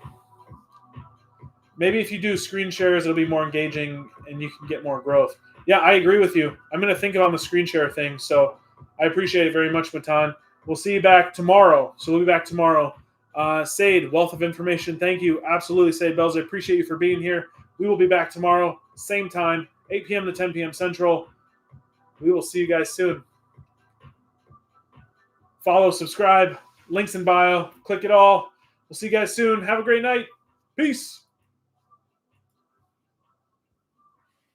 Maybe if you do screen shares, it'll be more engaging and you can get more growth. Yeah, I agree with you. I'm going to think about the screen share thing. So I appreciate it very much, Matan. We'll see you back tomorrow. So we'll be back tomorrow. Sade, wealth of information. Thank you. Absolutely, Sade Bells. I appreciate you for being here. We will be back tomorrow, same time, 8 p.m. to 10 p.m. Central. We will see you guys soon. Follow, subscribe, links in bio. Click it all. We'll see you guys soon. Have a great night. Peace.